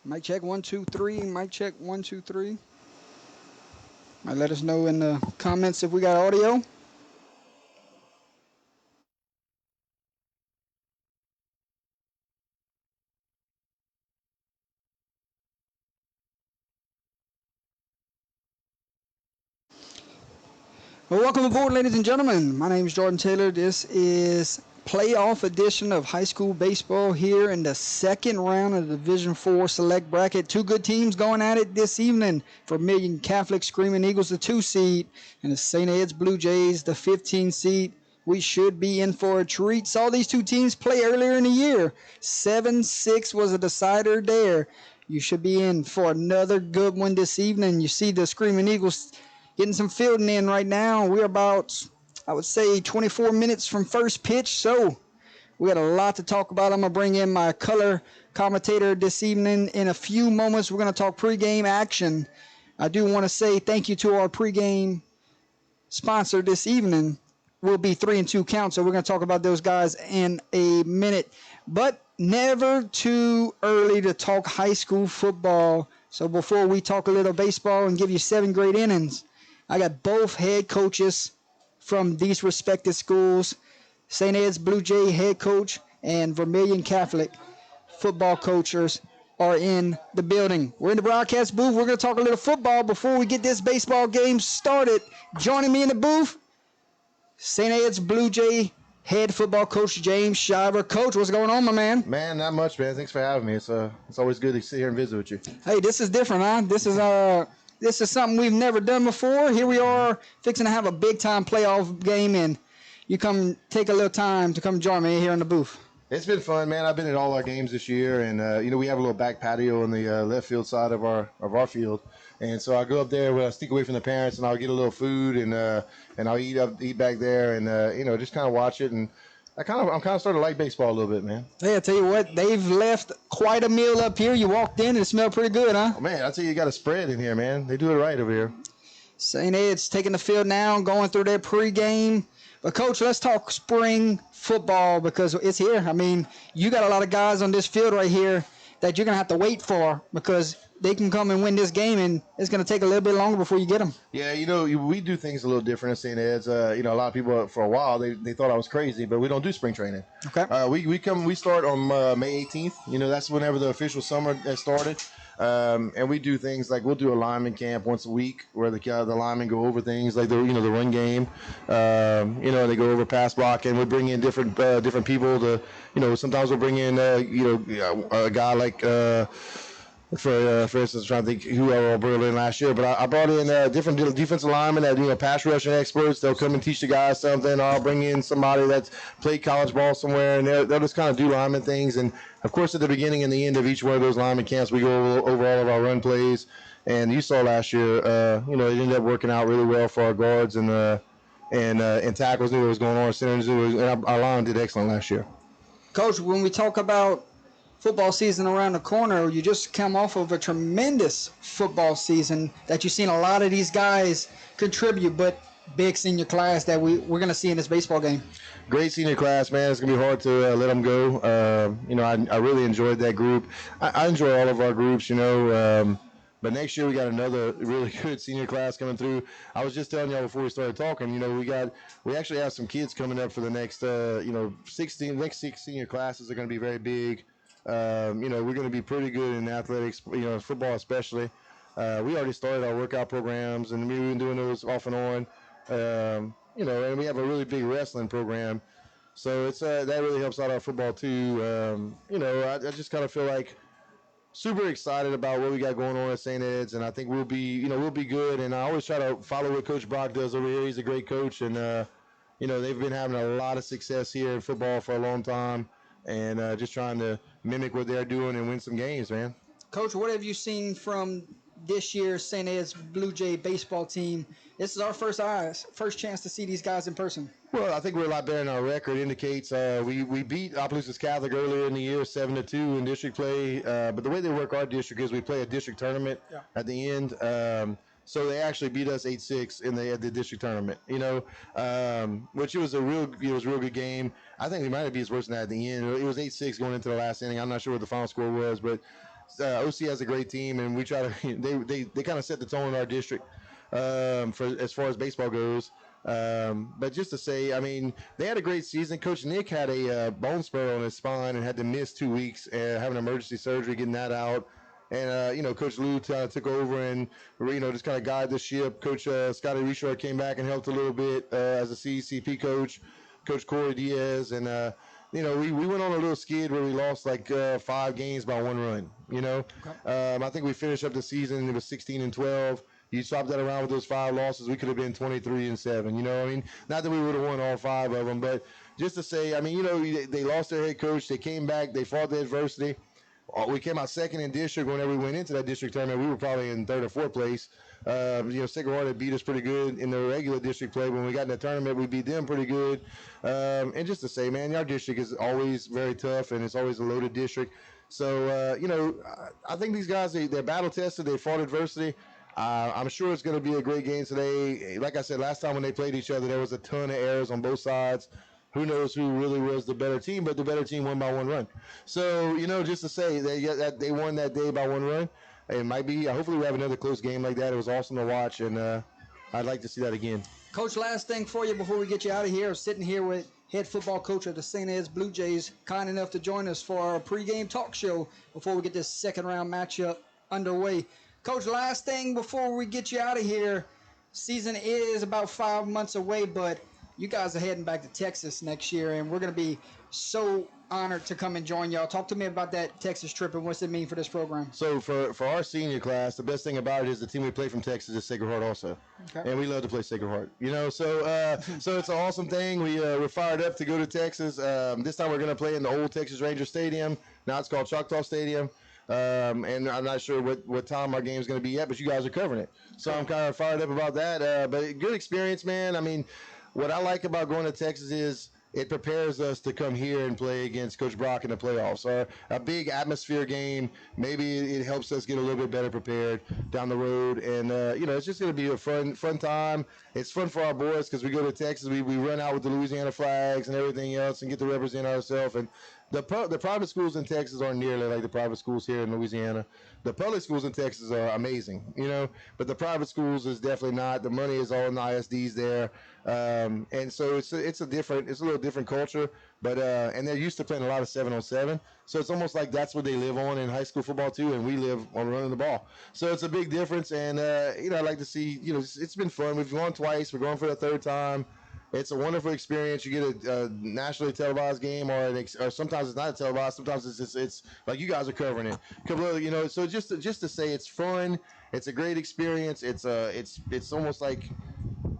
Mic check 1 2 3. Mic check 1 2 3. Might let us know in the comments if we got audio. Well, welcome aboard, ladies and gentlemen. My name is Jordan Taylor. This is playoff edition of high school baseball here in the second round of the Division IV Select Bracket. Two good teams going at it this evening. Vermilion Catholic Screaming Eagles, the 2 seed, and the St. Ed's Blue Jays, the 15 seed. We should be in for a treat. Saw these two teams play earlier in the year. 7-6 was a decider there. You should be in for another good one this evening. You see the Screaming Eagles getting some fielding in right now. We're about, I would say, 24 minutes from first pitch, so we got a lot to talk about. I'm going to bring in my color commentator this evening. In a few moments, we're going to talk pregame action. I do want to say thank you to our pregame sponsor this evening. Will be 3 and 2 count, so we're going to talk about those guys in a minute. But never too early to talk high school football. So before we talk a little baseball and give you 7 great innings, I got both head coaches from these respective schools. St. Ed's Blue Jay head coach and Vermilion Catholic football coaches are in the building. We're in the broadcast booth. We're going to talk a little football before we get this baseball game started. Joining me in the booth, St. Ed's Blue Jay head football coach James Shiver. Coach, what's going on, my man? Man, not much, man. Thanks for having me. It's always good to sit here and visit with you. Hey, this is different, huh? This is something we've never done before. Here we are fixing to have a big-time playoff game, and you come take a little time to come join me here in the booth. It's been fun, man. I've been at all our games this year, and we have a little back patio on the left field side of our field, and so I go up there where I sneak away from the parents, and I'll get a little food, and I'll eat back there, and just kind of watch it, and I'm kind of starting to like baseball a little bit, man. Hey, I tell you what, they've left quite a meal up here. You walked in and it smelled pretty good, huh? Oh, man, I tell you got a spread in here, man. They do it right over here. St. Ed's taking the field now, going through their pregame. But, Coach, let's talk spring football because it's here. I mean, you got a lot of guys on this field right here that you're going to have to wait for because they can come and win this game, and it's going to take a little bit longer before you get them. Yeah, we do things a little different at St. Ed's. A lot of people for a while they thought I was crazy, but we don't do spring training. Okay. We start on May 18th. That's whenever the official summer has started. And we do things like we'll do a lineman camp once a week where the linemen go over things like the run game. They go over pass blocking. We bring in different people to sometimes we'll bring in a guy like. For instance, I'm trying to think who I brought in last year, but I brought in different defensive linemen that pass rushing experts. They'll come and teach the guys something. I'll bring in somebody that's played college ball somewhere, and they'll just kind of do lineman things. And of course, at the beginning and the end of each one of those lineman camps, we go over all of our run plays. And you saw last year, it ended up working out really well for our guards and tackles knew what was going on. Centers and our line did excellent last year. Coach, when we talk about football season around the corner, you just come off of a tremendous football season that you've seen a lot of these guys contribute, but big senior class that we're going to see in this baseball game. Great senior class, man. It's going to be hard to let them go. I really enjoyed that group. I enjoy all of our groups, but next year we got another really good senior class coming through. I was just telling y'all before we started talking, we actually have some kids coming up for the next, 16, next 6 senior classes are going to be very big. We're going to be pretty good in athletics, football especially. We already started our workout programs, and we've been doing those off and on. And we have a really big wrestling program, so it's that really helps out our football too. I just kind of feel like super excited about what we got going on at St. Ed's, and I think we'll be good. And I always try to follow what Coach Brock does over here. He's a great coach, and they've been having a lot of success here in football for a long time. And just trying to mimic what they're doing and win some games, man. Coach, what have you seen from this year's St. Ed's Blue Jay baseball team? This is our first chance to see these guys in person. Well, I think we're a lot better than our record indicates. We beat Opelousas Catholic earlier in the year, 7-2 in district play. But the way they work our district is we play a district tournament at the end. So they actually beat us 8-6 in the district tournament, which was a real good game. I think it might be worse than that at the end. It was 8-6 going into the last inning. I'm not sure what the final score was, but OC has a great team, and we try to. They kind of set the tone in our district for as far as baseball goes. But just to say, I mean, they had a great season. Coach Nick had a bone spur on his spine and had to miss 2 weeks, having emergency surgery, getting that out. And, Coach Lou took over and, just kind of guided the ship. Coach Scotty Richard came back and helped a little bit as a CCP coach. Coach Corey Diaz. And, we went on a little skid where we lost like 5 games by 1 run, Okay. I think we finished up the season. It was 16-12. You swap that around with those 5 losses, we could have been 23-7. Not that we would have won all 5 of them, but just to say, they lost their head coach. They came back. They fought the adversity. We came out second in district. Whenever we went into that district tournament, we were probably in 3rd or 4th place. Sacred Heart had beat us pretty good in the regular district play. When we got in the tournament, we beat them pretty good. And just to say, man, our district is always very tough, and it's always a loaded district. So, I think these guys, they're battle tested. They fought adversity. I'm sure it's going to be a great game today. Like I said, last time when they played each other, there was a ton of errors on both sides. Who knows who really was the better team, but the better team won by 1 run. So, just to say they won that day by 1 run. It might be, hopefully we have another close game like that. It was awesome to watch, and I'd like to see that again. Coach, last thing for you before we get you out of here. Sitting here with head football coach of the St. Ed's Blue Jays, kind enough to join us for our pregame talk show before we get this second round matchup underway. Coach, last thing before we get you out of here. Season is about 5 months away, but you guys are heading back to Texas next year, and we're going to be so honored to come and join y'all. Talk to me about that Texas trip and what's it mean for this program. So for our senior class, the best thing about it is the team we play from Texas is Sacred Heart also. Okay. And we love to play Sacred Heart. So it's an awesome thing. We're fired up to go to Texas. This time we're going to play in the old Texas Ranger Stadium. Now it's called Choctaw Stadium. And I'm not sure what time our game is going to be yet, but you guys are covering it. So I'm kind of fired up about that. But good experience, man. I mean, what I like about going to Texas is it prepares us to come here and play against Coach Brock in the playoffs. So a big atmosphere game. Maybe it helps us get a little bit better prepared down the road. And, it's just going to be a fun time. It's fun for our boys because we go to Texas. We run out with the Louisiana flags and everything else and get to represent ourselves. And the private schools in Texas aren't nearly like the private schools here in Louisiana. The public schools in Texas are amazing, but the private schools is definitely not. The money is all in the ISDs there. And so it's a little different culture, but and they're used to playing a lot of 7-on-7. So it's almost like that's what they live on in high school football too, and we live on running the ball. So it's a big difference, and I'd like to see. It's been fun. We've gone twice. We're going for the 3rd time. It's a wonderful experience. You get a nationally televised game, or sometimes it's not televised. Sometimes it's like you guys are covering it. So just to say, it's fun. It's a great experience. It's almost like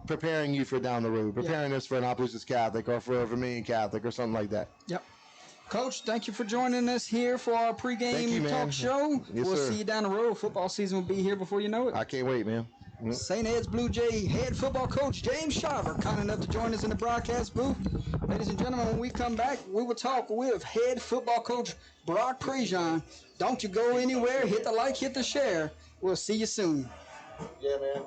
preparing you for down the road, preparing us for an Opelousas Catholic or for a Vermilion Catholic or something like that. Yep. Coach, thank you for joining us here for our pregame talk show. Yes, we'll sir. see you down the road. Football season will be here before you know it. I can't wait, man. St. Ed's Blue Jay head football coach James Shaver, kind enough to join us in the broadcast booth. Ladies and gentlemen, when we come back, we will talk with head football coach Brock Prejean. Don't you go anywhere. Hit the like, hit the share. We'll see you soon. Yeah, man.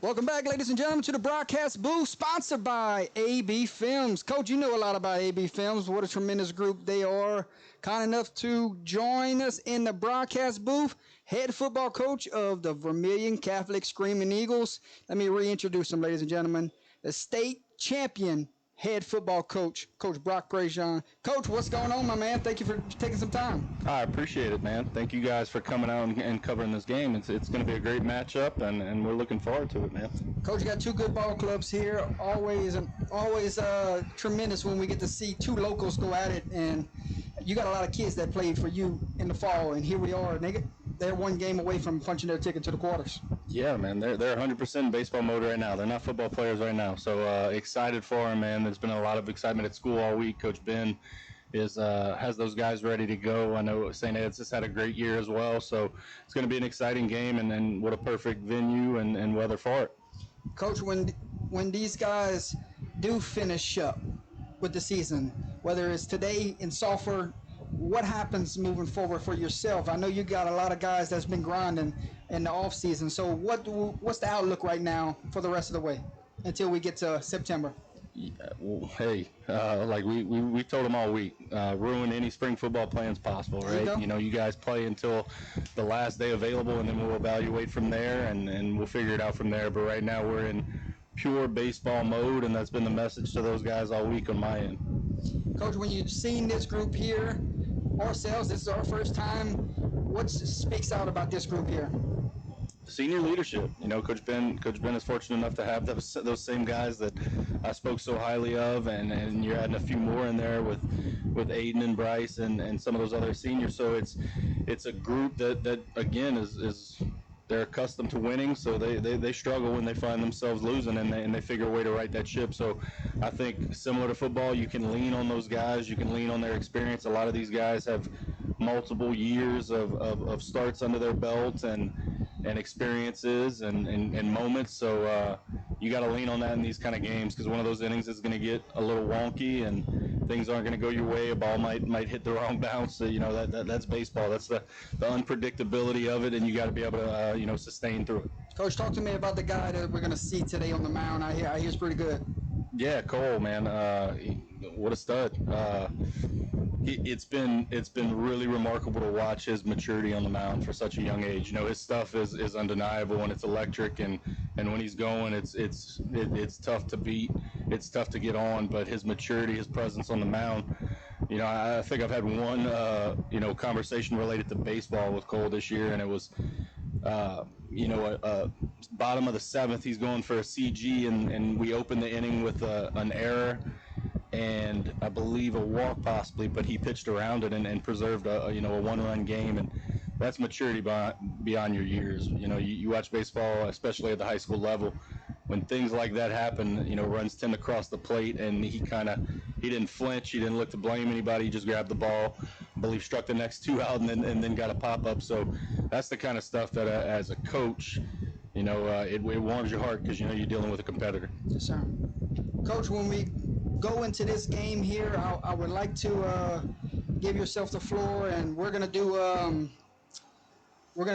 Welcome back, ladies and gentlemen, to the broadcast booth, sponsored by AB Films. Coach, you know a lot about AB Films. What a tremendous group they are. Kind enough to join us in the broadcast booth, head football coach of the Vermilion Catholic Screaming Eagles. Let me reintroduce them, ladies and gentlemen. The state champion head football coach, Coach Brock Prejean. Coach, what's going on, my man? Thank you for taking some time. I appreciate it, man. Thank you guys for coming out and covering this game. It's going to be a great matchup, and we're looking forward to it, man. Coach, you got two good ball clubs here. Always tremendous when we get to see two locals go at it. And you got a lot of kids that played for you in the fall, and here we are. They're one game away from punching their ticket to the quarters. Yeah, man. They're 100% in baseball mode right now. They're not football players right now. So excited for them, man. There's been a lot of excitement at school all week. Coach Ben has those guys ready to go. I know St. Ed's just had a great year as well. So it's going to be an exciting game, and what a perfect venue and weather for it. Coach, when these guys do finish up with the season, whether it's today in Sulphur, what happens moving forward for yourself? I know you got a lot of guys that's been grinding in the off season. So what's the outlook right now for the rest of the way until we get to September? Yeah, well, hey, like we told them all week, ruin any spring football plans possible, right? You guys play until the last day available, and then we'll evaluate from there, and we'll figure it out from there. But right now we're in pure baseball mode, and that's been the message to those guys all week on my end. Coach, when you've seen this group here, ourselves, this is our first time, what speaks out about this group here? Senior leadership. Coach Ben is fortunate enough to have those same guys that I spoke so highly of, and you're adding a few more in there with Aiden and Bryce and some of those other seniors. So it's a group that again is they're accustomed to winning, so they struggle when they find themselves losing, and they figure a way to right that ship. So I think similar to football, you can lean on those guys, you can lean on their experience. A lot of these guys have multiple years of starts under their belt and experiences and moments. So you got to lean on that in these kind of games, because one of those innings is going to get a little wonky and things aren't going to go your way. A ball might hit the wrong bounce. So, that's baseball. That's the unpredictability of it, and you got to be able to sustain through it. Coach, talk to me about the guy that we're going to see today on the mound. I hear he's pretty good. Yeah, Cole, man, what a stud. It's been really remarkable to watch his maturity on the mound for such a young age. His stuff is undeniable, and it's electric, and when he's going, it's tough to beat. It's tough to get on, but his maturity, his presence on the mound, I think I've had one conversation related to baseball with Cole this year, and it was bottom of the seventh, he's going for a CG, and we opened the inning with an error and I believe a walk possibly, but he pitched around it and preserved a one-run game, and that's maturity beyond your years. You watch baseball, especially at the high school level, when things like that happen, runs tend to cross the plate, and he didn't flinch, he didn't look to blame anybody, he just grabbed the ball, I believe struck the next two out, and then got a pop-up. So that's the kind of stuff that as a coach, it warms your heart, because you're dealing with a competitor. Yes, sir. Coach, when we go into this game here, I would like to give yourself the floor, and we're gonna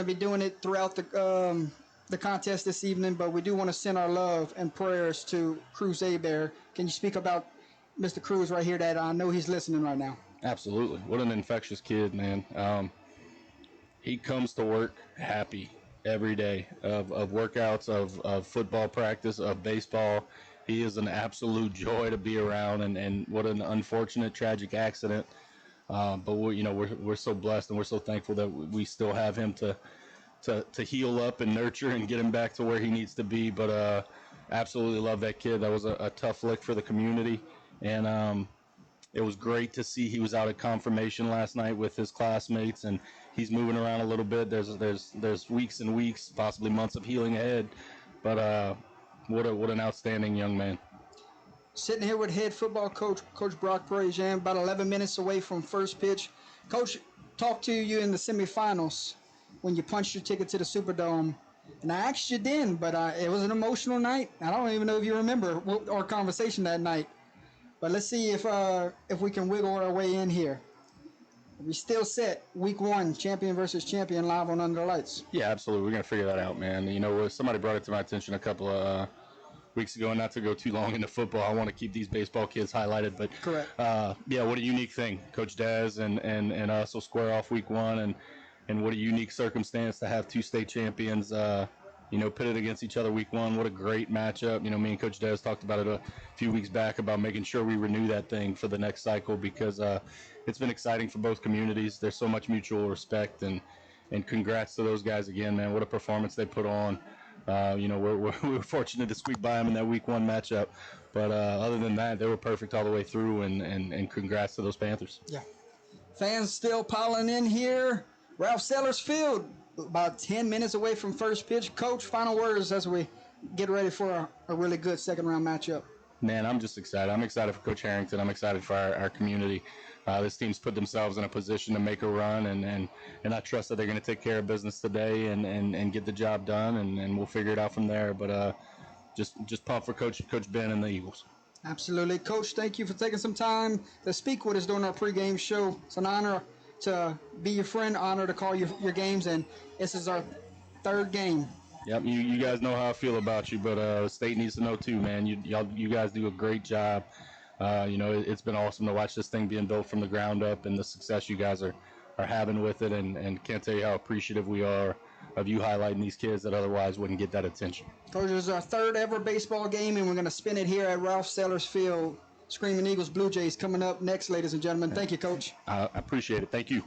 be doing it throughout the contest this evening, but we do want to send our love and prayers to Cruz Abear. Can you speak about Mr. Cruz right here, that I know he's listening right now? Absolutely. What an infectious kid, man. He comes to work happy every day of workouts, of football practice, of baseball. He is an absolute joy to be around, and what an unfortunate, tragic accident. But we're so blessed, and we're so thankful that we still have him to heal up and nurture and get him back to where he needs to be. But absolutely love that kid. That was a tough lick for the community, and it was great to see he was out at confirmation last night with his classmates, and he's moving around a little bit. There's weeks and weeks, possibly months of healing ahead, but what an outstanding young man. Sitting here with head football coach Brock Prejean, about 11 minutes away from first pitch. Coach, talked to you in the semifinals when you punched your ticket to the Superdome, and I asked you then, but it was an emotional night. I don't even know if you remember our conversation that night, but let's see if we can wiggle our way in here. We still set week one, champion versus champion, live on Under the Lights. Yeah, absolutely. We're going to figure that out, man. Somebody brought it to my attention a couple of weeks ago, and not to go too long into football, I want to keep these baseball kids highlighted, but correct. Yeah, what a unique thing. Coach Daz and us will square off week one, and what a unique circumstance to have two state champions pitted against each other week one. What a great matchup. Me and Coach Des talked about it a few weeks back about making sure we renew that thing for the next cycle because it's been exciting for both communities. There's so much mutual respect, and congrats to those guys again, man. What a performance they put on. We're fortunate to squeak by them in that week one matchup. But other than that, they were perfect all the way through, and congrats to those Panthers. Yeah. Fans still piling in here. Ralph Sellers Field, about 10 minutes away from first pitch. Coach, final words as we get ready for a really good second round matchup. Man, I'm just excited. I'm excited for Coach Harrington. I'm excited for our community. This team's put themselves in a position to make a run, and I trust that they're going to take care of business today and get the job done, and we'll figure it out from there. But just pumped for Coach Ben and the Eagles. Absolutely. Coach, thank you for taking some time to speak with us during our pregame show. It's an honor to be your friend, honor to call your games, and this is our third game. Yep, you guys know how I feel about you, but the state needs to know too, man. You guys do a great job. It's been awesome to watch this thing being built from the ground up and the success you guys are having with it, and can't tell you how appreciative we are of you highlighting these kids that otherwise wouldn't get that attention. Coach, this is our third ever baseball game, and we're going to spin it here at Ralph Sellers Field. Screaming Eagles, Blue Jays coming up next, ladies and gentlemen. Thank you, Coach. I appreciate it. Thank you.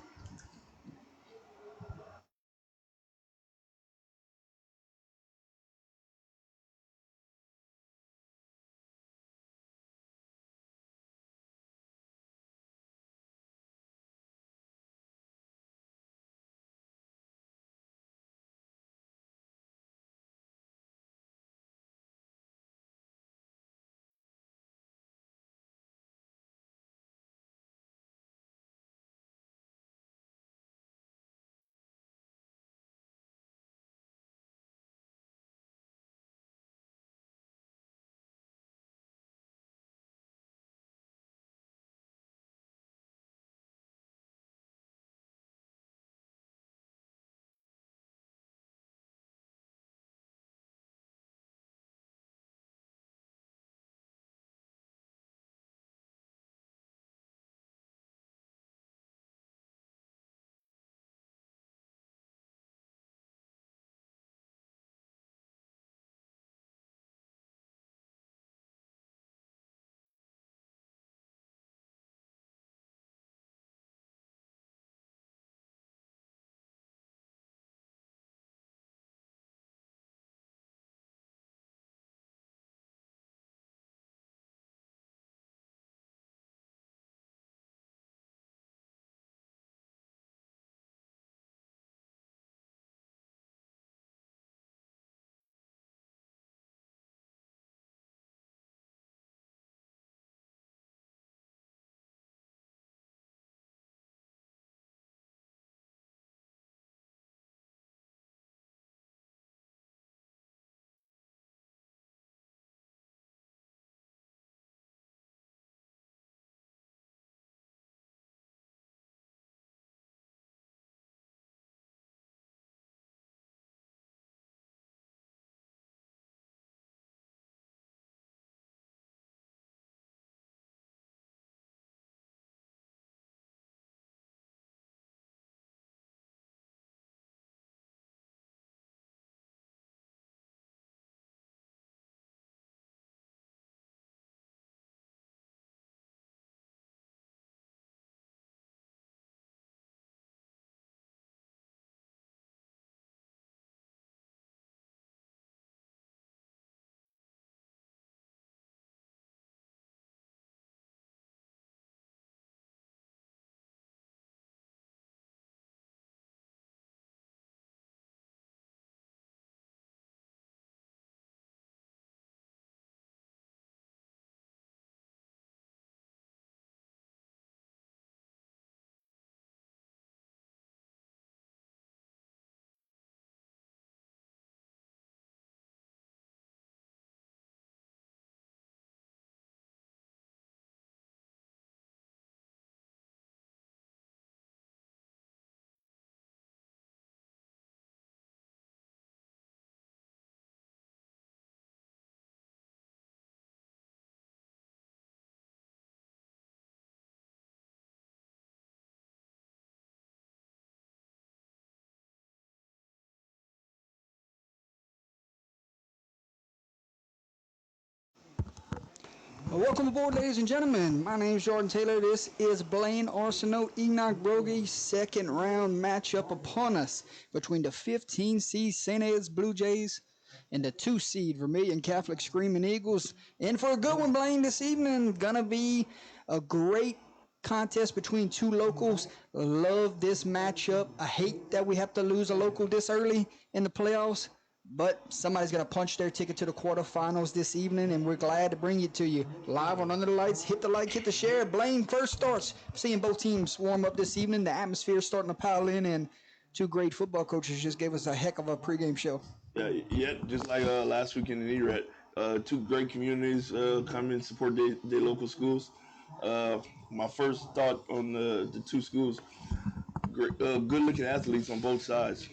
Welcome aboard, ladies and gentlemen. My name is Jordan Taylor. This is Blaine Arsenault, Enoch Brogy. Second round matchup upon us between the 15 seed St. Ed's Blue Jays and the 2 seed Vermilion Catholic Screaming Eagles. And for a good one, Blaine, this evening, gonna be a great contest between two locals. Love this matchup. I hate that we have to lose a local this early in the playoffs, but somebody's going to punch their ticket to the quarterfinals this evening, and we're glad to bring it to you live on Under the Lights. Hit the like, hit the share. Blaine first starts. Seeing both teams warm up this evening. The atmosphere is starting to pile in, and two great football coaches just gave us a heck of a pregame show. Yeah, just like last weekend in ERAT. Two great communities come and support their local schools. My first thought on the two schools, good-looking athletes on both sides.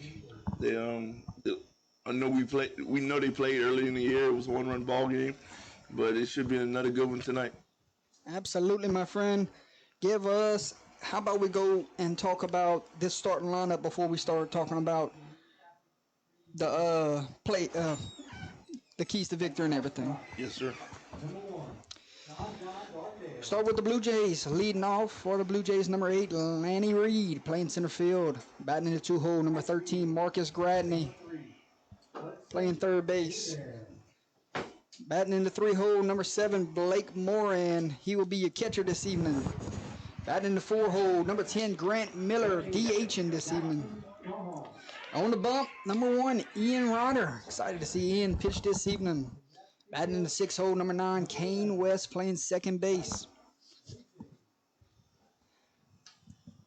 I know we know they played early in the year. It was a one-run ball game, but it should be another good one tonight. Absolutely, my friend. How about we go and talk about this starting lineup before we start talking about the the keys to victory and everything. Yes, sir. Start with the Blue Jays. Leading off for the Blue Jays, number 8, Lanny Reed, playing center field. Batting in the 2-hole, number 13, Marcus Gradney, playing third base. Batting in the 3-hole, number 7, Blake Moran. He will be your catcher this evening. Batting in the 4-hole, number 10, Grant Miller, DHing this evening. On the bump, number 1, Ian Rodder. Excited to see Ian pitch this evening. Batting in the 6-hole, number 9, Kane West, playing second base.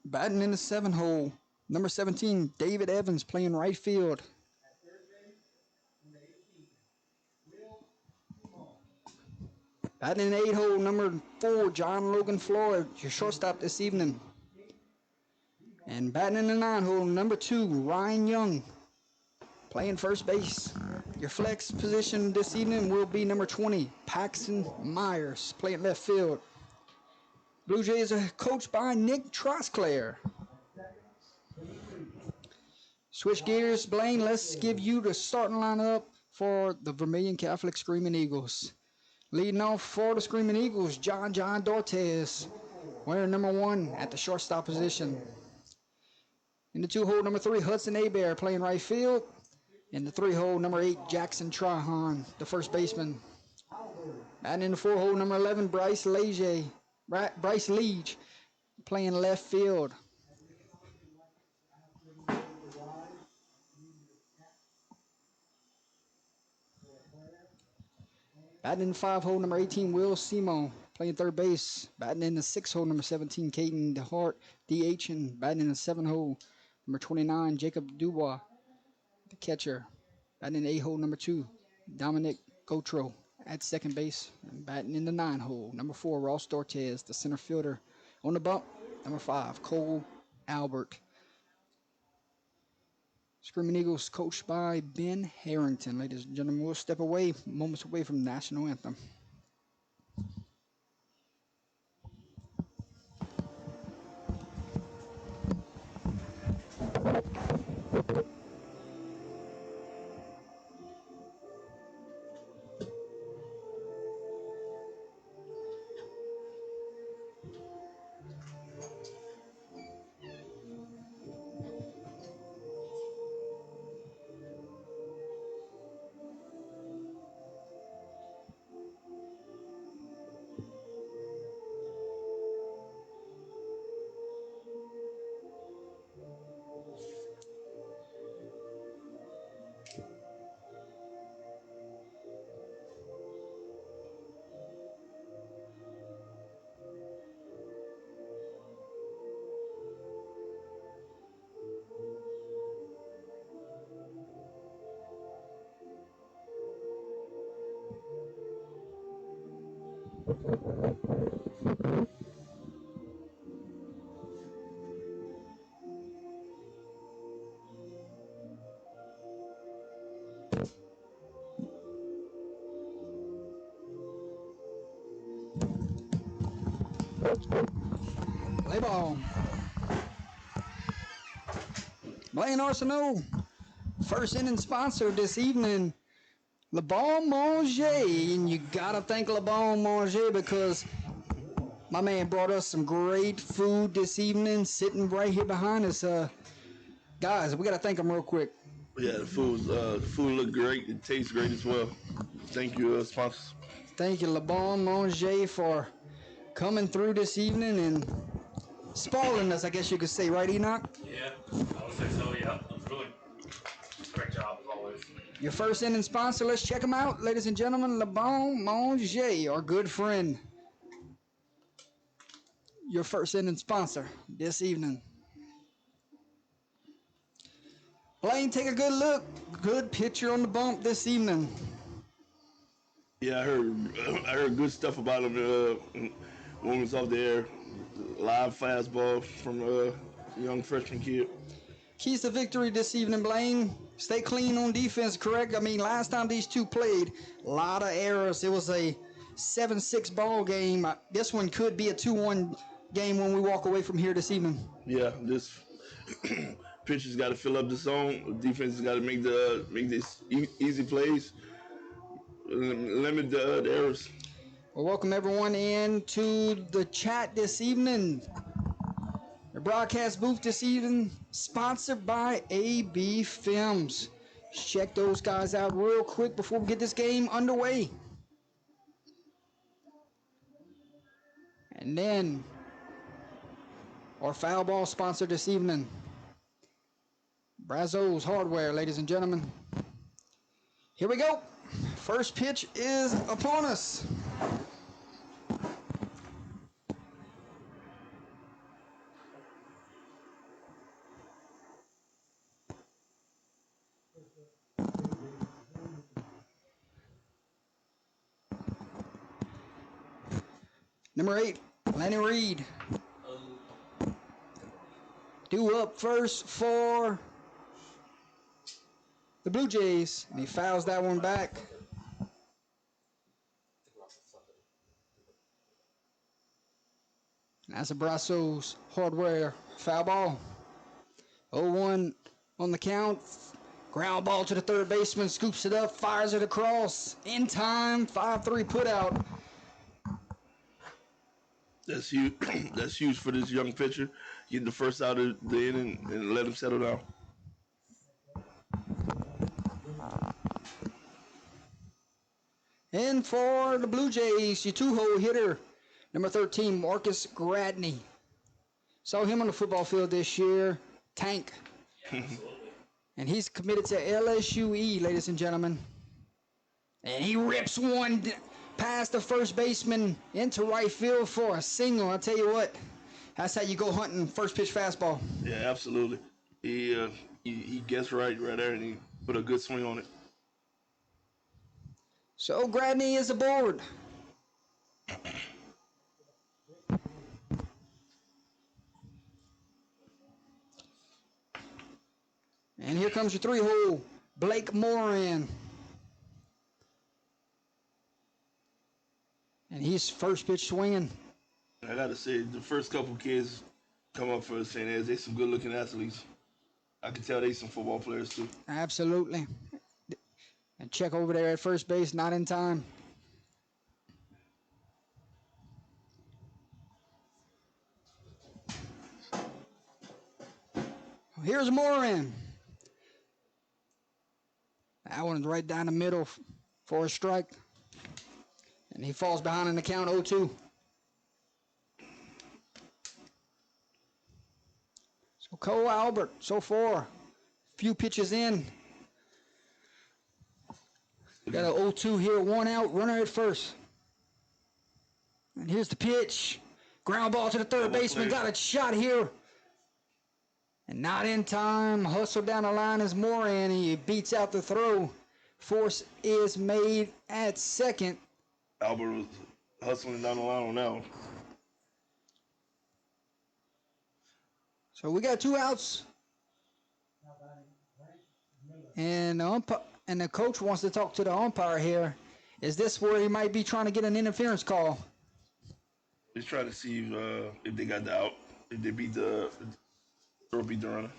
Batting in the 7-hole, number 17, David Evans, playing right field. Batting in the 8-hole, number 4, John Logan Floyd, your shortstop this evening. And batting in the 9-hole, number 2, Ryan Young, playing first base. Your flex position this evening will be number 20, Paxton Myers, playing left field. Blue Jays are coached by Nick Trosclair. Switch gears, Blaine. Let's give you the starting lineup for the Vermilion Catholic Screaming Eagles. Leading off for the Screaming Eagles, John Dortez, wearing number 1 at the shortstop position. In the 2-hole, number 3, Hudson Abear, playing right field. In the 3-hole, number 8, Jackson Trahan, the first baseman. And in the 4-hole, number 11, Bryce Leach, playing left field. Batting in the 5-hole, number 18, Will Simo, playing third base. Batting in the 6-hole, number 17, Caden DeHart, DHing. Batting in the 7-hole, number 29, Jacob Dubois, the catcher. Batting in the 8-hole, number 2, Dominic Gotro at second base. And batting in the 9-hole, number 4, Ross Dortez, the center fielder. On the bump, number 5, Cole Albert. Screaming Eagles coached by Ben Harrington. Ladies and gentlemen, we'll step away, moments away from the national anthem. Play ball. Blaine Arsenault, first inning sponsor this evening Le Bon Manger, and you gotta thank Le Bon Manger because my man brought us some great food this evening, sitting right here behind us. Guys, we gotta thank him real quick. Yeah, the food looked great. It tastes great as well. Thank you, sponsors. Thank you, Le Bon Manger, for coming through this evening and spoiling us, I guess you could say, right, Enoch? Yeah, I would say so, yeah. Absolutely. Great job, as always. Your first inning sponsor, let's check him out, ladies and gentlemen. Le Bon Manger, our good friend. Your first inning sponsor this evening. Blaine, take a good look. Good pitcher on the bump this evening. Yeah, I heard good stuff about him when he was off the air. Live fastball from a young freshman kid. Keys to victory this evening, Blaine. Stay clean on defense, correct? I mean, last time these two played, a lot of errors. It was a 7-6 ball game. This one could be a 2-1 game when we walk away from here this evening. Yeah, this pitcher's got to fill up the zone. The defense has got to make this easy plays, limit the errors. Well, welcome everyone into the chat this evening. The broadcast booth this evening, sponsored by AB Films. Check those guys out real quick before we get this game underway. And then, our foul ball sponsor this evening, Brazos Hardware, ladies and gentlemen. Here we go. First pitch is upon us. Number 8, Lenny Reed. Due up first for the Blue Jays. And he fouls that one back. That's a Brazos Hardware foul ball. 0-1 on the count. Ground ball to the third baseman. Scoops it up. Fires it across. In time. 5-3 put out. That's huge. That's huge for this young pitcher. Get the first out of the inning and let him settle down. And for the Blue Jays, your two-hole hitter, number 13, Marcus Gradney. Saw him on the football field this year. Tank. And he's committed to LSUE, ladies and gentlemen. And he rips one past the first baseman into right field for a single. I'll tell you what, that's how you go hunting first pitch fastball. Yeah, absolutely. He gets right there, and he put a good swing on it. So Gradney is aboard. And here comes your three-hole, Blake Moran. And he's first pitch swinging. I got to say, the first couple kids come up for St. Ed's, they some good-looking athletes. I can tell they some football players, too. Absolutely. And check over there at first base, not in time. Here's Moran. That one's right down the middle for a strike. And he falls behind in the count 0-2. So Cole Albert, so far, few pitches in. Got an 0-2 here, one out, runner at first. And here's the pitch. Ground ball to the third baseman, got a shot here. And not in time. Hustle down the line is Moran. He beats out the throw. Force is made at second. Albert was hustling down the line on that one. So we got 2 outs. And the coach wants to talk to the umpire here. Is this where he might be trying to get an interference call? He's trying to see if they got the out, if they beat the runner.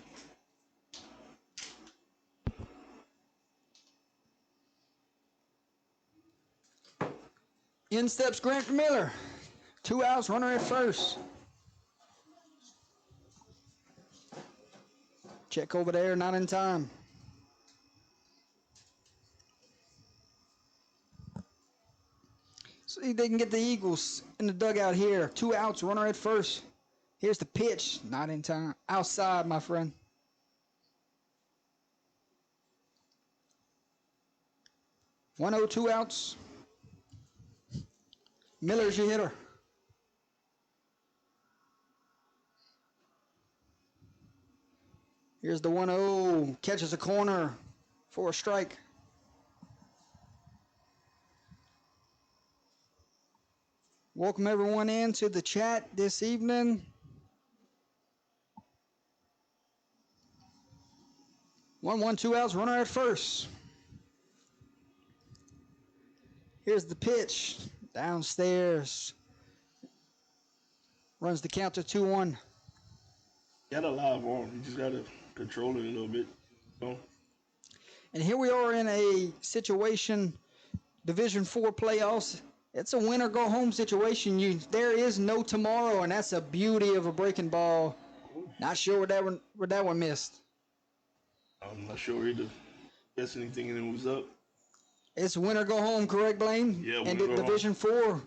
In steps Grant Miller. 2 outs, runner at first. Check over there, not in time. See if they can get the Eagles in the dugout here. 2 outs, runner at first. Here's the pitch, not in time. Outside, my friend. 1-0, 2 outs. Miller's your hitter. Here's the 1-0. Catches a corner for a strike. Welcome everyone into the chat this evening. 1-1, 2 outs, runner at first. Here's the pitch. Downstairs. Runs the count to 2-1. Got a live arm. You just got to control it a little bit. And here we are in a situation, Division IV playoffs. It's a win or go home situation. There is no tomorrow, and that's a beauty of a breaking ball. Not sure where that one missed. I'm not sure either. Guess anything and it was up. It's win or go home, correct, Blaine? Yeah, and win or go Division IV.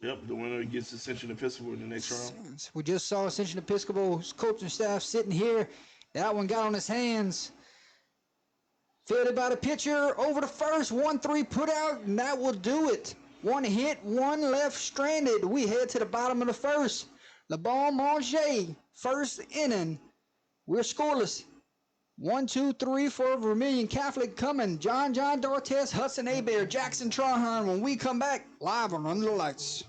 Yep, the winner gets Ascension Episcopal in the next round. We just saw Ascension Episcopal's coaching staff sitting here. That one got on his hands. Fielded by the pitcher over the first. 1-3 put out, and that will do it. 1 hit, 1 left stranded. We head to the bottom of the first. Le Bon Manger, first inning. We're scoreless. 1, 2, 3 for Vermilion Catholic coming. John Dortes, Hudson Abear, Jackson Trahan. When we come back, live on Under the Lights.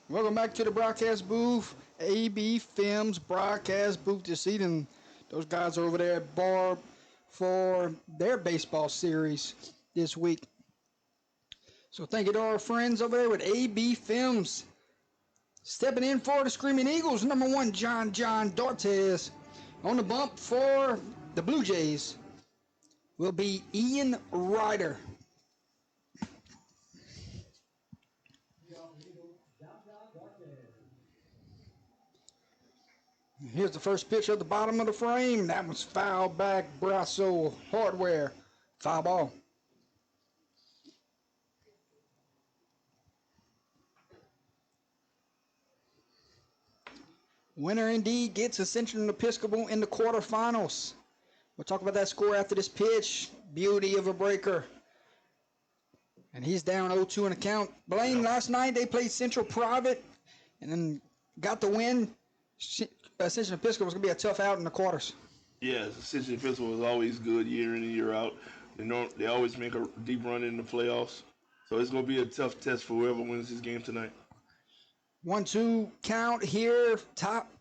Welcome back to the broadcast booth. AB Films broadcast booth this evening. Those guys are over there at Barb for their baseball series this week. So thank you to our friends over there with AB Films. Stepping in for the Screaming Eagles, number 1, John Dortes. On the bump for the Blue Jays will be Ian Ryder. Here's the first pitch at the bottom of the frame. That one's foul back. Brasso Hardware. Foul ball. Winner indeed gets Ascension Episcopal in the quarterfinals. We'll talk about that score after this pitch. Beauty of a breaker. And he's down 0-2 in the count. Blaine, last night they played Central Private and then got the win. Ascension Episcopal was going to be a tough out in the quarters. Yeah, Ascension Episcopal is always good year in and year out. They always make a deep run in the playoffs. So it's going to be a tough test for whoever wins this game tonight. 1-2 count here,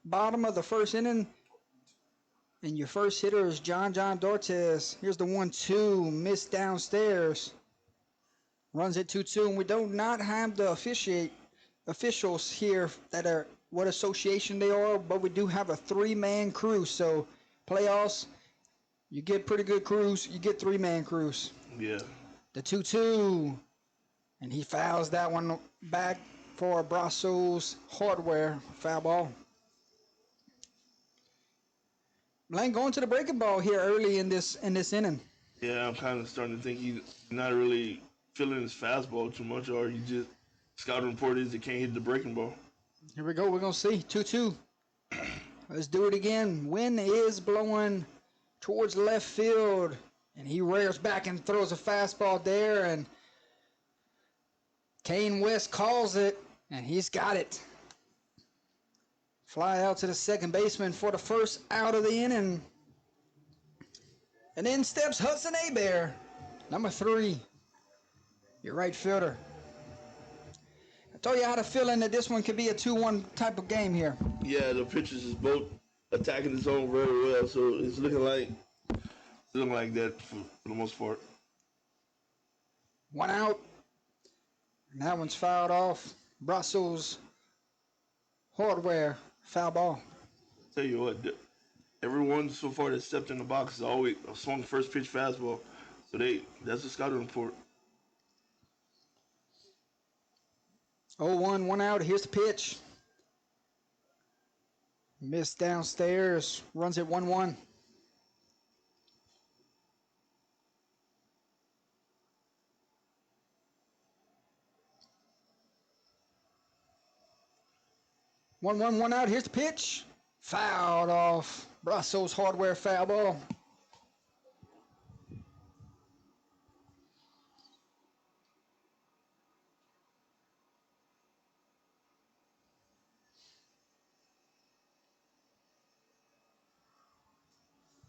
bottom of the first inning. And your first hitter is John Dortes. Here's the 1-2, missed downstairs. Runs it 2-2, and we do not have the officials here that are what association they are, but we do have a 3-man crew. So playoffs, you get pretty good crews, you get 3-man crews. Yeah. The 2-2, and he fouls that one back for Brazos Hardware, foul ball. Blaine going to the breaking ball here early in this inning. Yeah, I'm kind of starting to think he's not really feeling his fastball too much, or he just scouting report is he can't hit the breaking ball. Here we go. We're going to see 2-2. Let's do it again. Wind is blowing towards left field, and he rears back and throws a fastball there, and Kane West calls it, and he's got it. Fly out to the second baseman for the first out of the inning. And in steps Hudson Abear, number 3, your right fielder. I told you I had a feeling that this one could be a 2-1 type of game here. Yeah, the pitchers is both attacking the zone very well, so it's looking like that for the most part. 1 out. And that one's fouled off. Brussels Hardware, foul ball. Tell you what, everyone so far that stepped in the box has always swung first pitch fastball, so that's a scouting report. 0-1, 1 out. Here's the pitch. Missed downstairs. Runs it 1-1. One out. Here's the pitch. Fouled off. Brussels Hardware, foul ball.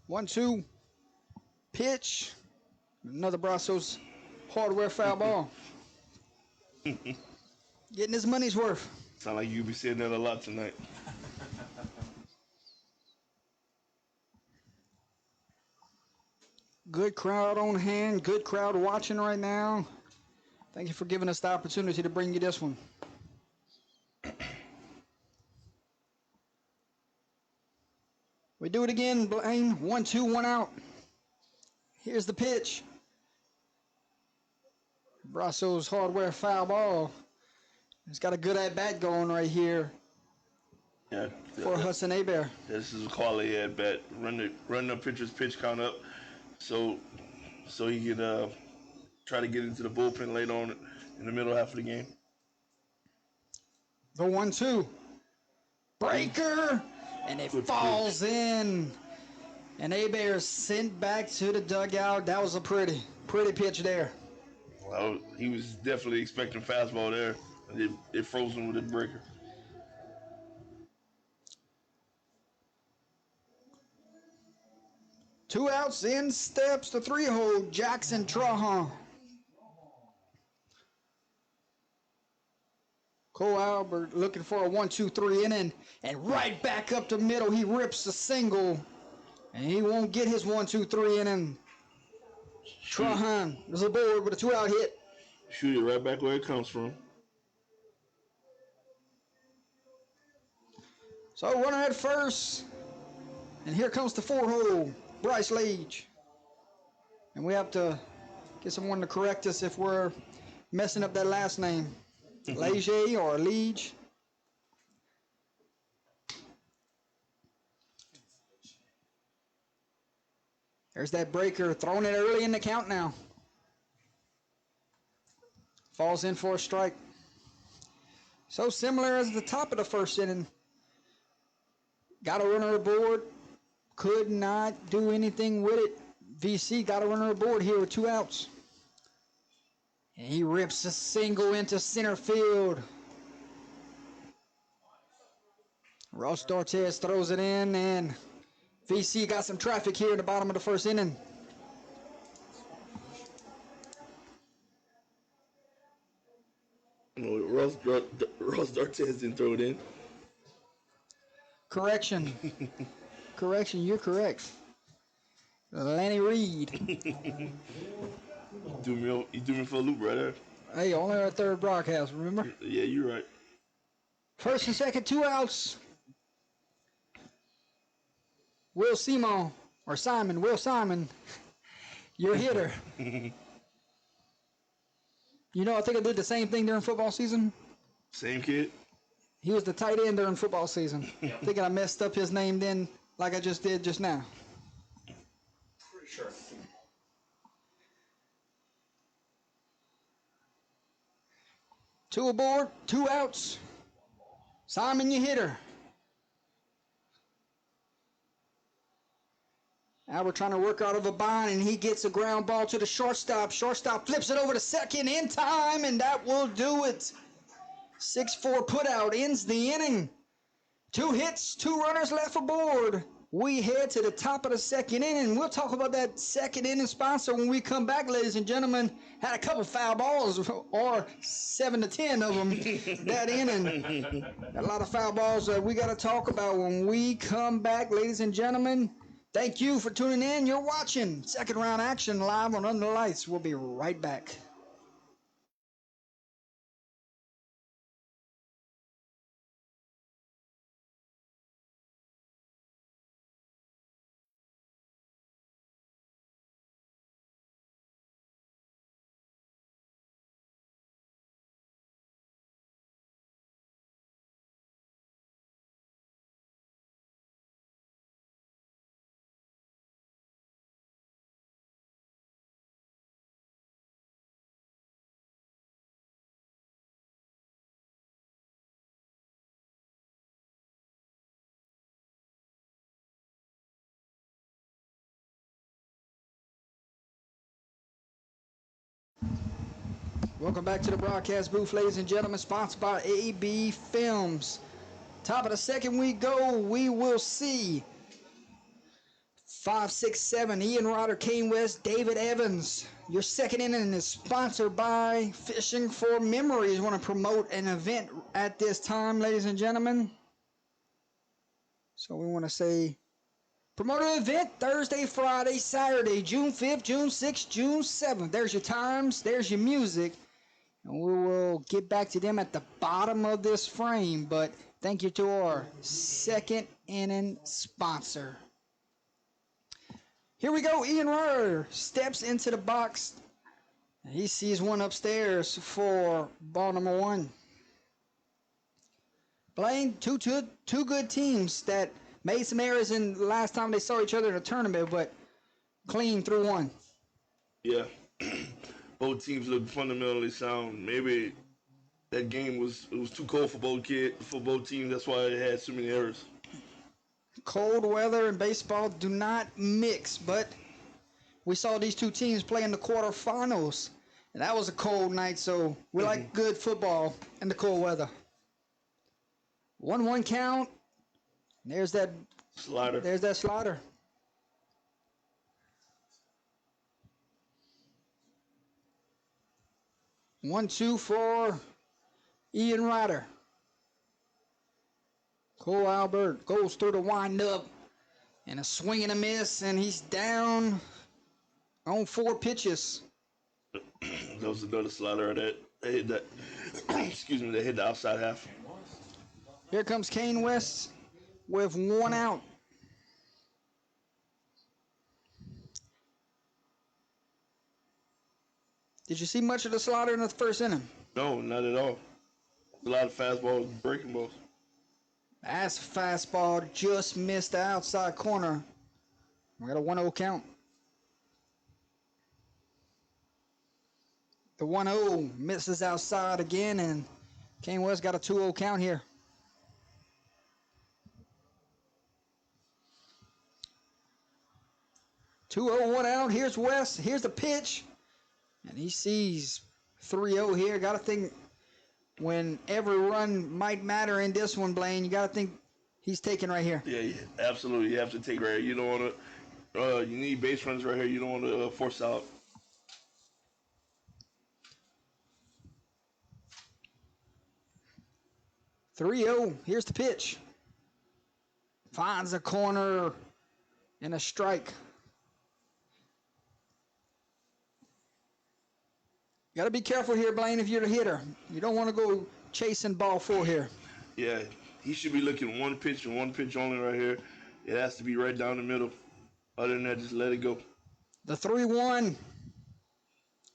One, two. Pitch. Another Brussels Hardware, foul ball. Getting his money's worth. Sound like you'll be saying that a lot tonight. Good crowd on hand, good crowd watching right now. Thank you for giving us the opportunity to bring you this one. We do it again, Blaine. 1-2, 1 out. Here's the pitch. Brussels Hardware, foul ball. He's got a good at-bat going right here Yeah. for Hudson Abear. This is a quality at bat. Run the pitcher's pitch count up, so he can try to get into the bullpen late on in the middle half of the game. The 1-2. Breaker, and it falls in. And Abear sent back to the dugout. That was a pretty pitch there. Well, he was definitely expecting fastball there. It froze him with a breaker. Two outs, in steps the 3-hole, Jackson Trahan. Cole Albert looking for a 1-2-3 inning, and right back up the middle, he rips a single, and he won't get his 1-2-3 inning. Trahan is aboard with a 2-out hit. Shoot it right back where it comes from. So runner at first, and here comes the 4-hole, Bryce Leach. And we have to get someone to correct us if we're messing up that last name. Leger or Leach. There's that breaker, throwing it early in the count now. Falls in for a strike. So similar as the top of the first inning. Got a runner aboard. Could not do anything with it. VC got a runner aboard here with 2 outs. And he rips a single into center field. Ross Dortes throws it in, and VC got some traffic here in the bottom of the first inning. No, Ross Dortes didn't throw it in. Correction. correction, you're correct. Lanny Reed. You threw me for a loop right there. Hey, only our third broadcast, remember? Yeah, you're right. First and second, 2 outs. Will Simon, your hitter. You know, I think I did the same thing during football season. Same kid. He was the tight end during football season. Thinking I messed up his name then like I just did just now. Pretty sure. Two aboard, 2 outs. Simon, your hitter. Now we're trying to work out of a bind, and he gets a ground ball to the shortstop. Shortstop flips it over to second in time, and that will do it. 6-4 putout ends the inning. 2 hits, 2 runners left aboard. We head to the top of the second inning. We'll talk about that second inning sponsor when we come back, ladies and gentlemen. Had a couple foul balls, or 7 to 10 of them that inning. A lot of foul balls that we got to talk about when we come back, ladies and gentlemen. Thank you for tuning in. You're watching Second Round Action live on Under the Lights. We'll be right back. Welcome back to the broadcast booth, ladies and gentlemen, sponsored by AB Films. Top of the second we go, we will see 5, 6, 7, Ian Ryder, Kane West, David Evans. Your second inning is sponsored by Fishing for Memories. Want to promote an event at this time, ladies and gentlemen. So we want to say, promote an event Thursday, Friday, Saturday, June 5th, June 6th, June 7th. There's your times, there's your music. And we will get back to them at the bottom of this frame. But thank you to our second inning sponsor. Here we go. Ian Ryder steps into the box. He sees one upstairs for ball number 1. Playing two good teams that made some errors in the last time they saw each other in a tournament, but clean through one. Yeah. Both teams look fundamentally sound. Maybe that game was too cold for both teams. That's why it had so many errors. Cold weather and baseball do not mix, but we saw these two teams play in the quarterfinals, and that was a cold night, so we like good football in the cold weather. 1-1 count. There's that Slider. There's that slider. One, two for Ian Ryder. Cole Albert goes through the windup and a swing and a miss, and he's down on 4 pitches. That was another slider that hit that. Excuse me, that hit the outside half. Here comes Kane West with 1 out. Did you see much of the slider in the first inning? No, not at all. A lot of fastballs, breaking balls. That's a fastball, just missed the outside corner. We got a 1-0 count. The 1-0 misses outside again, and Kane West got a 2-0 count here. Two 0-1 out. Here's West. Here's the pitch. And he sees 3-0 here. Got to think when every run might matter in this one, Blaine, you got to think he's taking right here. Yeah, absolutely. You have to take right here. You don't want to. You need base runs right here. You don't want to force out. Here's the pitch. Finds a corner And a strike. You got to be careful here, Blaine, if you're the hitter. You don't want to go chasing ball 4 here. Yeah, he should be looking one pitch and one pitch only right here. It has to be right down the middle. Other than that, just let it go. The 3-1.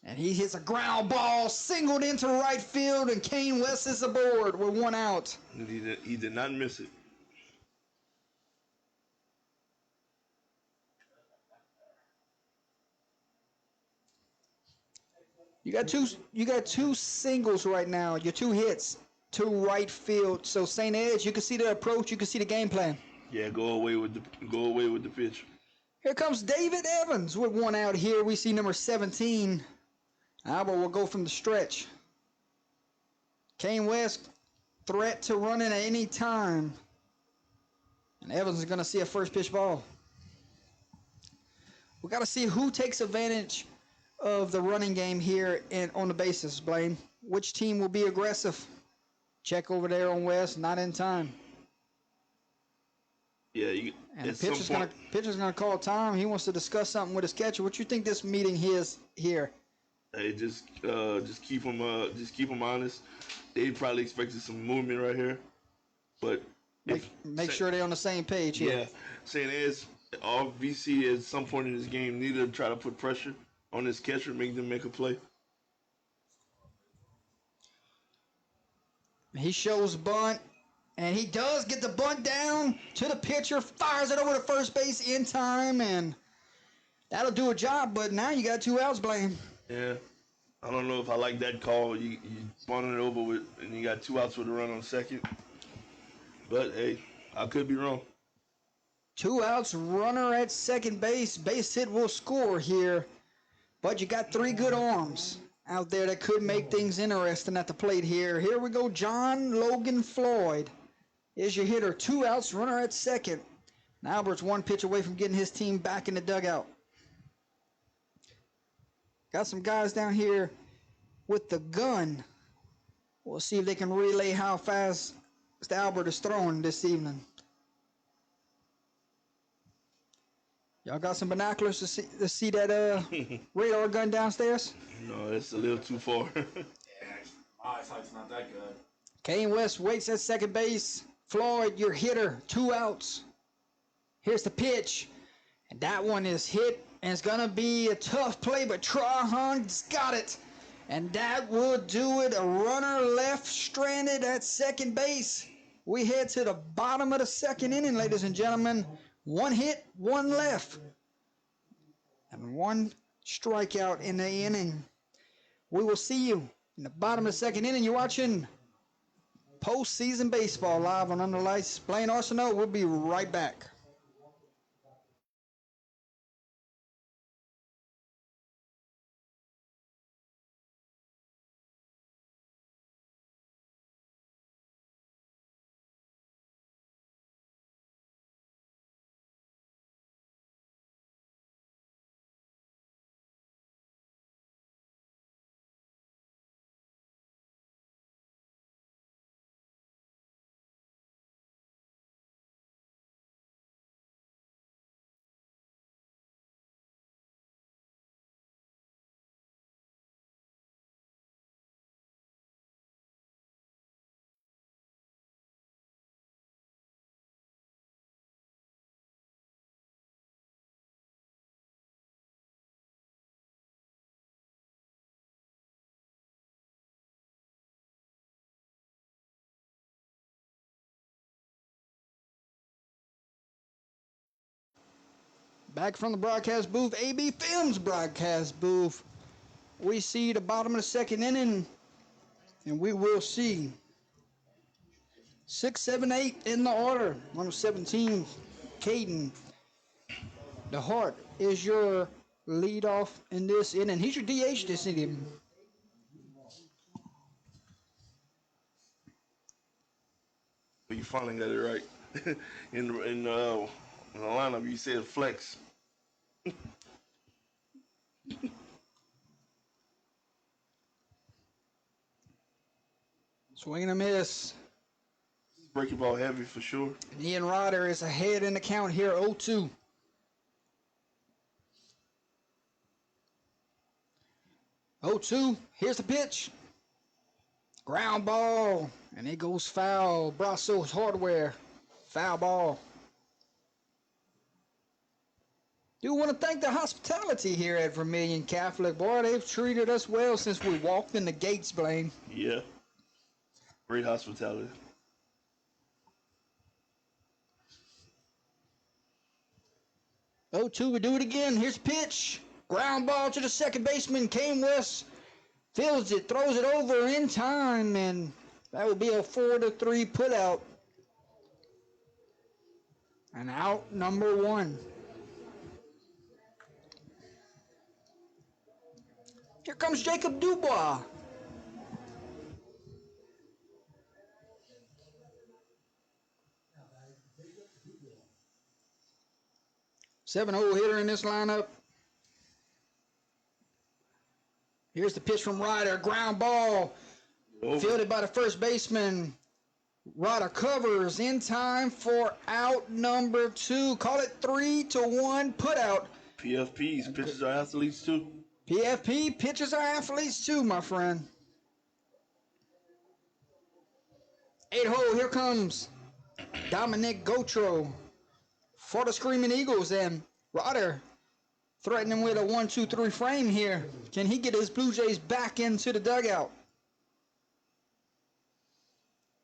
And he hits a ground ball, singled into right field, and Kane West is aboard with 1 out. And he did not miss it. You got two singles right now. Your 2 hits to right field. So St. Ed's, you can see the approach, you can see the game plan. Yeah, go away with the pitch. Here comes David Evans with 1 out here. We see number 17. Albert will go from the stretch. Kane West, threat to run in at any time. And Evans is going to see a first pitch ball. We got to see who takes advantage of the running game here on the bases, Blaine. Which team will be aggressive? Check over there on West, not in time. Yeah, and the pitcher's gonna call time. He wants to discuss something with his catcher. What you think this meeting is here? Hey, just keep them honest. They probably expected some movement right here, but make sure they're on the same page here. Yeah, saying is all VC at some point in this game need to try to put pressure on this catcher, make them make a play. He shows bunt, and he does get the bunt down to the pitcher, fires it over to first base in time, and that'll do a job. But now you got 2 outs, Blaine. Yeah, I don't know if I like that call. You bunted it over with, and you got 2 outs with a run on second. But hey, I could be wrong. 2 outs, runner at second base. Base hit will score here, but you got 3 good arms out there that could make things interesting at the plate here. Here we go, John Logan Floyd is your hitter. 2 outs, runner at second. Now Albert's 1 pitch away from getting his team back in the dugout. Got some guys down here with the gun. We'll see if they can relay how fast Mr. Albert is throwing this evening. Y'all got some binoculars to see that radar gun downstairs? No, it's a little too far. Yeah, my eyesight's not that good. Kane West waits at second base. Floyd, your hitter, 2 outs. Here's the pitch, and that one is hit, and it's gonna be a tough play, but Trahan's got it, and that will do it. A runner left stranded at second base. We head to the bottom of the 2nd inning, ladies and gentlemen. 1 hit, 1 left, and 1 strikeout in the inning. We will see you in the bottom of the 2nd inning. You're watching postseason baseball live on Under Lights. Blaine Arsenault, we'll be right back. Back from the broadcast booth, AB Films broadcast booth. We see the bottom of the 2nd inning, and we will see 6, 7, 8 in the order. Number 17, Caden DeHart is your leadoff in this inning. He's your DH this inning. But you finally got it right. in the lineup, you said flex. Swing and a miss. Breaking ball heavy for sure. And Ian Rodder is ahead in the count here, 0-2. 0-2. Here's the pitch. Ground ball. And it goes foul. Brazos Hardware. Foul ball. Do want to thank the hospitality here at Vermilion Catholic. Boy, they've treated us well since we walked in the gates, Blaine. Yeah. Great hospitality. Oh, 2, we do it again. Here's pitch. Ground ball to the second baseman. Kane West fields it, throws it over in time, and that will be a 4-3 putout. And out number 1. Here comes Jacob Dubois. Seven-hole hitter in this lineup. Here's the pitch from Ryder. Ground ball. Fielded by the first baseman. Ryder covers in time for out number 2. Call it 3-1 putout. PFPs, pitchers are athletes too. PFP, pitchers are athletes too, my friend. 8-hole, here comes Dominic Gotro for the Screaming Eagles, and Ryder threatening with a 1-2-3 frame here. Can he get his Blue Jays back into the dugout?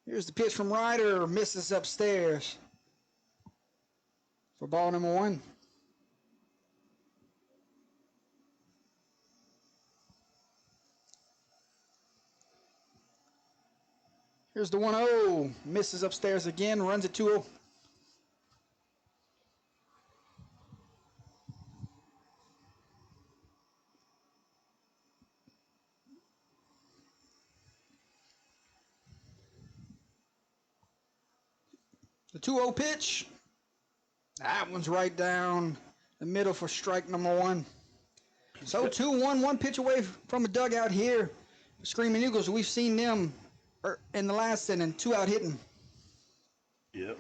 Here's the pitch from Ryder, misses upstairs for ball number 1. Here's the 1-0, misses upstairs again, runs it 2-0. The 2-0 pitch. That one's right down the middle for strike number 1. So 2-1, one pitch away from a dugout here. Screaming Eagles, we've seen them in the last inning, 2 out hitting. Yep.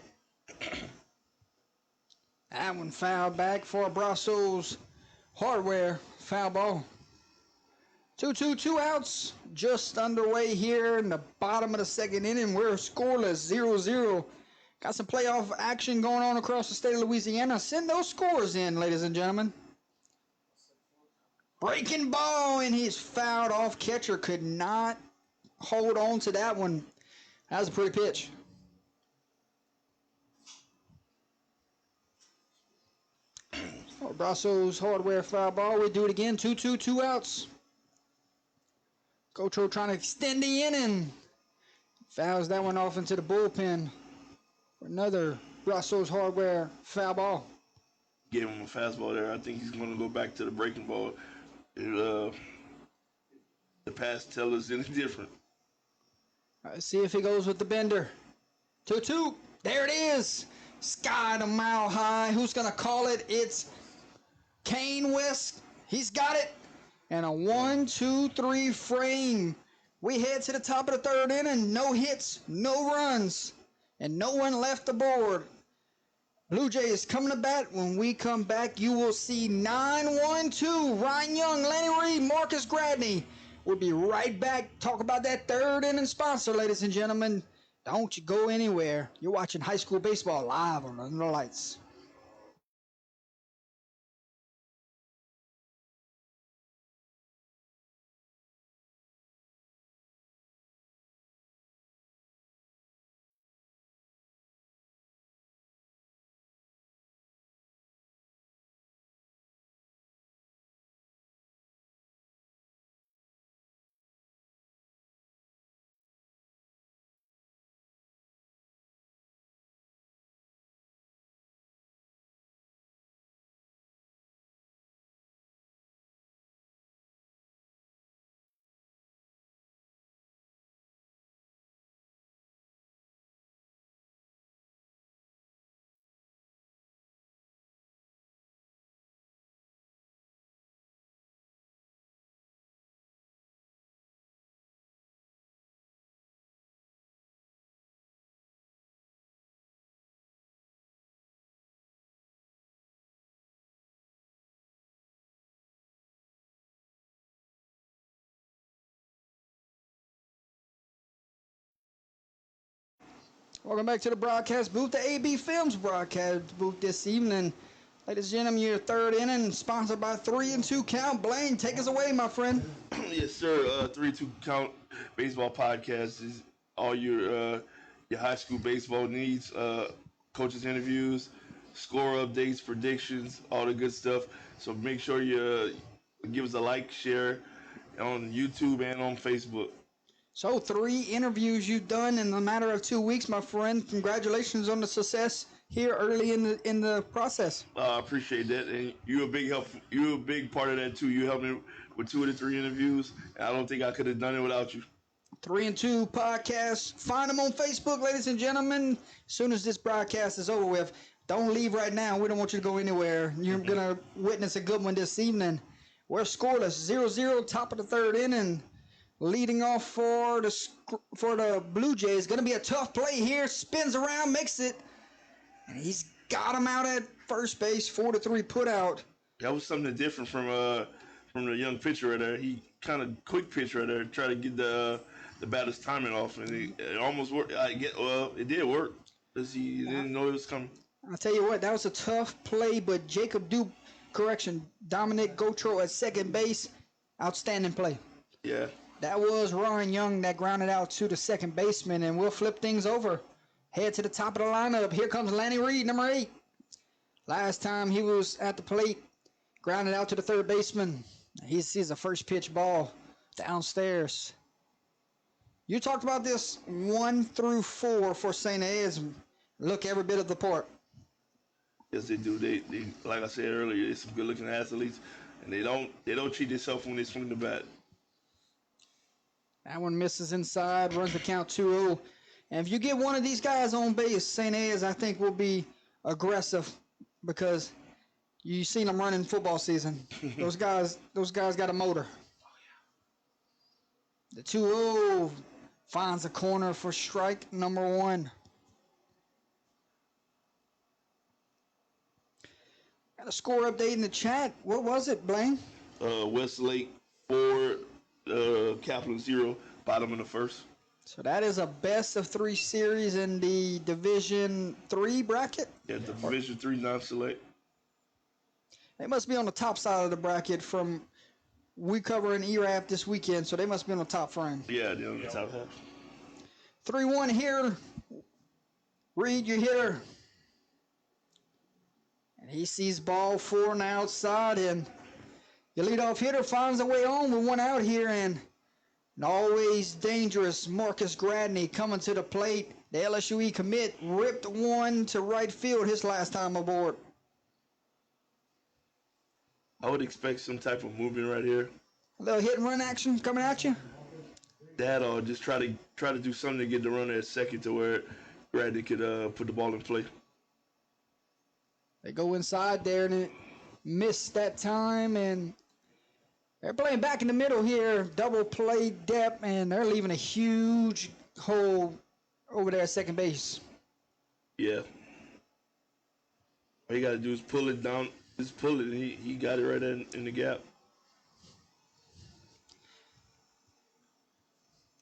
That one fouled back for Brazos Hardware. Foul ball. 2-2, 2 outs. Just underway here in the bottom of the second inning. We're scoreless, 0-0. Got some playoff action going on across the state of Louisiana. Send those scores in, ladies and gentlemen. Breaking ball, and he's fouled off. Catcher could not hold on to that one. That was a pretty pitch. Oh, Brazos Hardware foul ball. We do it again. 2-2, 2 outs. Gotro trying to extend the inning. Fouls that one off into the bullpen. Another Brazos Hardware foul ball. Gave him a fastball there. I think he's going to go back to the breaking ball. The past tell us any different. Let's see if he goes with the bender. 2-2. There it is. Sky to mile high. Who's going to call it? It's Kane West. He's got it. And a 1-2-3 frame. We head to the top of the third inning. No hits, no runs, and no one left the board. Blue Jays coming to bat. When we come back, you will see 9-1-2. Ryan Young, Lenny Reed, Marcus Gradney. We'll be right back. Talk about that third inning sponsor, ladies and gentlemen. Don't you go anywhere. You're watching high school baseball live on Under the Lights. Welcome back to the broadcast booth, the AB Films broadcast booth this evening. Ladies and gentlemen, your third inning, sponsored by 3 and 2 Count. Blaine, take us away, my friend. Yes, sir. 3-2 Count Baseball Podcast is all your high school baseball needs, coaches interviews, score updates, predictions, all the good stuff. So make sure you give us a like, share on YouTube and on Facebook. So 3 interviews you've done in the matter of 2 weeks, my friend. Congratulations on the success here early in the process. I appreciate that, and you're a big help. You're a big part of that too. You helped me with 2 of the 3 interviews, and I don't think I could have done it without you. 3 and 2 podcast. Find them on Facebook, ladies and gentlemen. As soon as this broadcast is over with, don't leave right now. We don't want you to go anywhere. You're gonna witness a good one this evening. We're scoreless, 0-0, top of the third inning. Leading off for the Blue Jays. Going to be a tough play here. Spins around, makes it. And he's got him out at first base. 4-3 put out. That was something different from the young pitcher right there. He kind of quick pitch right there, try to get the batter's timing off, and it almost worked. It did work because he didn't know it was coming. I'll tell you what, that was a tough play, but Dominic Gotro at second base, outstanding play. Yeah. That was Ryan Young that grounded out to the second baseman, and we'll flip things over. Head to the top of the lineup. Here comes Lanny Reed, number 8. Last time he was at the plate, grounded out to the third baseman. He sees a first pitch ball downstairs. You talked about this 1 through 4 for St. Ed's. Look every bit of the part. Yes, they do. They like I said earlier, they're some good-looking athletes, and they don't cheat themselves when they swing the bat. That one misses inside, runs the count 2-0. And if you get one of these guys on base, St. Ed's, I think, will be aggressive because you've seen them running football season. Those guys got a motor. The 2-0 finds a corner for strike number 1. Got a score update in the chat. What was it, Blaine? Westlake 4, Kaplan 0, bottom of the first. So that is a best of 3 series in the Division 3 bracket. Yeah, the Division 3 non-select. They must be on the top side of the bracket from we covering ERAF this weekend, so they must be on the top frame. Yeah, they're on the top half. 3-1 here. Reed, your hitter. And he sees ball 4 on the outside, and your leadoff hitter finds a way on with 1 out here, and an always dangerous Marcus Gradney coming to the plate. The LSUE commit ripped 1 to right field his last time aboard. I would expect some type of movement right here. A little hit and run action coming at you. That or just try to do something to get the runner at second to where Gradney could put the ball in play. They go inside there and it missed that time, and they're playing back in the middle here, double play depth, and they're leaving a huge hole over there at second base. Yeah. All you got to do is pull it down. Just pull it, and he got it right in the gap.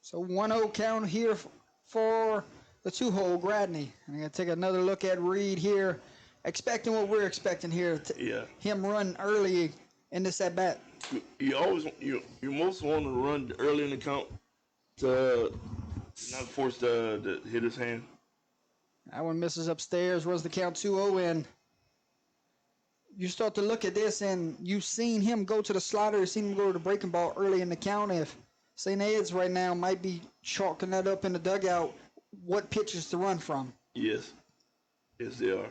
So 1-0 count here for the 2-hole Gradney. And I'm going to take another look at Reed here, expecting what we're expecting here. Yeah. Him run early in this at-bat. You most want to run early in the count to not force the hitter's hand. That one misses upstairs, runs the count 2-0, and you start to look at this, and you've seen him go to the slider, you've seen him go to the breaking ball early in the count. If St. Ed's right now might be chalking that up in the dugout, what pitches to run from? Yes. Yes, they are.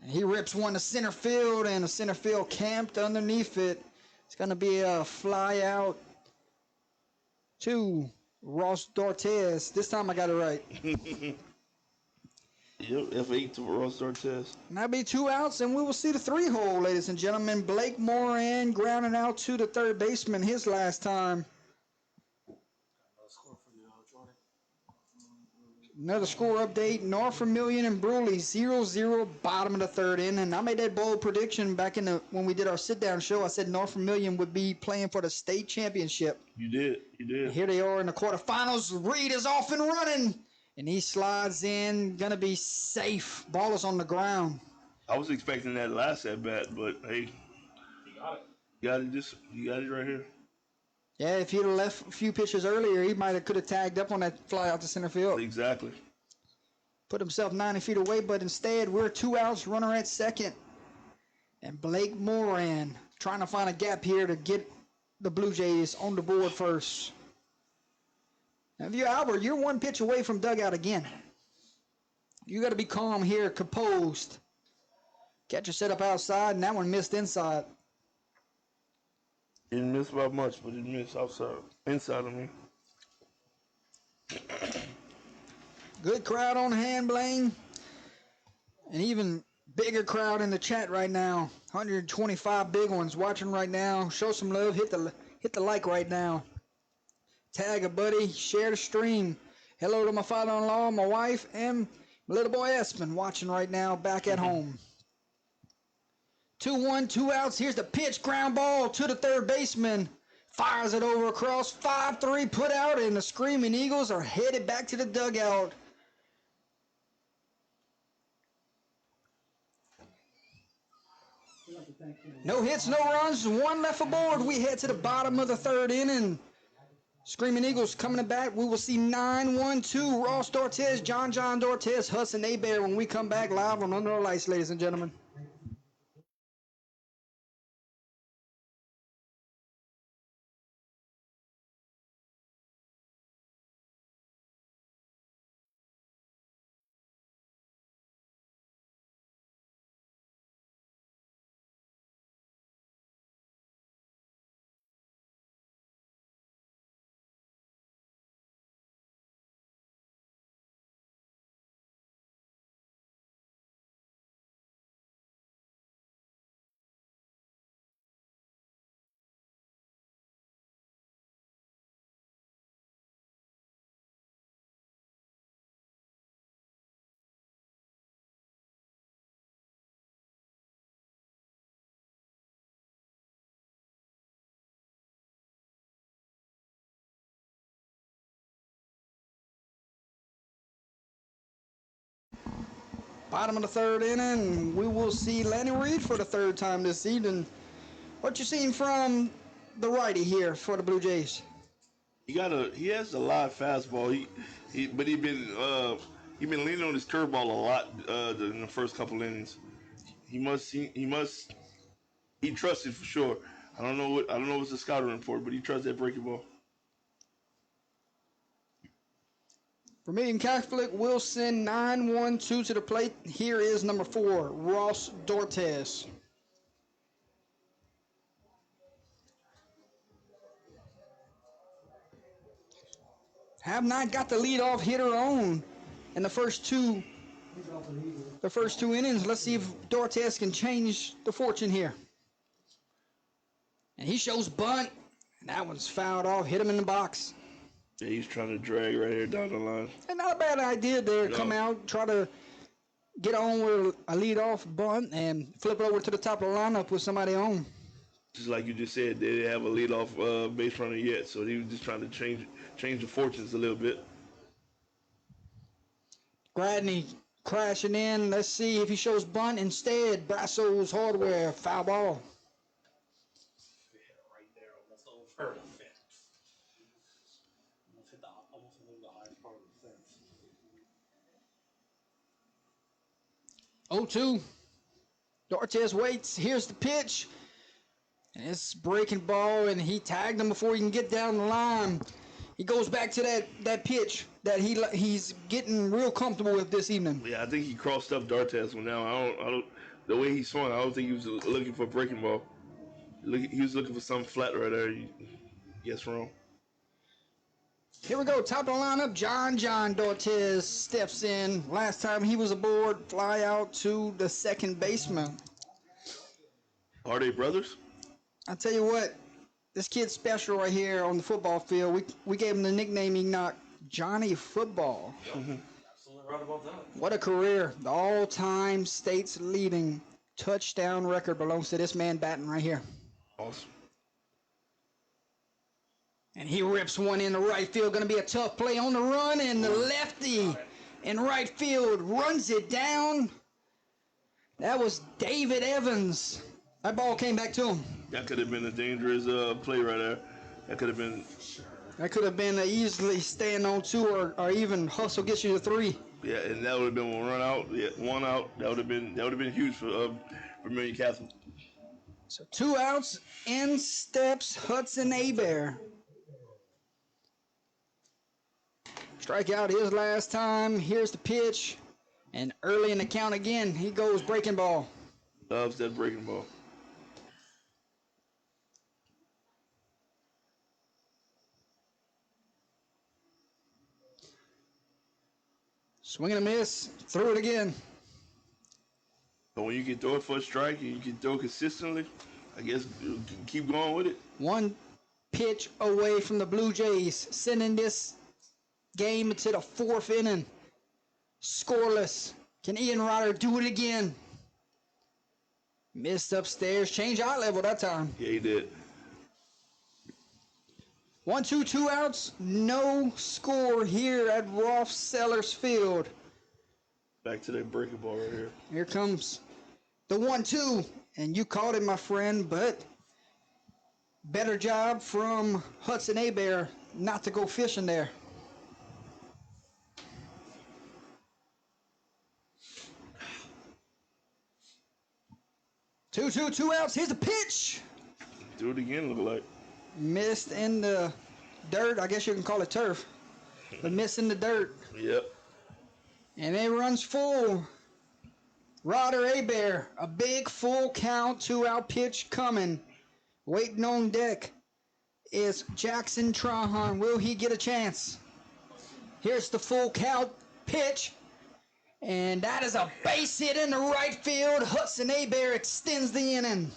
And he rips one to center field, and the center field camped underneath it. It's going to be a fly out to Ross Dortez. This time I got it right. Yep, F8 to Ross Dortez. And that'll be 2 outs, and we will see the 3-hole, ladies and gentlemen. Blake Moran grounding out to the third baseman his last time. Another score update. North Vermilion and Bruley 0-0, bottom of the third inning. I made that bold prediction back when we did our sit-down show. I said North Vermilion would be playing for the state championship. You did. And here they are in the quarterfinals. Reed is off and running, and he slides in. Gonna be safe. Ball is on the ground. I was expecting that last at bat, but hey, You got it. you got it right here. Yeah, if he'd have left a few pitches earlier, he could have tagged up on that fly out to center field. Exactly. Put himself 90 feet away, but instead we're 2 outs, runner at second. And Blake Moran trying to find a gap here to get the Blue Jays on the board first. Now, if you're Albert, you're 1 pitch away from dugout again. You got to be calm here, composed. Catcher set up outside, and that one missed inside. Didn't miss by much, but it missed inside of me. Good crowd on hand, Blaine. An even bigger crowd in the chat right now. 125 big ones watching right now. Show some love. Hit the like right now. Tag a buddy. Share the stream. Hello to my father-in-law, my wife, and my little boy Espen watching right now back at home. 2-1, 2 outs. Here's the pitch. Ground ball to the third baseman. Fires it over across. 5-3 put out, and the Screaming Eagles are headed back to the dugout. No hits, no runs, 1 left aboard. We head to the bottom of the third inning. Screaming Eagles coming back. We will see 9-1-2. Ross Dortez, John Dortez, Hudson Abear when we come back live on Under the Lights, ladies and gentlemen. Bottom of the third inning, we will see Lenny Reed for the 3rd time this season. What you seen from the righty here for the Blue Jays? He has a live fastball. But he been leaning on his curveball a lot in the first couple innings. He trusts it for sure. I don't know what's the scouting report, but he trusts that breaking ball. Vermilion Catholic will send 9-1-2 to the plate. Here is number 4, Ross Dortez. Have not got the leadoff hitter on in the first two innings. Let's see if Dortez can change the fortune here. And he shows bunt. And that one's fouled off. Hit him in the box. Yeah, he's trying to drag right here down the line. And not a bad idea there. No. Come out, try to get on with a leadoff bunt and flip it over to the top of the lineup with somebody on. Just like you just said, they didn't have a leadoff base runner yet, so he was just trying to change the fortunes a little bit. Gradney crashing in. Let's see if he shows bunt instead. Brasso's Hardware, foul ball. Right there, almost over the fence. Almost hit the highest part of the fence. 0-2. Dortez waits. Here's the pitch. And it's breaking ball, and he tagged him before he can get down the line. He goes back to that pitch that he's getting real comfortable with this evening. Yeah, I think he crossed up Dortez one now. I don't. The way he swung, I don't think he was looking for a breaking ball. He was looking for something flat right there. Yes, wrong. Here we go, top of the lineup. John Dortez steps in. Last time he was aboard, fly out to the second baseman. Are they brothers? I tell you what, this kid's special right here on the football field. We gave him the nickname Enoch Johnny Football. Absolutely right about that. What a career. The all-time state's leading touchdown record belongs to this man batting right here. Awesome. And he rips one in the right field. Going to be a tough play on the run. And the lefty in right field runs it down. That was David Evans. That ball came back to him. That could have been a dangerous play right there. That could have been. That could have been a easily stand on two or even hustle gets you to three. Yeah, and that would have been one out. Yeah, one out. That would have been huge for Vermilion Catholic. So 2 outs, in steps Hudson Abear. Strike out his last time. Here's the pitch. And early in the count again, he goes breaking ball. Loves that breaking ball. Swing and a miss. Threw it again. But when you can throw it for a strike and you can throw consistently, I guess you can keep going with it. One pitch away from the Blue Jays, sending this game into the 4th inning. Scoreless. Can Ian Ryder do it again? Missed upstairs. Change eye level that time. Yeah, he did. 1-2, 2 outs. No score here at Rolf Sellers Field. Back to that breaking ball right here. Here comes the 1-2. And you caught it, my friend, but better job from Hudson Abear not to go fishing there. 2-2, 2 outs. Here's the pitch. Do it again, look like. Missed in the dirt. I guess you can call it turf. But missed in the dirt. Yep. And it runs full. Ryder Abear, a big full count, 2 out pitch coming. Waiting on deck is Jackson Trahan. Will he get a chance? Here's the full count pitch. And that is a base hit in the right field. Hudson Abear extends the inning.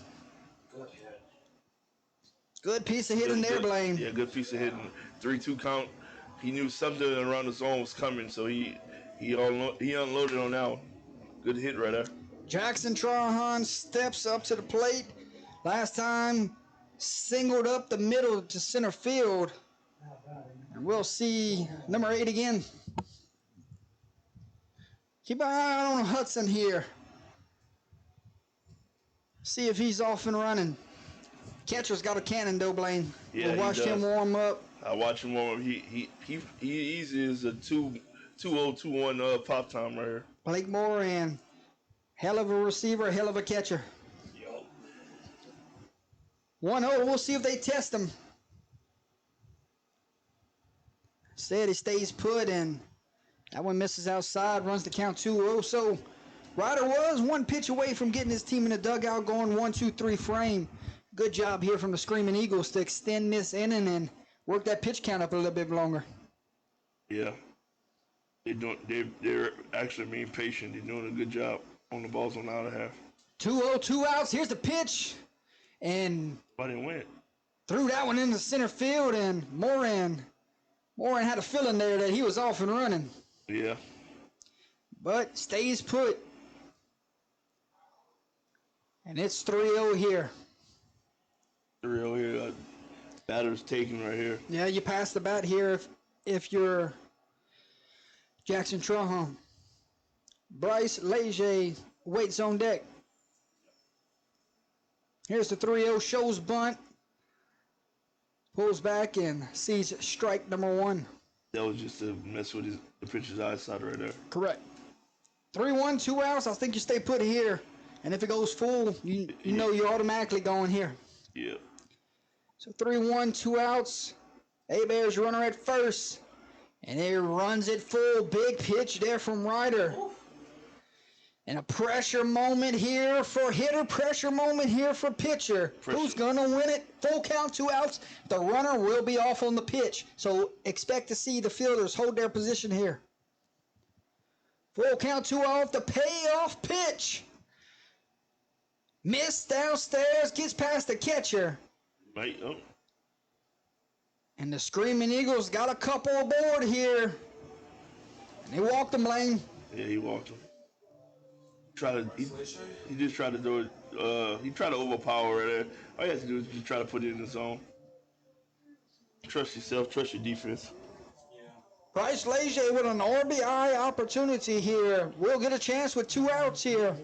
Good piece of hitting there, Blaine. Yeah, good piece of hitting. 3-2 count. He knew something around the zone was coming, so he unloaded on that one. Good hit right there. Jackson Trahan steps up to the plate. Last time, singled up the middle to center field. And we'll see number 8 again. Keep an eye on Hudson here. See if he's off and running. Catcher's got a cannon though, Blaine. Yeah, we'll watch him warm up. I watch him warm up. He easy is a 2-0-2-1 pop time right here. Blake Moran, hell of a receiver, hell of a catcher. 1-0, we'll see if they test him. Said he stays put, and that one misses outside, runs the count 2-0. So Ryder was one pitch away from getting his team in the dugout going 1-2-3 frame. Good job here from the Screaming Eagles to extend this inning and work that pitch count up a little bit longer. Yeah. They're actually being patient. They're doing a good job on the balls on the outer half. 2-0, 2 outs. Here's the pitch. And But it went. threw that one into center field, and Moran had a feeling there that he was off and running. Yeah. But stays put. And it's 3-0 here. 3-0 here. Batter's taken right here. Yeah, you pass the bat here if you're Jackson Trahan. Bryce Leger waits on deck. Here's the 3-0, shows bunt. Pulls back and sees strike number 1. That was just to mess with the pitcher's eyesight right there. Correct. 3-1, 2 outs. I think you stay put here. And if it goes full, you know you're automatically going here. Yeah. So 3-1, 2 outs. Abear's runner at first. And he runs it full. Big pitch there from Ryder. And a pressure moment here for hitter. Pressure moment here for pitcher. Who's going to win it? Full count, 2 outs. The runner will be off on the pitch. So expect to see the fielders hold their position here. Full count, 2 off. The payoff pitch. Missed downstairs. Gets past the catcher. Right. Oh. And the Screaming Eagles got a couple aboard here. And they walked them, Blaine. Yeah, he walked him. He just tried to do it. He tried to overpower right there. All you have to do is just try to put it in the zone. Trust yourself. Trust your defense. Bryce Leger with an RBI opportunity here. We'll get a chance with 2 outs here.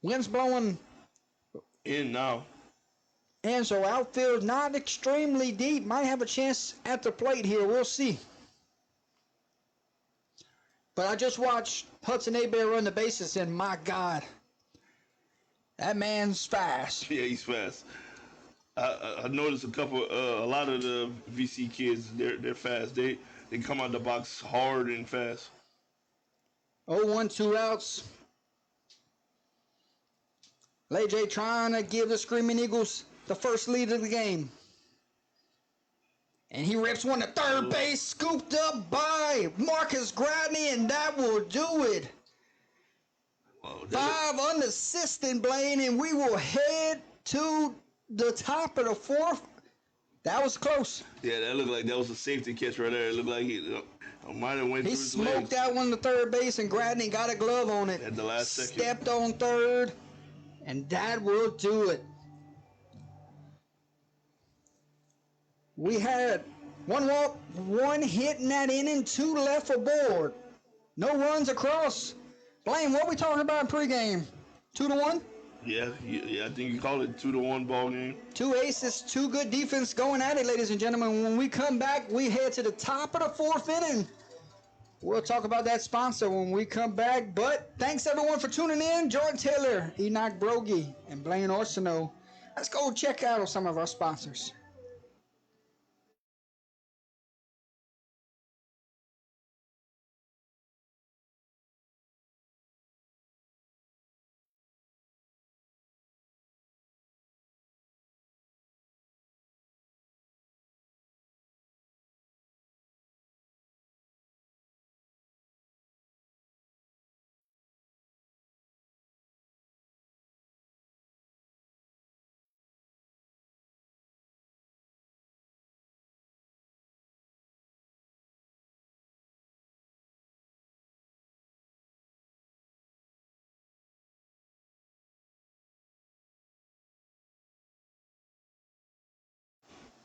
Wind's blowing In now. in, so outfield not extremely deep. Might have a chance at the plate here. We'll see. But I just watched Hudson Abear run the bases, and my God, that man's fast. Yeah, he's fast. I noticed a lot of the VC kids, they're fast. They come out the box hard and fast. 0-1, 2 outs. Leger trying to give the Screaming Eagles the first lead of the game. And he rips one to third base, scooped up by Marcus Gradney, and that will do it. 5 unassisted, Blaine, and we will head to the top of the 4th. That was close. Yeah, that looked like that was a safety catch right there. It looked like he might have went through He his smoked legs that one to third base, and Gradney got a glove on it. at the last second. Stepped on third, and that will do it. We had 1 walk, 1 hit in that inning, 2 left aboard. No runs across. Blaine, what we talking about in pregame? 2-1? Yeah, I think you call it 2-1 ball game. 2 aces, 2 good defense going at it, ladies and gentlemen. When we come back, we head to the top of the 4th inning. We'll talk about that sponsor when we come back. But thanks, everyone, for tuning in. Jordan Taylor, Enoch Brogy, and Blaine Orsino. Let's go check out some of our sponsors.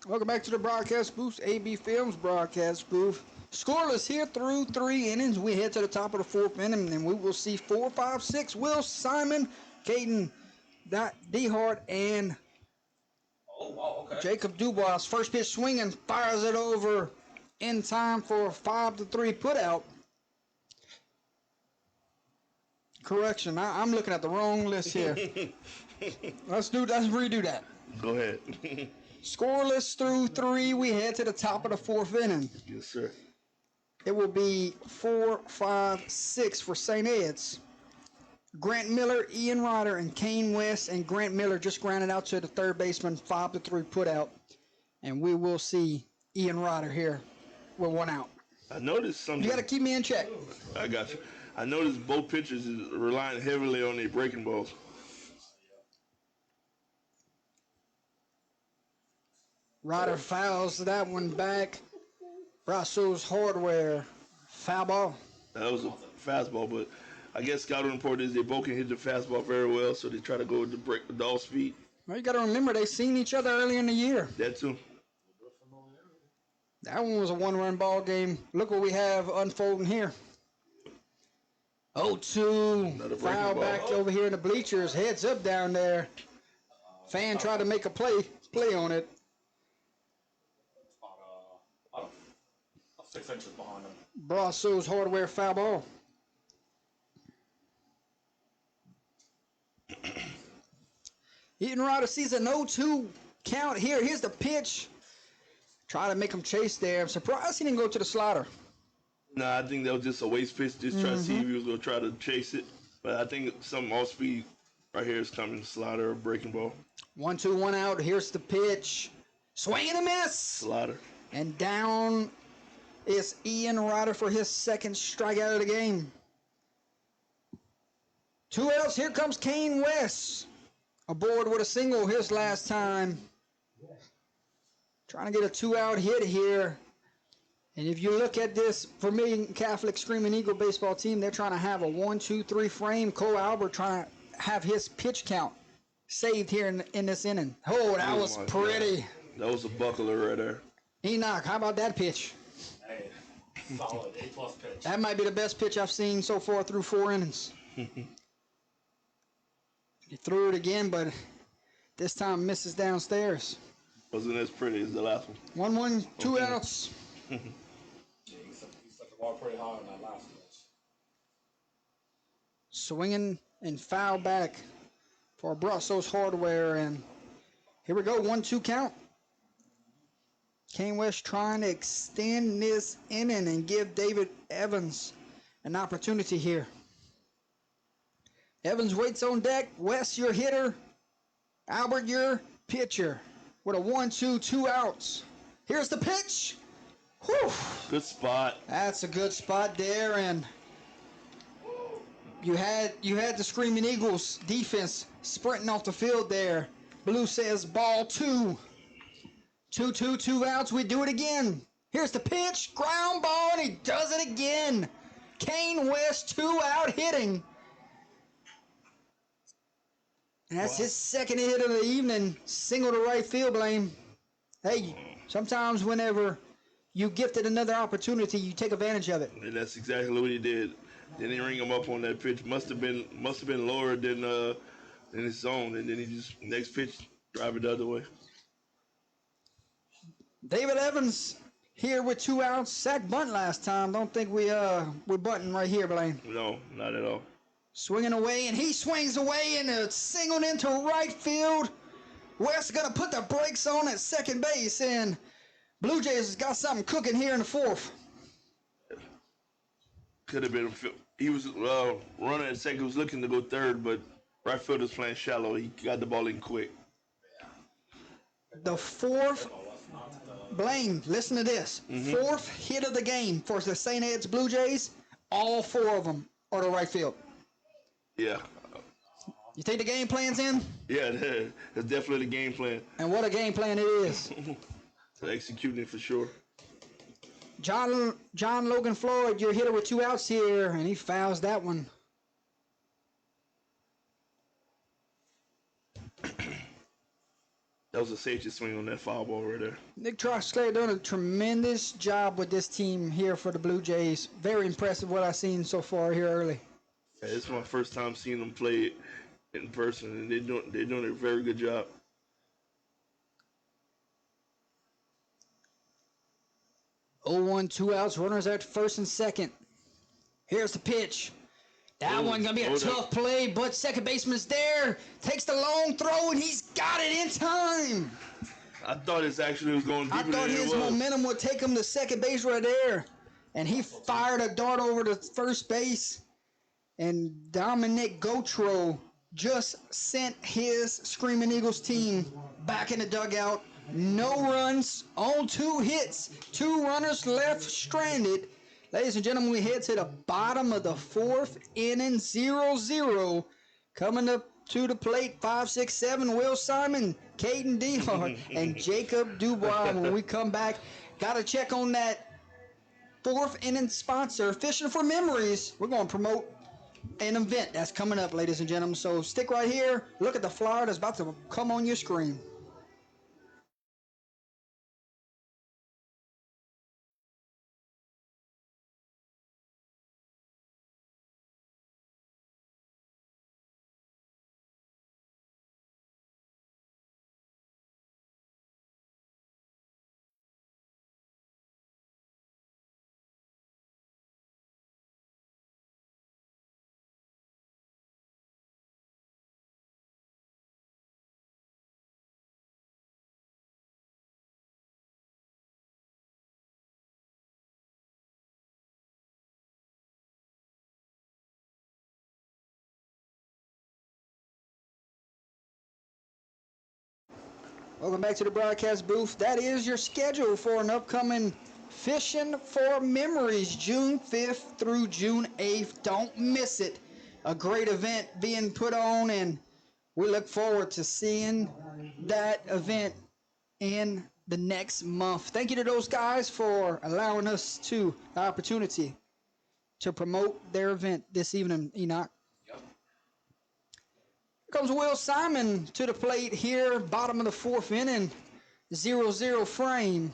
Welcome back to the broadcast booth, AB Films broadcast booth. Scoreless here through 3 innings. We head to the top of the 4th inning, and we will see 4, 5, 6. Will Simon, Caden Dehart, and Jacob Dubois. First pitch swinging, fires it over in time for a 5-3 putout. Correction, I'm looking at the wrong list here. Let's redo that. Go ahead. Scoreless through 3, we head to the top of the 4th inning. Yes, sir. It will be 4, 5, 6 for St. Ed's. Grant Miller, Ian Ryder, and Kane West, and Grant Miller just grounded out to the third baseman, 5-3 putout. And we will see Ian Ryder here with 1 out. I noticed something. You got to keep me in check. I got you. I noticed both pitchers is relying heavily on their breaking balls. Ryder fouls that one back. Brasso's Hardware, foul ball. That was a fastball, but I guess scouting report is they both can hit the fastball very well, so they try to go with the break with off speed. Well, you got to remember, they seen each other early in the year. That too. That one was a 1-run ball game. Look what we have unfolding here. 0-2. Another breaking Foul ball. back over here in the bleachers. Heads up down there. Fan tried to make a play on it. About 6 inches behind him. Brasso's Hardware foul ball. Eaton Ryder sees an 0-2 count here. Here's the pitch. Try to make him chase there. I'm surprised he didn't go to the slider. Nah, I think that was just a waste pitch, just try to see if he was going to try to chase it. But I think some off speed right here is coming, slider or breaking ball. 1-2, 1 out. Here's the pitch. Swing and a miss. Slider. And down is Ian Ryder for his second strikeout of the game. 2 outs. Here comes Kane West. Aboard with a single his last time. Trying to get a 2-out hit here. And if you look at this Vermilion Catholic Screaming Eagle baseball team, they're trying to have a 1-2-3 frame. Cole Albert trying to have his pitch count saved here in this inning. Oh, that was my pretty. God. That was a buckler right there. Enoch, how about that pitch? Hey, solid A+ pitch. That might be the best pitch I've seen so far through 4 innings. He threw it again, but this time misses downstairs. Wasn't as pretty as the last one. 1-1, 2 outs. Yeah, he set the ball pretty high on that last pitch. Swinging and foul back for Brusso's Hardware, and here we go, 1-2 count. Kane West trying to extend this inning and give David Evans an opportunity here. Evans waits on deck. West, your hitter. Albert, your pitcher. With a 1-2, 2 outs. Here's the pitch. Whew. Good spot. That's a good spot there, and you had the Screaming Eagles defense sprinting off the field there. Blue says ball 2. 2-2, 2 outs. We do it again. Here's the pitch, ground ball, and he does it again. Kane West 2-out hitting. And that's his second hit of the evening. Single to right field, Blaine. Hey, sometimes whenever you gifted another opportunity, you take advantage of it. And that's exactly what he did. Then he ring him up on that pitch. Must have been lower than his zone, and then he just next pitch drive it the other way. David Evans here with 2 outs. Sack bunt last time. Don't think we're bunting right here, Blaine. No, not at all. Swinging away, and he swings away and it's singled into right field. West gonna put the brakes on at second base, and Blue Jays has got something cooking here in the 4th. Could have been. He was running at second. Was looking to go third, but right field was playing shallow. He got the ball in quick. The 4th, Blaine, listen to this. 4th hit of the game for the St. Ed's Blue Jays. All 4 of them are to right field. Yeah. You think the game plan's in? Yeah, that's definitely the game plan. And what a game plan it is. Executing it for sure. John Logan Floyd, your hitter with 2 outs here, and he fouls that one. That was a safety swing on that foul ball right there. Nick Troxclair doing a tremendous job with this team here for the Blue Jays. Very impressive what I've seen so far here early. Yeah, this is my first time seeing them play in person, and they're doing a very good job. Oh, 1, 2 outs, runners at first and second. Here's the pitch. That one gonna be a tough play, but second baseman's there. Takes the long throw, and he's got it in time. I thought it actually was going deeper I thought than his it was. momentum would take him to second base right there. And he fired a dart over to first base. And Dominic Gautreau just sent his Screaming Eagles team back in the dugout. No runs on 2 hits. 2 runners left stranded. Ladies and gentlemen, we head to the bottom of the 4th inning, 0-0. Coming up to the plate, 5, 6, 7, Will Simon, Caden Dehart, and Jacob Dubois. When we come back, got to check on that 4th inning sponsor, Fishing for Memories. We're going to promote an event that's coming up, ladies and gentlemen. So stick right here. Look at the flyer that's about to come on your screen. Welcome back to the broadcast booth. That is your schedule for an upcoming Fishing for Memories, June 5th through June 8th. Don't miss it. A great event being put on, and we look forward to seeing that event in the next month. Thank you to those guys for allowing us the opportunity to promote their event this evening, Enoch. Here comes Will Simon to the plate here, bottom of the fourth inning, 0-0 frame.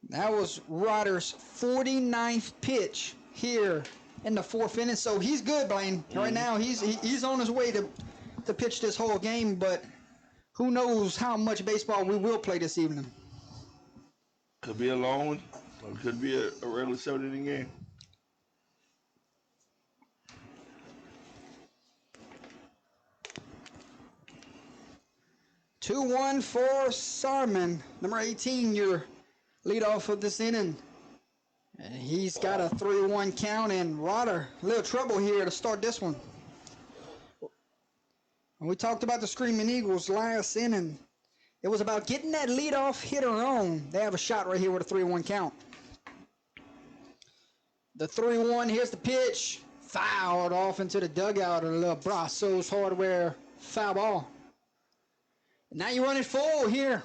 That was Ryder's 49th pitch here in the fourth inning, so he's good, Blaine. Right now, he's on his way to pitch this whole game, but who knows how much baseball we will play this evening. Could be a long one, or it could be a regular 7-inning game. Two-one for Sarman, number 18, your leadoff of this inning. And he's got a 3-1 count, and Ryder, a little trouble here to start this one. And we talked about the Screaming Eagles last inning. It was about getting that leadoff hitter on. They have a shot right here with a 3-1 count. The 3-1, here's the pitch. Fouled off into the dugout of the little Brassos Hardware foul ball. And now you're running full here.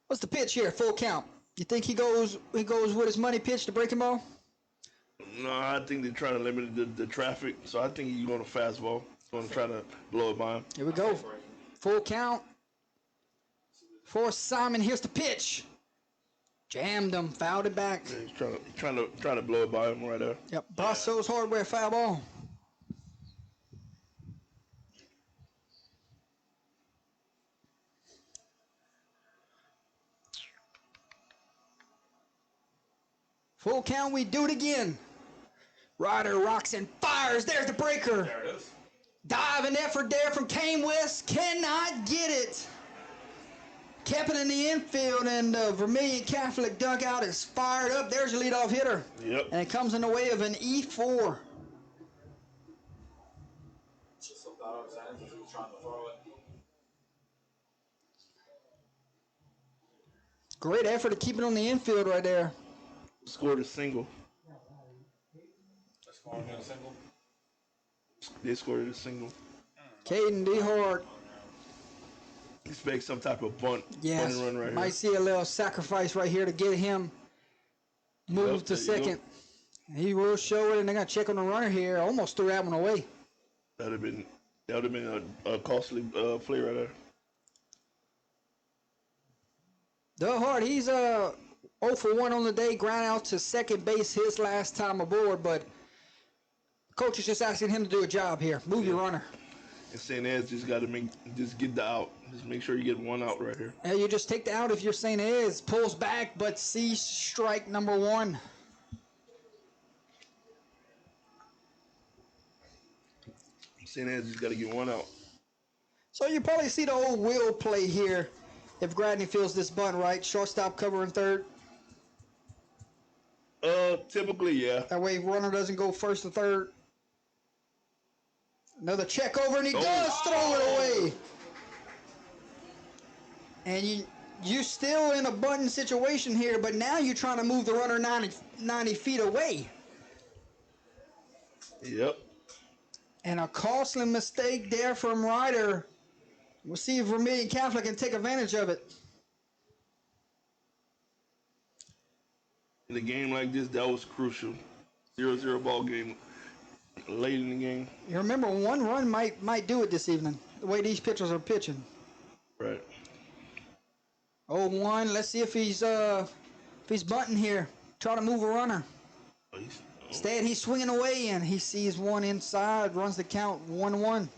What's the pitch here? Full count. You think he goes with his money pitch, the breaking ball? No, I think they're trying to limit the traffic, so I think he's going to fastball. He's going to try to blow it by him. Here we go. Full count for Simon. Here's the pitch. Jammed him, fouled it back. Yeah, he's trying to blow it by him right there. Yep, Brassos Hardware foul ball. Full count, we do it again. Ryder rocks and fires. There's the breaker. There it is. Diving effort there from Kane West. Cannot get it. Kept it in the infield, and the Vermilion Catholic dugout is fired up. There's your leadoff hitter. Yep. And it comes in the way of an E4. Just thought I was saying, he was trying to throw it. Great effort to keep it on the infield right there. Scored a single. That's going to a single. They scored a single. Caden DeHart. Expect some type of bunt Yes, run right might here. see a little sacrifice right here to get him moved to Yep, there you second. He will show it, and they're going to check on the runner here. Almost threw that one away. That would have been a costly play right there. DeHart, he's 0 for 1 on the day, ground out to second base his last time aboard, but coach is just asking him to do a job here. Move your runner. And St. Ed's just got to get the out. Just make sure you get one out right here. And you just take the out if you're St. Ed's. Pulls back, but sees strike number 1. St. Ed's just got to get one out. So you probably see the old Will play here if Gradney feels this bunt right. Shortstop covering third. Typically, yeah. That way runner doesn't go first to third. Another check over, and he does throw it away. And you're still in a bunting situation here, but now you're trying to move the runner 90 feet away. Yep. And a costly mistake there from Ryder. We'll see if Vermilion Catholic can take advantage of it. In a game like this, that was crucial. 0-0 ball game late in the game. You remember, one run might do it this evening, the way these pitchers are pitching. Right. 0-1. Let's see if he's bunting here. Try to move a runner. Instead, he's swinging away, and he sees one inside, runs the count 1-1.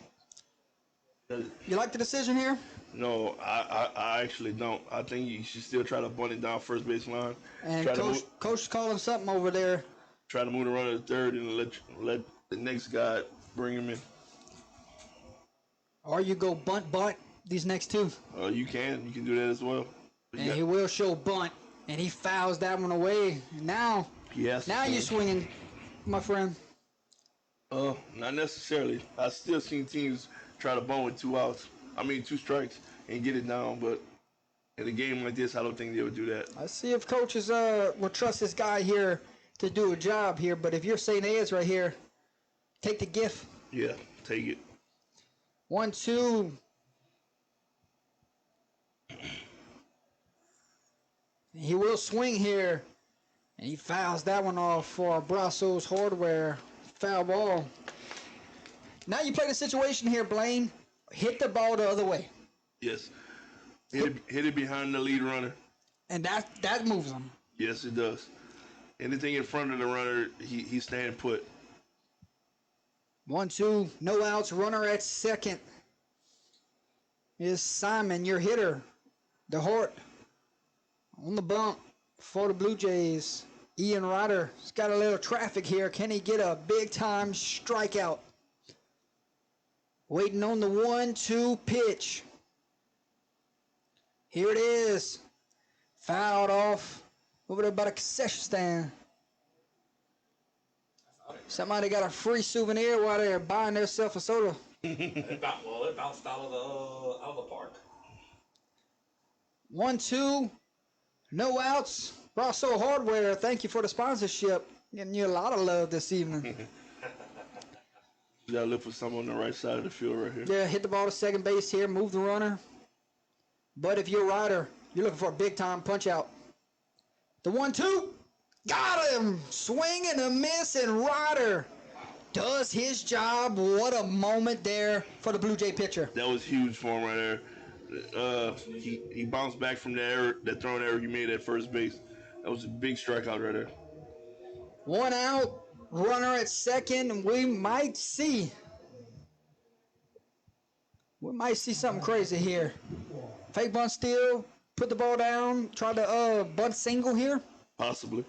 You like the decision here? No, I actually don't. I think you should still try to bunt it down first base line. And coach is calling something over there. Try to move the runner to third and let the next guy bring him in. Or you go bunt these next two. You can do that as well. But And he will show bunt, and he fouls that one away. Now you're swinging, my friend. Not necessarily. I still seen teams try to bunt with 2 strikes and get it down, but in a game like this, I don't think they would do that. Let's see if coaches will trust this guy here to do a job here. But if you're St. Ed's right here, take the gift. Yeah, take it. 1-2. He will swing here, and he fouls that one off for Brasso's Hardware. Foul ball. Now you play the situation here, Blaine. Hit the ball the other way. Yes. Hit it behind the lead runner. And that moves him. Yes, it does. Anything in front of the runner, he's staying put. 1-2, no outs, runner at second. Is Simon, your hitter. DeHort on the bump for the Blue Jays. Ian Ryder's got a little traffic here. Can he get a big-time strikeout? Waiting on the 1-2 pitch. Here it is. Fouled off over there by the concession stand. Somebody got a free souvenir while they're buying themselves a soda. It bounced out of the park. 1-2, no outs. Brasso Hardware, thank you for the sponsorship. Getting you a lot of love this evening. You gotta look for someone on the right side of the field right here. Yeah, hit the ball to second base here, move the runner. But if you're a rider, you're looking for a big-time punch-out. The 1-2, got him! Swing and a miss, and Ryder does his job. What a moment there for the Blue Jay pitcher. That was huge for him right there. He bounced back from that thrown error he made at first base. That was a big strikeout right there. 1 out, runner at second, and we might see something crazy here. Fake bunt steal, put the ball down, try to bunt single here. Possibly.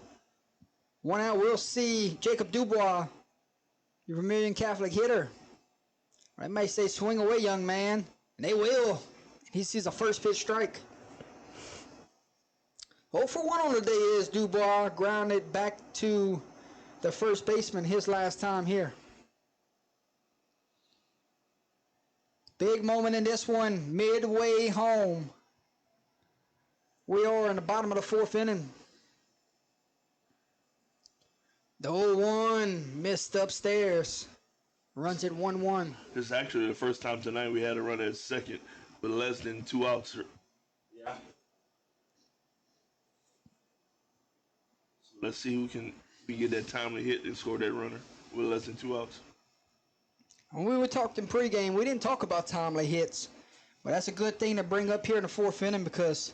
1 out, we'll see Jacob Dubois, your Vermilion Catholic hitter. They may say swing away, young man, and they will. He sees a first pitch strike. 0 for 1 on the day is Dubois, grounded back to the first baseman his last time here. Big moment in this one, midway home. We are in the bottom of the 4th inning. The 0-1 missed upstairs. Runs it 1-1. This is actually the first time tonight we had a runner at second with less than 2 outs. Yeah. Let's see who can get that timely hit and score that runner with less than 2 outs. When we were talking pregame, we didn't talk about timely hits, but that's a good thing to bring up here in the 4th inning because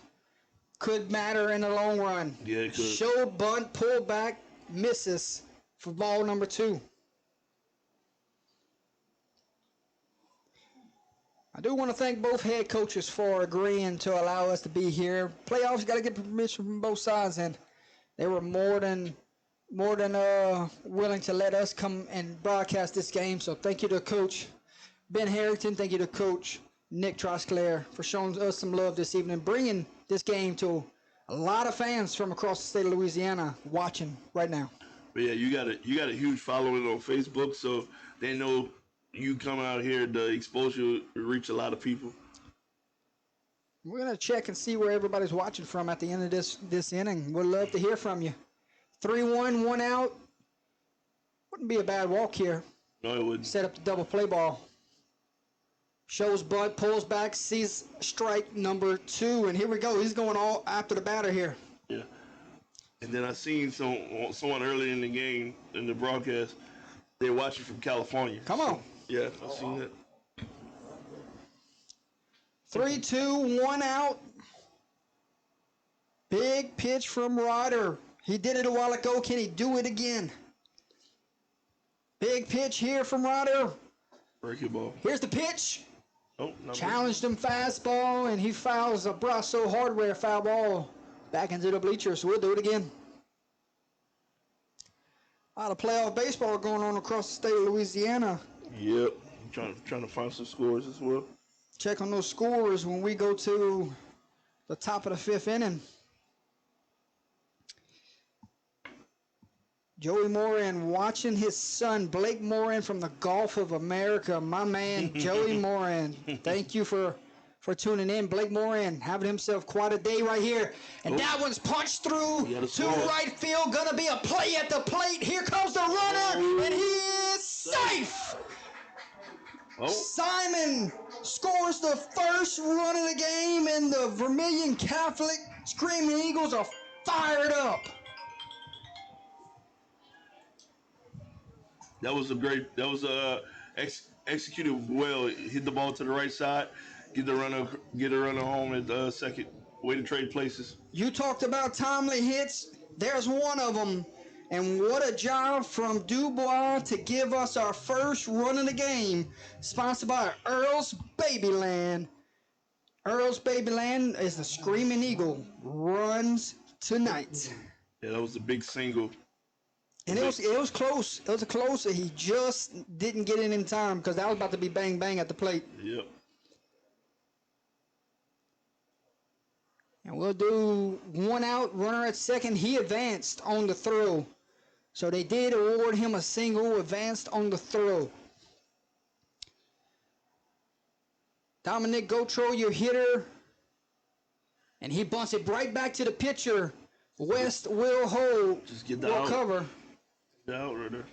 could matter in the long run. Yeah, it could. Show bunt, pull back, misses for ball number 2. I do want to thank both head coaches for agreeing to allow us to be here. Playoffs got to get permission from both sides, and they were more than willing to let us come and broadcast this game. So thank you to Coach Ben Harrington. Thank you to Coach Nick Trosclair for showing us some love this evening, bringing this game to a lot of fans from across the state of Louisiana watching right now. But yeah, you got a huge following on Facebook, so they know you come out here, the exposure will reach a lot of people. We're going to check and see where everybody's watching from at the end of this inning. We'd love to hear from you. 3-1, 1 out. Wouldn't be a bad walk here. No, it wouldn't. Set up the double play ball. Shows butt, pulls back, sees strike number 2, and here we go. He's going all after the batter here. Yeah. And then I seen someone earlier in the game, in the broadcast, they're watching from California. Come on. Yeah, I seen that. 3-2, 1 out. Big pitch from Ryder. He did it a while ago. Can he do it again? Big pitch here from Ryder. Breaking ball. Here's the pitch. Oh, no. Challenged him fastball, and he fouls a Brasso Hardware foul ball back into the bleachers. We'll do it again. A lot of playoff baseball going on across the state of Louisiana. Yep. I'm trying to find some scores as well. Check on those scores when we go to the top of the 5th inning. Joey Moran watching his son, Blake Moran from the Gulf of America. My man, Joey Moran. Thank you for tuning in. Blake Moran having himself quite a day right here. And that one's punched through to right field. Going to be a play at the plate. Here comes the runner, and he is safe. Oh. Simon scores the first run of the game, and the Vermilion Catholic Screaming Eagles are fired up. That was executed well. Hit the ball to the right side, get the runner home at second. Way to trade places. You talked about timely hits. There's one of them. And what a job from Dubois to give us our first run of the game. Sponsored by Earl's Babyland. Earl's Babyland is the Screaming Eagle. Runs tonight. Yeah, that was a big single. And it was close. It was a close. He just didn't get in time because that was about to be bang bang at the plate. Yep. And we'll do one out, runner at second. He advanced on the throw. So they did award him a single, advanced on the throw. Dominic Gautreau, your hitter. And he bunts it right back to the pitcher. West will hold. Just get that will out. cover. Get out right there.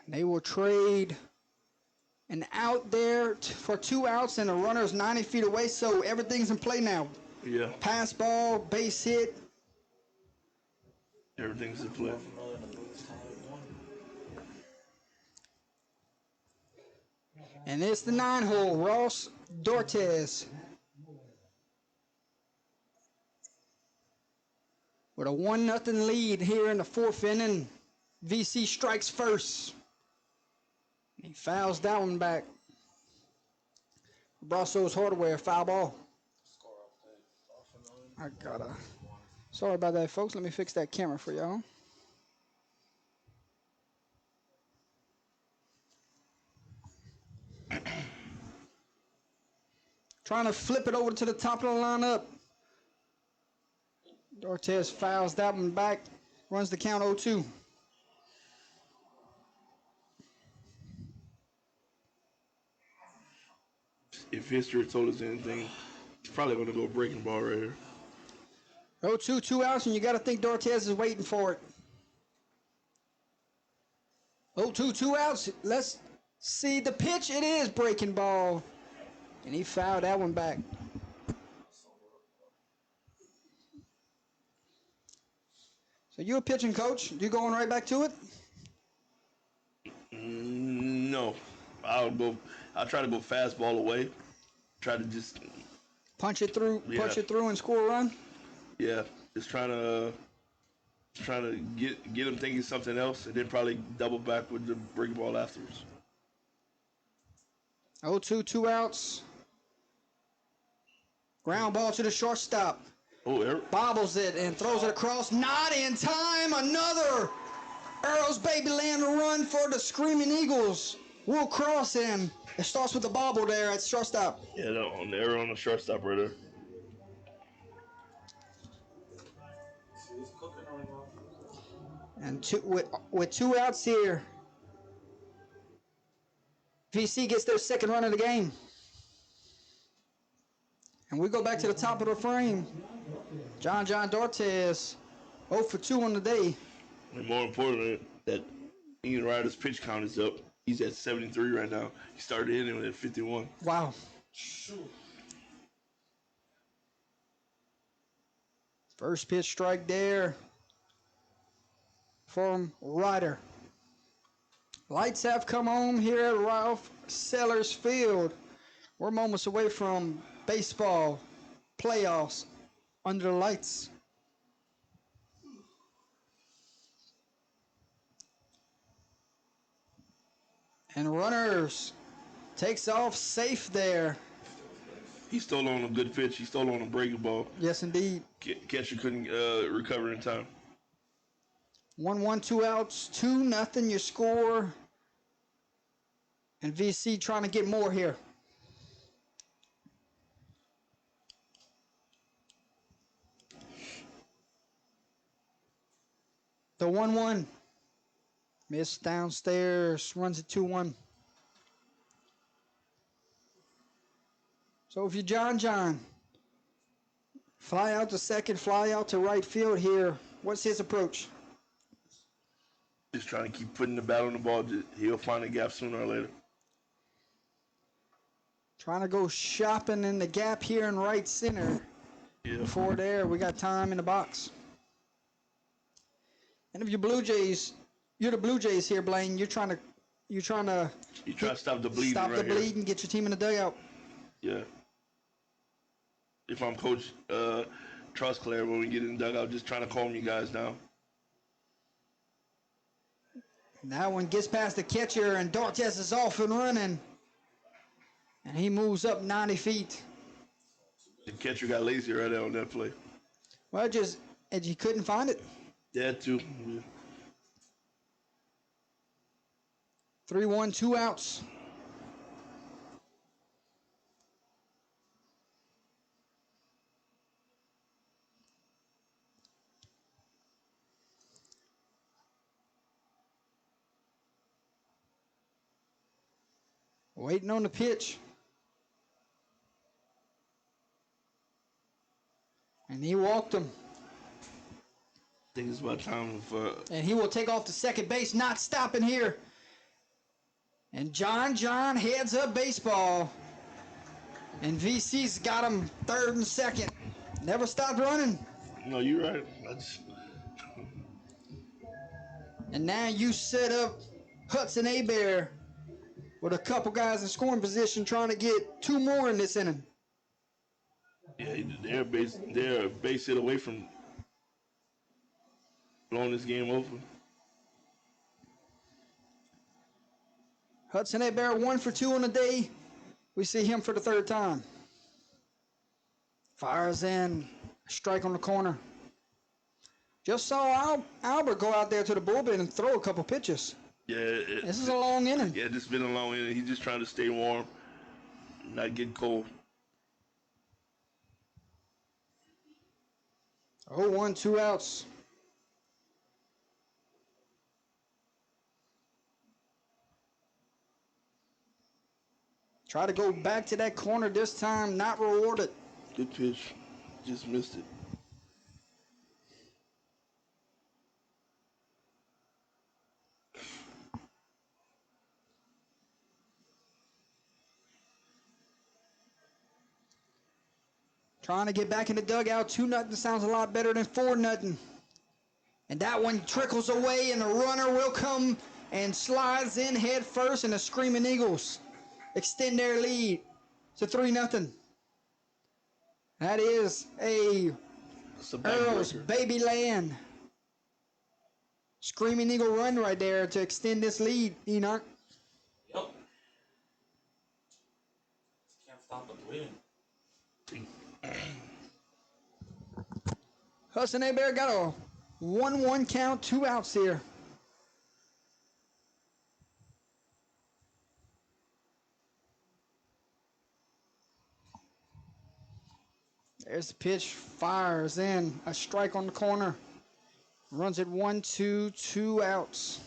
They will trade an out there for 2 outs, and the runner is 90 feet away, so everything's in play now. Yeah, Pass ball, base hit. everything's in play. And it's the 9-hole, Ross Dortez. With a 1-0 lead here in the 4th inning, VC strikes first. He fouls that one back. Brasso's Hardware, foul ball. Sorry about that, folks. Let me fix that camera for y'all. Trying to flip it over to the top of the lineup. Dortez fouls that one back. Runs the count 0-2. If history told us anything, it's probably going to go breaking ball right here. 0-2, 2 outs, and you got to think Dortez is waiting for it. 0-2, 2 outs. Let's see the pitch. It is breaking ball. And he fouled that one back. So you're a pitching coach. You going right back to it? No, I'll try to go fastball away. Try to just Punch it through, Yeah. punch it through, and score a run. just trying to get him thinking something else, and then probably double back with the breaking ball afterwards. 0-2, 2 outs. Ground ball to the shortstop. Oh, Bobbles it and throws it across. Not in time. Another Earl's Babyland run for the Screaming Eagles. Will cross him. It starts with the bobble there at shortstop. yeah, no, on the error on the shortstop right there. And with 2 outs here, VC gets their second run of the game. And we go back to the top of the frame. John Dortez, 0 for 2 on the day. And more importantly, that Ian Ryder's pitch count is up. He's at 73 right now. He started hitting at 51. Wow. First pitch strike there from Ryder. Lights have come on here at Ralph Sellers Field. We're moments away from baseball playoffs under the lights. And runners takes off safe there. He stole on a good pitch. He stole on a breaking ball. Yes, indeed. Catcher couldn't recover in time. 1-1, 2 outs, 2-0 your score. And VC trying to get more here. The 1-1. Miss downstairs, runs it 2-1. So if you're John, fly out to second, fly out to right field here. What's his approach? Just trying to keep putting the bat on the ball. He'll find a gap sooner or later. Trying to go shopping in the gap here in right center. Yeah. Before there, we got time in the box. And if you're the Blue Jays here, Blaine. You're trying to You try to stop the bleeding stop right the here. bleed and get your team in the dugout. Yeah. If I'm Coach Trustclair, when we get in the dugout, just trying to calm you guys down. And that one gets past the catcher, and Dortes is off and running. And he moves up 90 feet. The catcher got lazy right there on that play. Well, and he couldn't find it. That too. 3-1, 2 outs. Waiting on the pitch. And he walked him. I think it's about time for. And he will take off to second base, not stopping here. And John heads up baseball. And VC's got him third and second. Never stopped running. No, you're right. And now you set up Hudson Abear with a couple guys in scoring position trying to get 2 more in this inning. Yeah, they're a base hit away from blowing this game over. Hudson Abear 1 for 2 on the day. We see him for the 3rd time. Fires in, strike on the corner. Just saw Albert go out there to the bullpen and throw a couple pitches. Yeah. This is a long inning. Yeah, this has been a long inning. He's just trying to stay warm, not get cold. 0-1, 2 outs. Try to go back to that corner this time, not rewarded. Good pitch. Just missed it. Trying to get back in the dugout. 2-0 sounds a lot better than 4-0. And that one trickles away, and the runner will come and slides in head first, and the Screaming Eagles extend their lead to 3-0. That is Earl's Baby Land. Screaming Eagle run right there to extend this lead, Enoch. Yep. Can't stop the bleeding. Hudson Abear got a 1-1 count, 2 outs here. There's the pitch, fires in, a strike on the corner. Runs it 1-2, 2 outs.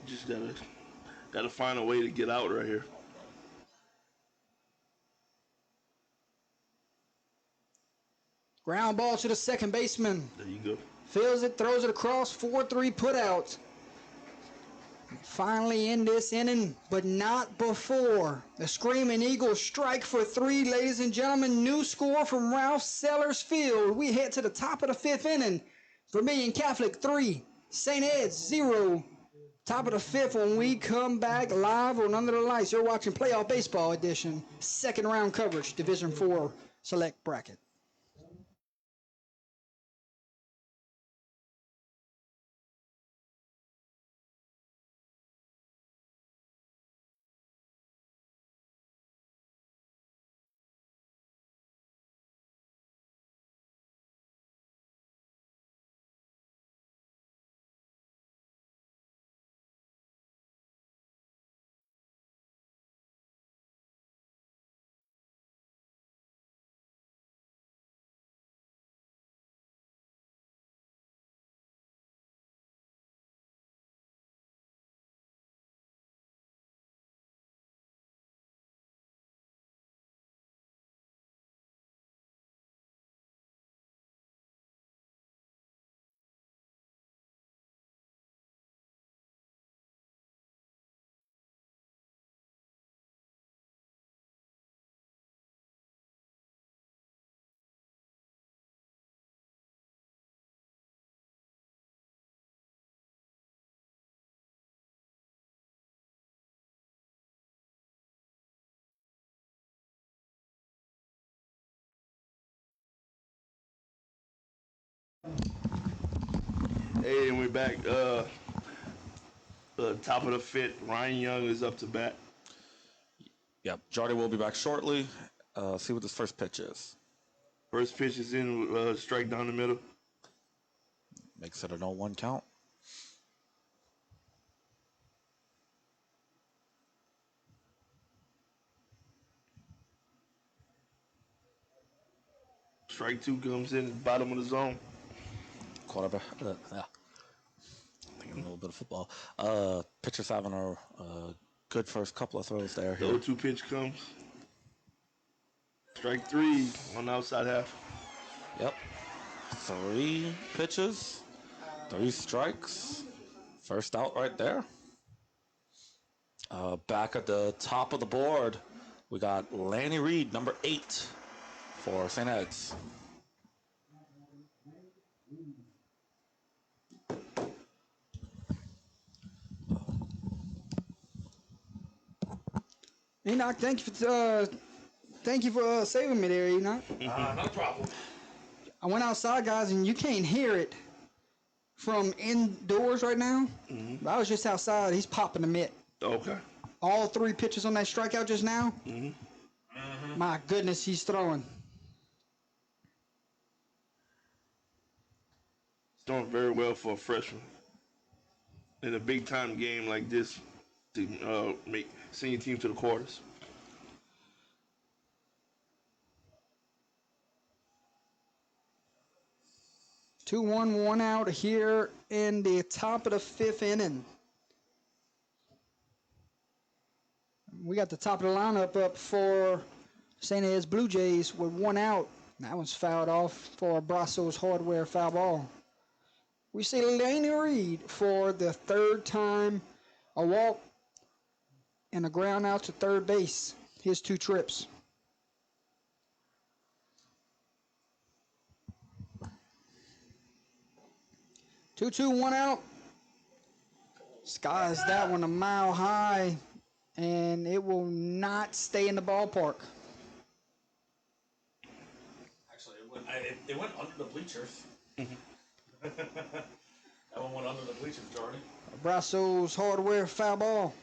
Just gotta find a way to get out right here. Ground ball to the second baseman. There you go. Fields it, throws it across, 4-3 put out. Finally in this inning, but not before. The Screaming Eagles strike for 3, ladies and gentlemen. New score from Ralph Sellers Field. We head to the top of the 5th inning. Vermilion Catholic 3, St. Ed's 0. Top of the 5th when we come back live on Under the Lights. You're watching Playoff Baseball Edition, 2nd round coverage, Division 4 Select Bracket. Hey, and we're back. Top of the fifth, Ryan Young is up to bat. Yep, Jordy will be back shortly. See what this first pitch is. First pitch is in, strike down the middle. Makes it a 0-1 count. Strike two comes in, bottom of the zone. Quarterback. Thinking a little bit of football. Pitcher's having a good first couple of throws there. The 0-2 pitch comes. Strike three on the outside half. Yep. 3 pitches, 3 strikes. First out right there. Back at the top of the board, we got Lanny Reed, number 8 for St. Ed's. Enoch, thank you for saving me there, Enoch. No problem. I went outside, guys, and you can't hear it from indoors right now. But I was just outside. He's popping the mitt. Okay. All 3 pitches on that strikeout just now. My goodness, he's throwing. He's doing very well for a freshman. In a big time game like this, to make senior team to the quarters. Two, one out here in the top of the 5th inning. We got the top of the lineup up for St. Ed's Blue Jays with 1 out. That one's fouled off for Brasso's Hardware foul ball. We see Laney Reed for the 3rd time, a walk and a ground out to third base. His 2 trips. Two, 1 out. Skies that one a mile high, and it will not stay in the ballpark. Actually, it went under the bleachers. That one went under the bleachers, Jordy. Brasso's Hardware foul ball.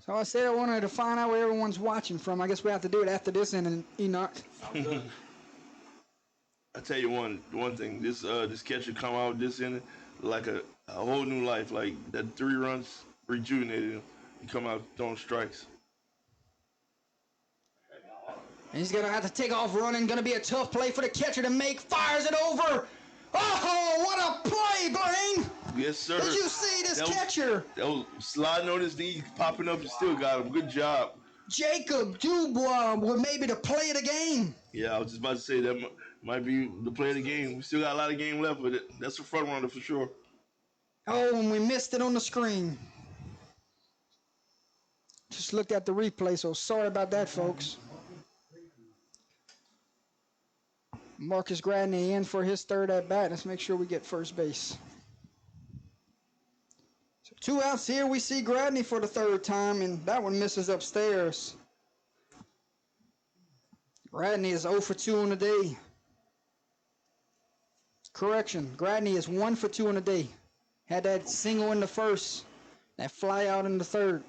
So I said I wanted to find out where everyone's watching from. I guess we have to do it after this inning, Enoch. Sounds good. I tell you one thing. This catcher come out this inning like a whole new life. Like that 3 runs rejuvenated him. He come out throwing strikes. And he's going to have to take off running. Going to be a tough play for the catcher to make. Fires it over. Oh, what a play, Blaine. Yes, sir. Did you see this That was- catcher? That was sliding on his knee, popping up, and still got him. Good job. Jacob Dubois with maybe the play of the game. Yeah, I was just about to say that might be the play of the game. We still got a lot of game left, but that's a front runner for sure. Oh, and we missed it on the screen. Just looked at the replay, so sorry about that, folks. Marcus Gradney in for his 3rd at bat. Let's make sure we get first base. So 2 outs here. We see Gradney for the 3rd time, and that one misses upstairs. Gradney is 0 for 2 on the day. Correction, Gradney is 1 for 2 on the day. Had that single in the 1st, that fly out in the 3rd.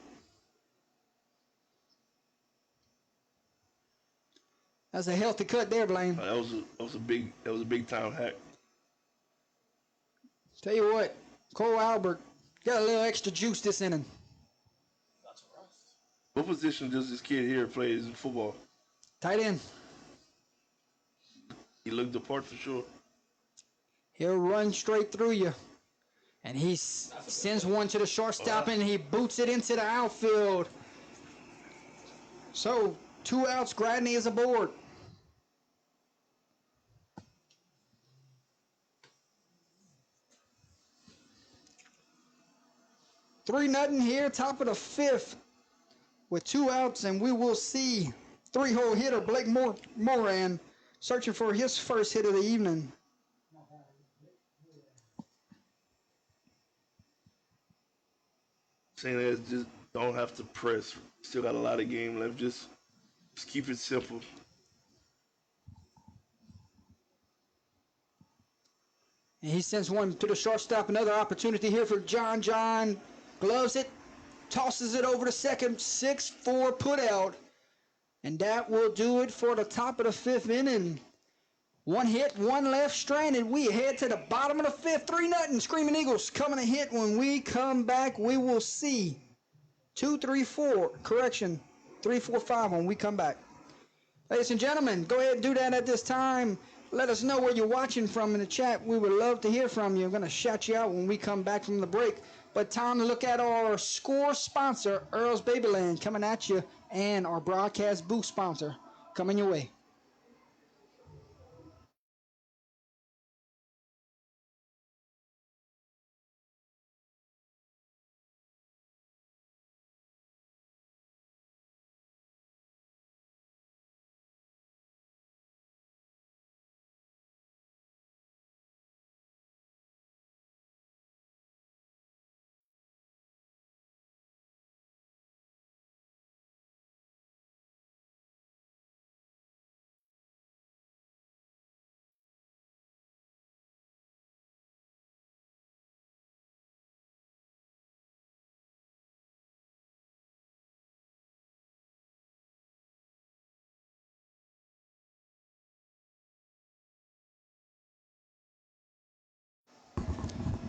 That's a healthy cut there, Blaine. That was a big time hack. Tell you what, Cole Albert got a little extra juice this inning. That's rust. What position does this kid here play in football? Tight end. He looked the part for sure. He'll run straight through you. And he sends one to the shortstop and he boots it into the outfield. So, 2 outs, Gradney is aboard. Three nothing here, top of the 5th with 2 outs, and we will see 3-hole hitter Blake Moran searching for his first hit of the evening. Saying that just don't have to press. Still got a lot of game left. Just keep it simple. And he sends one to the shortstop. Another opportunity here for John. John gloves it, tosses it over to second. 6-4 put out. And that will do it for the top of the 5th inning. One hit, one left, stranded. We head to the bottom of the 5th. 3-0. Screaming Eagles coming to hit. When we come back, we will see 2, 3, 4. Correction, 3, 4, 5 when we come back. Ladies and gentlemen, go ahead and do that at this time. Let us know where you're watching from in the chat. We would love to hear from you. I'm going to shout you out when we come back from the break. But time to look at our score sponsor, Earl's Babyland, coming at you, and our broadcast booth sponsor coming your way.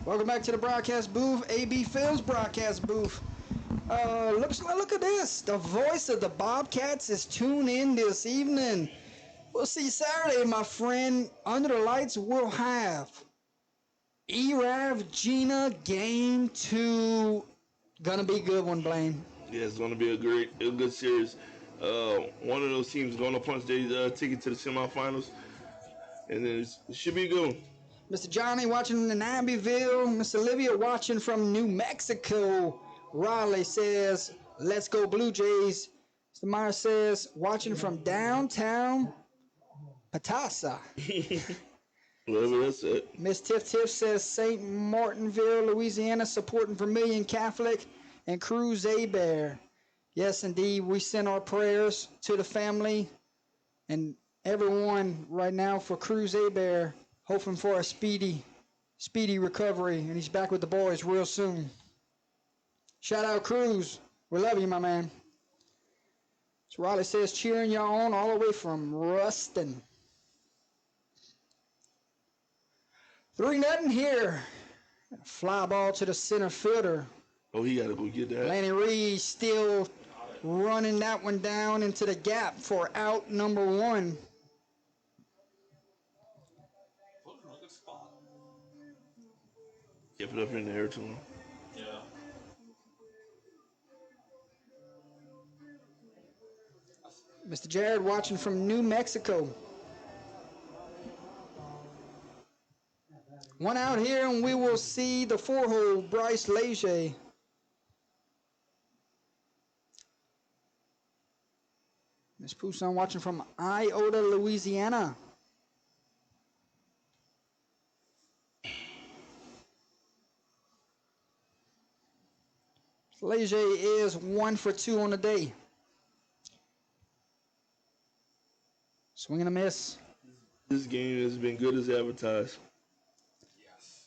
Welcome back to the broadcast booth, AB Films broadcast booth. Look at this. The voice of the Bobcats is tuned in this evening. We'll see Saturday, my friend. Under the lights, we'll have Erav Gina Game 2. Gonna be a good one, Blaine. Yeah, it's going to be a good series. One of those teams going to punch their ticket to the semifinals, and then it should be a good one. Mr. Johnny watching in Abbeville. Miss Olivia watching from New Mexico. Raleigh says, let's go Blue Jays. Mr. Meyer says, watching from downtown Patasa. Whatever that's it. Miss Tiff Tiff says, St. Martinville, Louisiana, supporting Vermilion Catholic and Cruz A-Bear. Yes, indeed, we send our prayers to the family and everyone right now for Cruz A-Bear. Hoping for a speedy recovery, and he's back with the boys real soon. Shout out Cruz. We love you, my man. So Riley says, cheering y'all on all the way from Ruston. 3-0 here. Fly ball to the center fielder. Oh, he got to go get that. Lanny Reed still running that one down into the gap for out number 1. Kept it up in the air to him. Yeah. Mr. Jared watching from New Mexico. One out here, and we will see the 4-hole Bryce Leger. Miss Poussin watching from Iota, Louisiana. Leger is 1 for 2 on the day. Swing and a miss. This game has been good as advertised.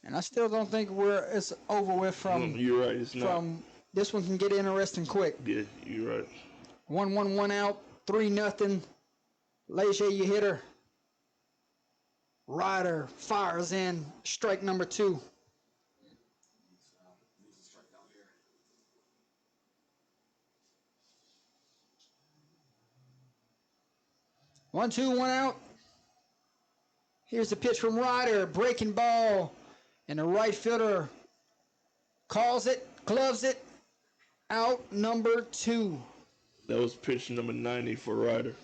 And I still don't think it's over with from. You're right. It's not. From this one can get interesting quick. Yeah, you're right. 1-1 out. 3-0. Leger, you hitter. Ryder fires in. Strike number 2. 1-2, 1 out. Here's the pitch from Ryder. Breaking ball. And the right fielder calls it, gloves it. Out number 2. That was pitch number 90 for Ryder.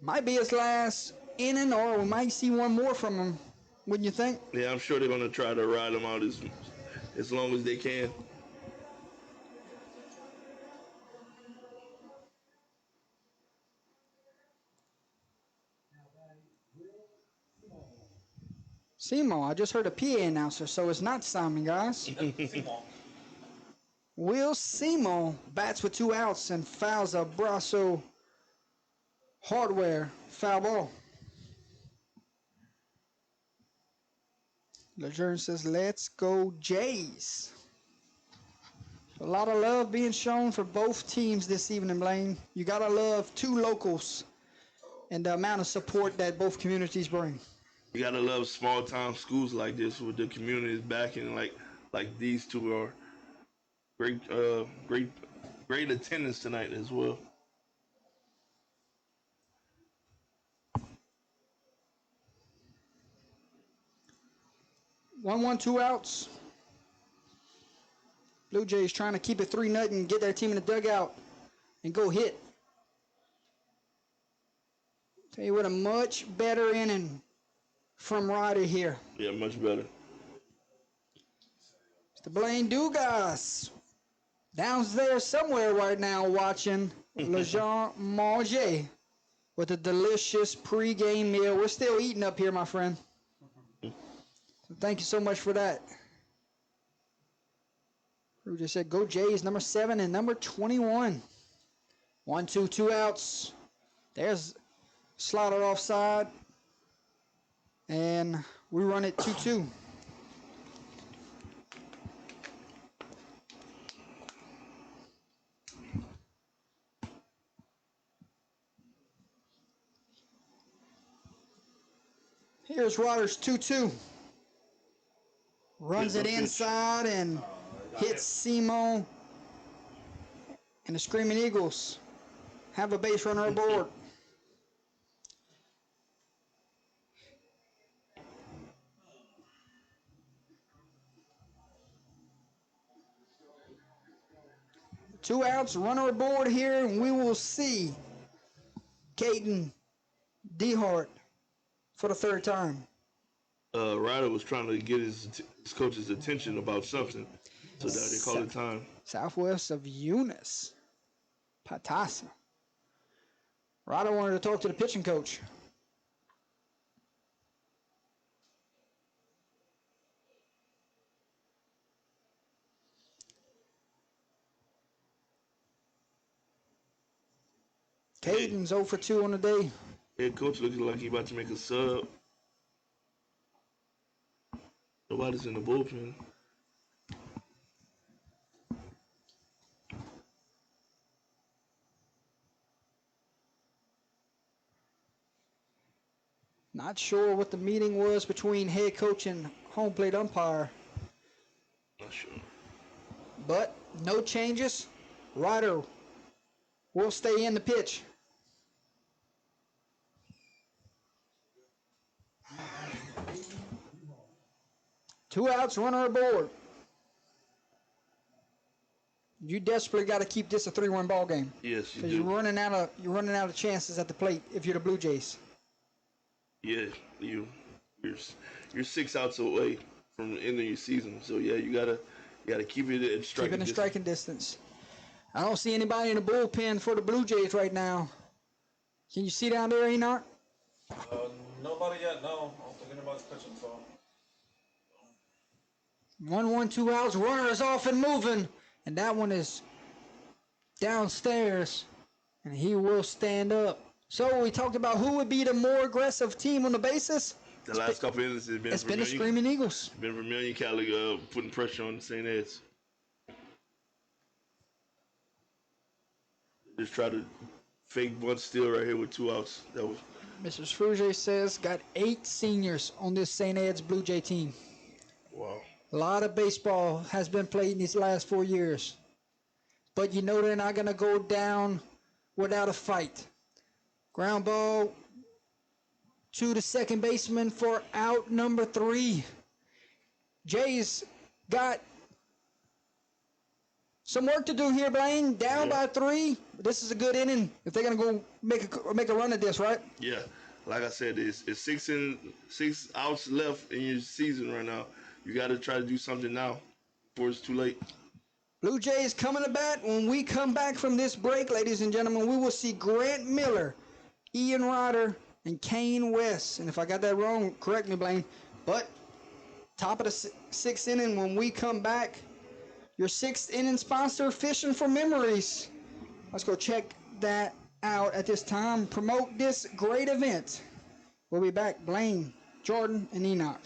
Might be his last inning, or we might see one more from him. Wouldn't you think? Yeah, I'm sure they're going to try to ride him out as long as they can. Simo, I just heard a PA announcer, so it's not Simon, guys. Will Simo bats with 2 outs and fouls a Brasso Hardware foul ball. Lejeune says, let's go Jays. A lot of love being shown for both teams this evening, Blaine. You got to love two locals and the amount of support that both communities bring. You gotta love small town schools like this with the communities backing, like these two are. Great attendance tonight as well. One, 2 outs. Blue Jays trying to keep it 3-0 and get their team in the dugout and go hit. Tell you what, a much better inning from Ryder here. Yeah, much better. Mr. Blaine Dugas downstairs somewhere right now watching Lejeune Manger with a delicious pregame meal. We're still eating up here, my friend. So thank you so much for that. Who just said go Jays, number 7 and number 21. 1, 2, 2 outs. There's slotted offside. And we run it 2-2. Here's Rodgers 2-2. Runs it inside and hits Simo. And the Screaming Eagles have a base runner aboard. Two outs, runner aboard here, and we will see Caden Dehart for the third time. Ryder was trying to get his coach's attention about something, so that they called it time. Southwest of Eunice, Patasa. Ryder wanted to talk to the pitching coach. Caden's 0 for 2 on the day. Head coach looking like he about to make a sub. Nobody's in the bullpen. Not sure what the meeting was between head coach and home plate umpire, Not sure. but no changes. Ryder will stay in the pitch. Two outs, runner aboard. You desperately got to keep this a 3-1 ball game Yes, you because do. you're running out of chances at the plate if you're the Blue Jays. Yeah, you're 6 outs away from ending your season. So yeah, you gotta keep it at striking Keeping in distance. striking distance. I don't see anybody in the bullpen for the Blue Jays right now. Can you see down there, Enoch? Nobody yet. No, I don't think anybody's pitching. So 1-1, 2 outs. Runner is off and moving. And that one is downstairs. And he will stand up. So we talked about who would be the more aggressive team on the bases. The last couple innings has been It's been the Screaming Eagles. Been Vermillion Cali putting pressure on St. Ed's. Just try to fake bunt steal right here with 2 outs. That was Mr. Frugier says got 8 seniors on this St. Ed's Blue Jay team. wow. A lot of baseball has been played in these last 4 years. But you know they're not going to go down without a fight. Ground ball to the second baseman for out number 3. Jays got some work to do here, Blaine. Down by 3. This is a good inning if they're going to go make a run at this, right? Yeah, like I said, it's 6 outs left in your season right now. You got to try to do something now before it's too late. Blue Jays coming to bat. When we come back from this break, ladies and gentlemen, we will see Grant Miller, Ian Ryder, and Kane West. And if I got that wrong, correct me, Blaine. But top of the 6th inning, when we come back, your 6th inning sponsor, Fishing for Memories. Let's go check that out at this time. Promote this great event. We'll be back. Blaine, Jordan, and Enoch.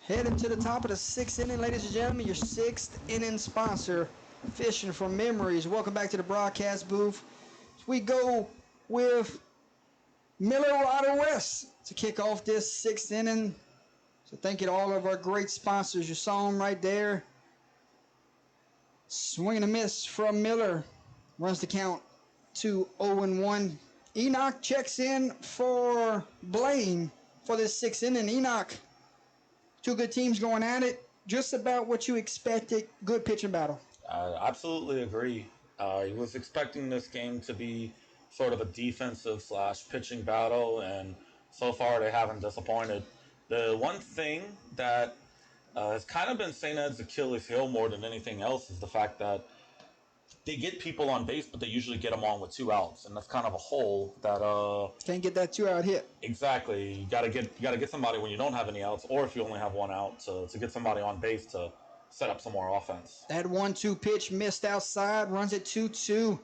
Heading to the top of the sixth inning, ladies and gentlemen, your sixth inning sponsor, Fishing from Memories. Welcome back to the broadcast booth. We go with Miller Rider West to kick off this sixth inning. So thank you to all of our great sponsors. You saw them right there. Swing and a miss from Miller. Runs the count to 0-1. Enoch checks in for Blaine for this sixth inning. Enoch, two good teams going at it. Just about what you expected. Good pitching battle. I absolutely agree. I was expecting this game to be sort of a defensive / pitching battle, and so far they haven't disappointed. The one thing that has kind of been St. Ed's Achilles heel more than anything else is the fact that they get people on base, but they usually get them on with 2 outs, and that's kind of a hole that Can't get that 2-out hit. exactly you got to get somebody when you don't have any outs, or if you only have 1 out to get somebody on base to set up some more offense. That 1-2 pitch missed outside, runs it 2-2.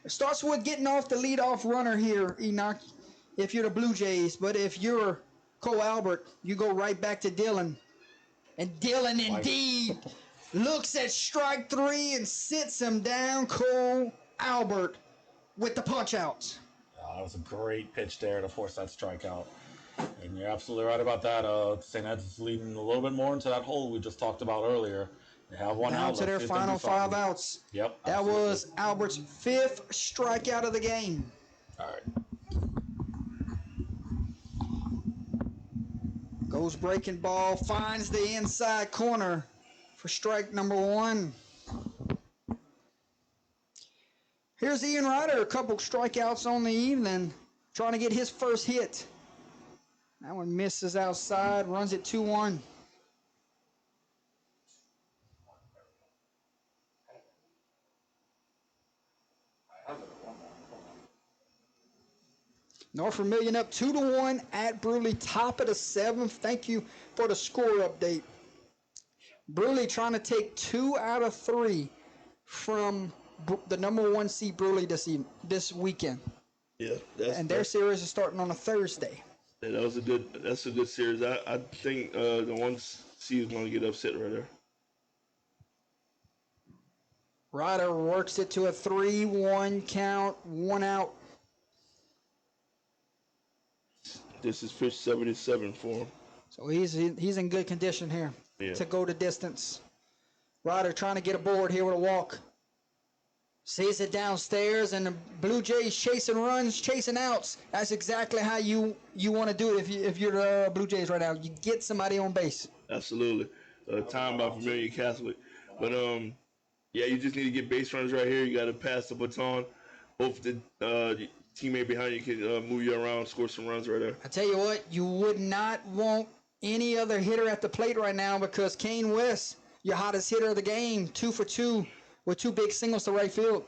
It starts with getting off the leadoff runner here, Enoch, if you're the Blue Jays. But if you're Cole Albert, you go right back to Dylan. And Dylan indeed looks at strike 3 and sits him down. Cole Albert with the punch outs. That was a great pitch there to force that strikeout. And you're absolutely right about that. St. Ed's is leading a little bit more into that hole we just talked about earlier. They have 1 Down out. to their Let's see if they can final do something. 5 outs. Yep. That absolutely. was Albert's 5th strikeout of the game. All right. Goes breaking ball, finds the inside corner for strike number 1. Here's Ian Ryder, a couple strikeouts on the evening, trying to get his first hit. That one misses outside, runs it 2-1. North Vermilion up 2-1 at Bruley, top of the 7th. Thank you for the score update. Bruley trying to take 2 out of 3 from the number 1 seed Bruley this weekend. Yeah, And their series is starting on a Thursday. that's a good series. I think the 1 seed is going to get upset right there. Ryder works it to a 3-1 count, 1 out. This is fish 77 for him. So he's in good condition here to go the distance. Ryder trying to get aboard here with a walk. Sees it downstairs, and the Blue Jays chasing runs, chasing outs. That's exactly how you want to do it if you're the Blue Jays right now. You get somebody on base. Absolutely. Time by Vermilion Catholic. But, yeah, you just need to get base runs right here. You got to pass the baton. Both the teammate behind you can move you around, score some runs right there. I tell you what, you would not want any other hitter at the plate right now because Kane West, your hottest hitter of the game, 2 for 2 with 2 big singles to right field.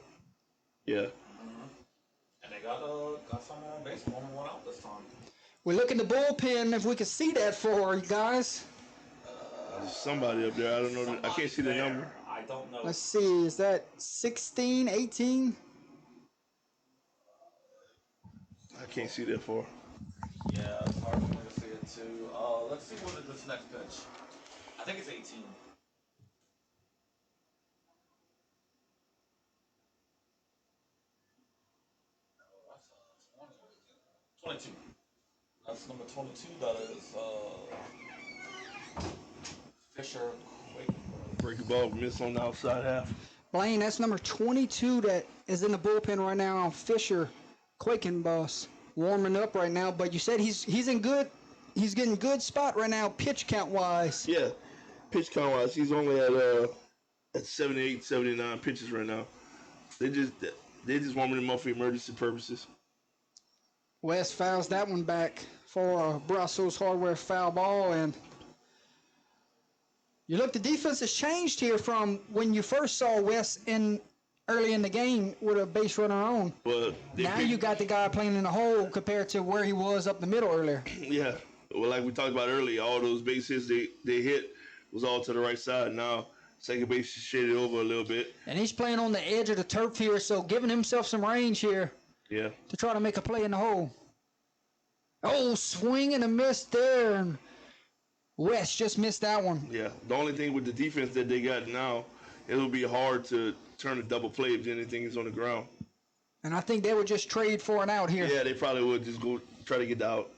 Yeah. And they got someone on base, 1 out this time. We look in the bullpen if we can see that for you guys. There's somebody up there. I don't know. I can't see the number. I don't know. Let's see, is that 16, 18? I can't see that far. Yeah, it's hard for me to see it too. Let's see what is this next pitch. I think it's 18. No, that's 22. That's number 22. That is Fisher. Wait. Breaking ball, miss on the outside half. Blaine, that's number 22 that is in the bullpen right now on Fisher Quakenbos. Warming up right now, but you said he's getting good spot right now, pitch count wise. Yeah, pitch count wise, he's only at 78, 79 pitches right now. They just warming him up for emergency purposes. West fouls that one back for a Brussels Hardware foul ball, and you look, the defense has changed here from when you first saw West early in the game with a base runner on. But Now you got the guy playing in the hole compared to where he was up the middle earlier. Yeah, well, like we talked about earlier, all those base hits they hit was all to the right side. Now second base is shaded over a little bit. And he's playing on the edge of the turf here, so giving himself some range here Yeah, to try to make a play in the hole. Oh, swing and a miss there. And West just missed that one. Yeah. The only thing with the defense that they got now, it'll be hard to turn a double play if anything is on the ground. And I think they would just trade for an out here. Yeah, they probably would just go try to get the out.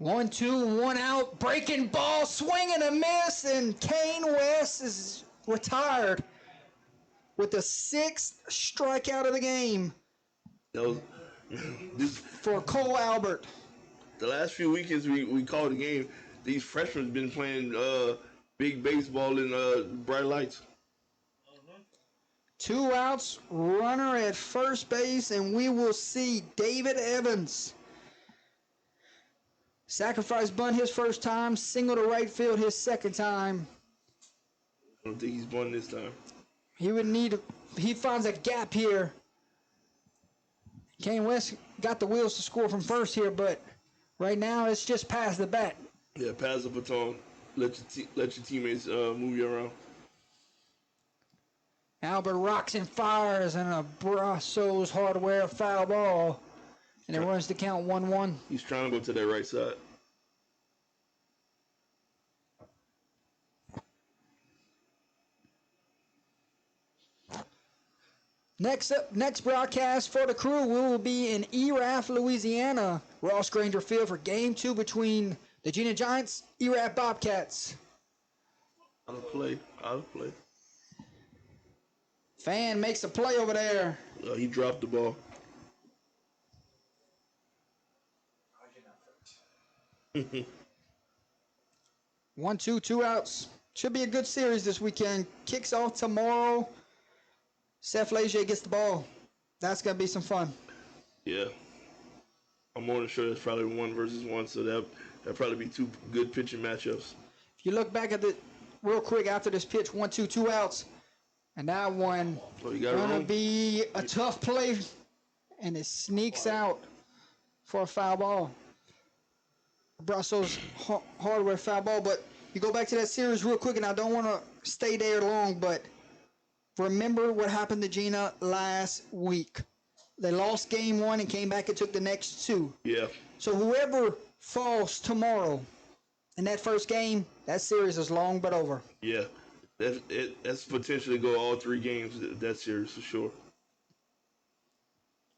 1-2, 1 out, breaking ball, swing and a miss, and Kane West is retired with the 6th strikeout of the game That was, this, for Cole Albert. the last few weekends we called the game. These freshmen have been playing big baseball in bright lights. 2 outs, runner at first base, and we will see David Evans. Sacrifice bunt his first time, single to right field his second time. I don't think he's won this time. He finds a gap here. Kane West got the wheels to score from first here, but right now it's just past the bat. Yeah, pass the baton. Let your teammates move you around. Albert rocks and fires, and a Brazos Hardware foul ball. And it runs to count 1-1. He's trying to go to that right side. Next broadcast for the Crew, we will be in Erath, Louisiana, Ross Granger Field for Game 2 between the Gina Giants, Erath Bobcats. Out of play. Fan makes a play over there. He dropped the ball. 1-2, 2 outs. Should be a good series this weekend. Kicks off tomorrow. Seth Leger gets the ball. That's going to be some fun. Yeah. I'm more than sure it's probably 1 versus 1, so that'll probably be 2 good pitching matchups. If you look back at it real quick after this pitch, 1-2, 2 outs. And that one you got it going to wrong. be a tough play. And it sneaks out for a foul ball. Brazos Hardware foul ball. But you go back to that series real quick, and I don't want to stay there long, but remember what happened to Gina last week. They lost game 1 and came back and took the next 2. Yeah. So whoever falls tomorrow in that first game, that series is long but over. Yeah. That's potentially go all 3 games, that series for sure.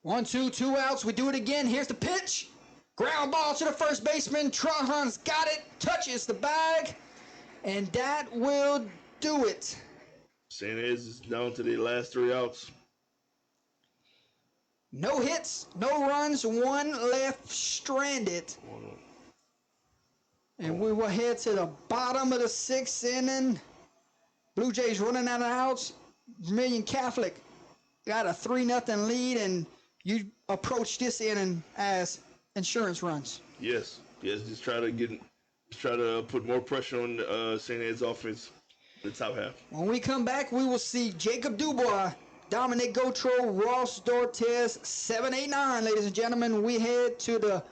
1-2, 2 outs. We do it again. Here's the pitch. Ground ball to the first baseman. Trahan's got it. Touches the bag. And that will do it. St. Ed's is down to their last 3 outs. No hits, no runs, 1 left stranded. And we will head to the bottom of the 6th inning. Blue Jays running out of outs. Vermilion Catholic got a 3-0 lead, and you approach this inning as insurance runs. Yes. Just try to put more pressure on St. Ed's offense, the top half. When we come back, we will see Jacob Dubois, Dominic Gautreaux, Ross Dortez, 7-8-9. Ladies and gentlemen, we head to the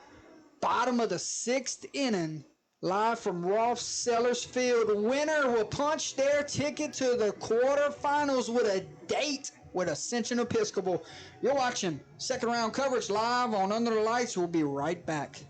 bottom of the 6th inning. Live from Ross Sellers Field. Winner will punch their ticket to the quarterfinals with a date with Ascension Episcopal. You're watching second round coverage live on Under the Lights. We'll be right back.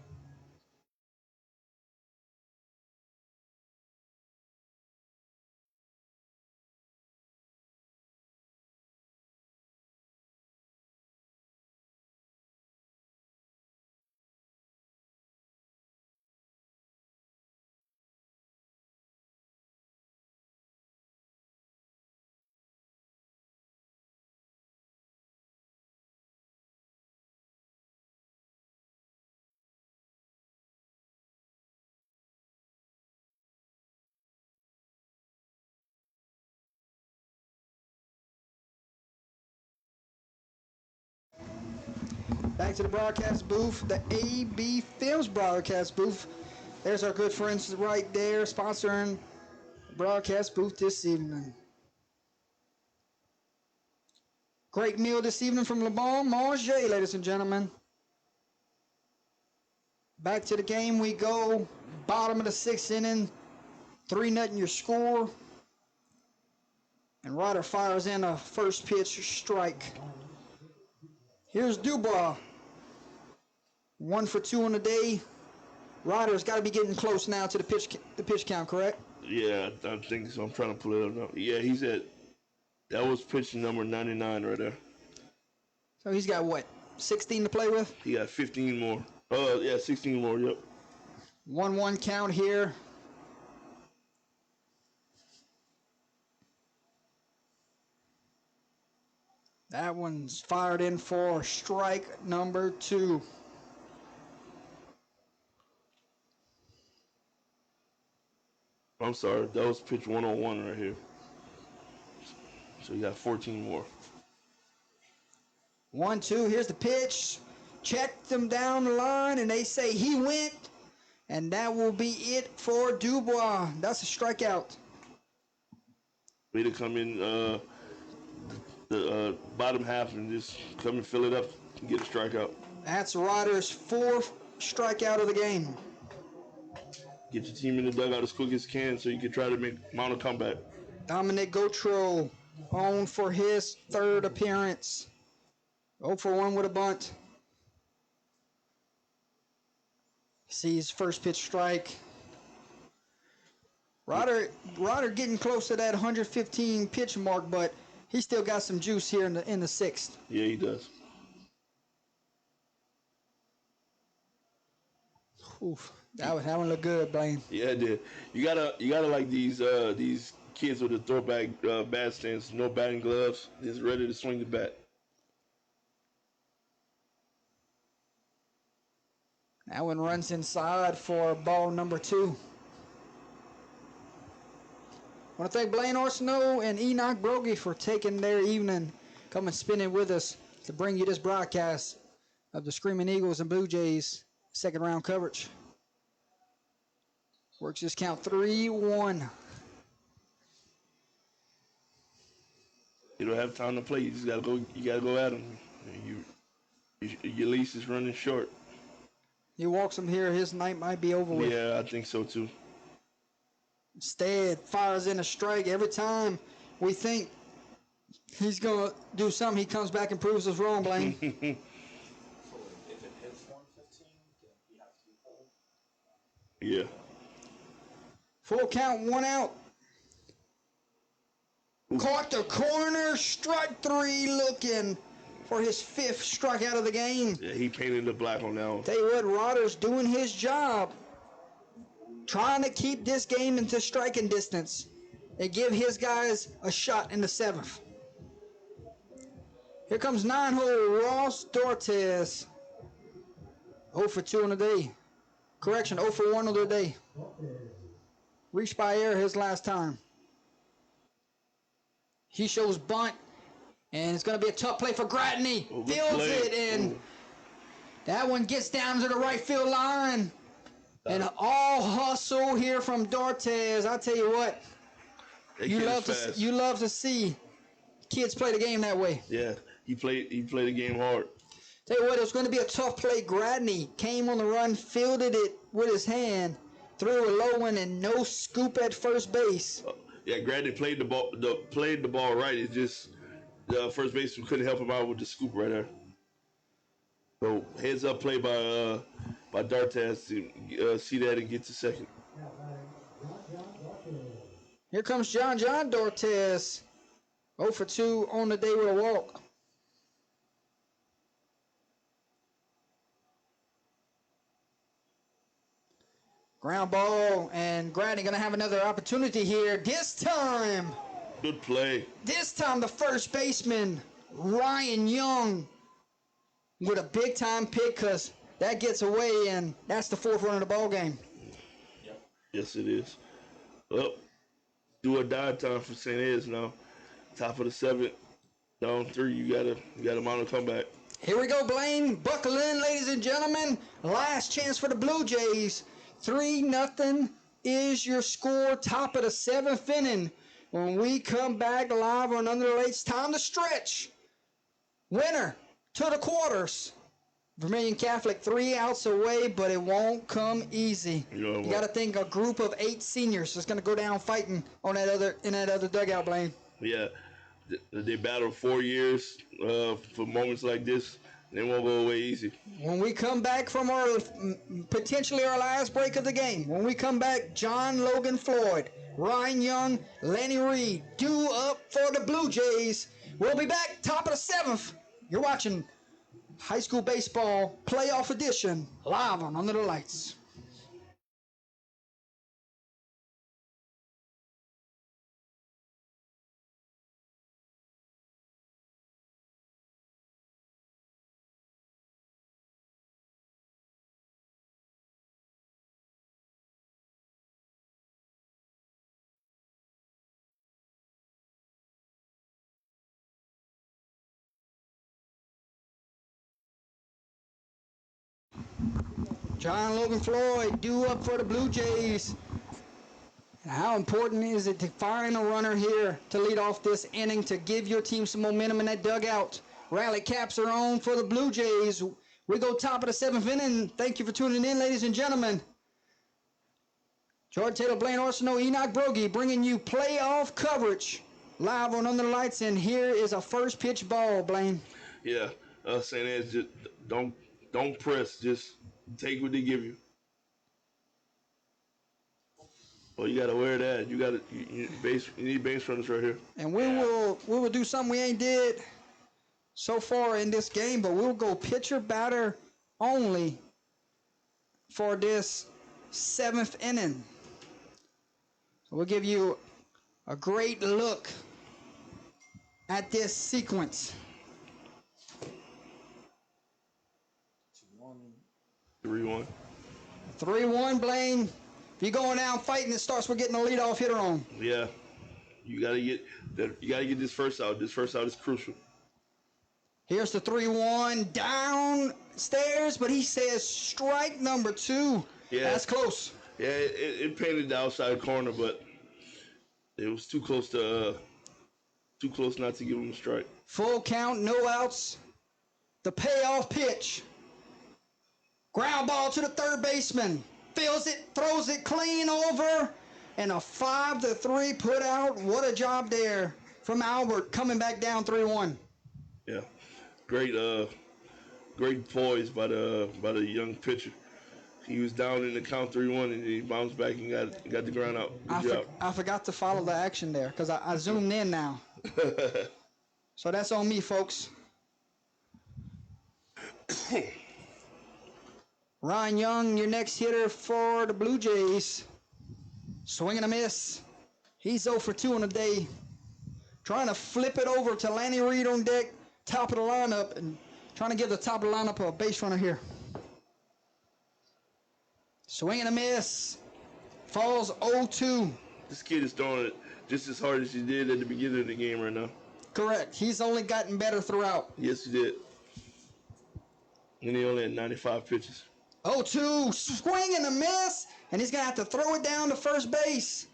Back to the broadcast booth, the AB Films broadcast booth. There's our good friends right there sponsoring the broadcast booth this evening. Great meal this evening from Le Bon Manger, ladies and gentlemen. Back to the game we go. Bottom of the 6th inning. 3-0 your score. And Ryder fires in a first pitch strike. Here's Dubois. 1 for 2 on the day. Ryder's got to be getting close now to the pitch count, correct? Yeah, I think so. I'm trying to pull it up now. Yeah, he's at. That was pitch number 99 right there. So he's got what, 16 to play with? He got 15 more. Yeah, 16 more. Yep. 1-1 count here. That one's fired in for strike number 2. I'm sorry, that was pitch 101 right here. So you got 14 more. 1-2. Here's the pitch. Check them down the line, and they say he went, and that will be it for Dubois. That's a strikeout. Way to come in the bottom half and just come and fill it up and get a strikeout. That's Ryder's 4th strikeout of the game. Get your team in the dugout as quick as you can so you can try to mount a comeback. Dominic Gautreau on for his 3rd appearance. 0 for 1 with a bunt. Sees first pitch strike. Ryder getting close to that 115 pitch mark, but he still got some juice here in the 6th. Yeah, he does. Oof, that one looked good, Blaine. Yeah, it did. You gotta like these kids with the throwback bat stance, no batting gloves, just ready to swing the bat. That one runs inside for ball number 2. I want to thank Blaine Arsenault and Enoch Brogy for taking their evening, coming spinning with us to bring you this broadcast of the Screaming Eagles and Blue Jays 2nd round coverage. Works this count 3-1. You don't have time to play. You just gotta go. You gotta go at him. Your leash is running short. He walks him here. His night might be over with. Yeah, I think so too. Instead, fires in a strike. Every time we think he's going to do something, he comes back and proves us wrong, Blaine. So if it hits 115, he has to be pulled. Yeah. Full count, 1 out. Caught the corner, strike 3, looking for his 5th strikeout of the game. Yeah, he painted the black on that one. Tell you what, Ryder's doing his job, trying to keep this game into striking distance and give his guys a shot in the 7th. Here comes 9-hole Ross Dortes. 0 for 2 on the day. Correction, 0 for 1 on the day. Reached by air his last time. He shows bunt, and it's going to be a tough play for Gratney. Fields it, and that one gets down to the right field line. And all hustle here from Dortes. I tell you what, you love to see kids play the game that way. Yeah, he played the game hard. Tell you what, it was going to be a tough play. Gratney came on the run, fielded it with his hand, threw a low one, and no scoop at first base. Yeah, Gratney played the ball right. It's just the first baseman couldn't help him out with the scoop right there. So heads up play by Dortes to see that and get to second. Here comes John Dortes. 0 for 2 on the day with a walk. Ground ball, and Gratney going to have another opportunity here. This time, Good play. This time the first baseman, Ryan Young, with a big-time pick, because that gets away, and that's the 4th run of the ball game. Yes, it is. Well, do or die time for St. Ed's now. Top of the 7th, down 3. You gotta mount a comeback. Here we go, Blaine. Buckle in, ladies and gentlemen. Last chance for the Blue Jays. 3-0 is your score. Top of the 7th inning. When we come back live on Under the Lights, time to stretch. Winner to the quarters. Vermilion Catholic 3 outs away, but it won't come easy. You got to think a group of 8 seniors is going to go down fighting on in that other dugout, Blaine. Yeah, they battled 4 years for moments like this. They won't go away easy. When we come back from our potentially our last break of the game, when we come back, John Logan Floyd, Ryan Young, Lenny Reed, due up for the Blue Jays. We'll be back top of the 7th. You're watching High School Baseball Playoff Edition live on Under the Lights. John Logan Floyd due up for the Blue Jays. And how important is it to fire in a runner here to lead off this inning to give your team some momentum in that dugout? Rally caps are on for the Blue Jays. We go top of the 7th inning. Thank you for tuning in, ladies and gentlemen. Jordan Taylor, Blaine Arsenault, Enoch Brogy bringing you playoff coverage live on Under the Lights. And here is a first pitch ball, Blaine. Yeah, St. Ed's just don't press. Just take what they give you. Oh, you gotta wear that. You need base runners right here. And we will do something we ain't did so far in this game, but we'll go pitcher batter only for this 7th inning. So we'll give you a great look at this sequence. 3-1. 3-1, Blaine. If you're going out fighting, it starts with getting the leadoff hitter on. Yeah, you gotta get this first out. This first out is crucial. Here's the 3-1 downstairs, but he says strike number 2. Yeah, that's close. Yeah, it painted the outside corner, but it was too close not to give him a strike. Full count, no outs. The payoff pitch. Ground ball to the third baseman. Feels it, throws it clean over, and a 5-3 put out. What a job there from Albert, coming back down 3-1. Yeah, great poise by the young pitcher. He was down in the count 3-1, and he bounced back and got the ground out. Good job. I forgot to follow the action there because I zoomed in now. So that's on me, folks. Ryan Young, your next hitter for the Blue Jays. Swing and a miss. He's 0 for 2 on the day. Trying to flip it over to Lanny Reed on deck, top of the lineup, and trying to give the top of the lineup a base runner here. Swing and a miss. Falls 0-2. This kid is throwing it just as hard as he did at the beginning of the game right now. Correct. He's only gotten better throughout. Yes, he did. And he only had 95 pitches. 0-2, swing and a miss, and he's going to have to throw it down to first base.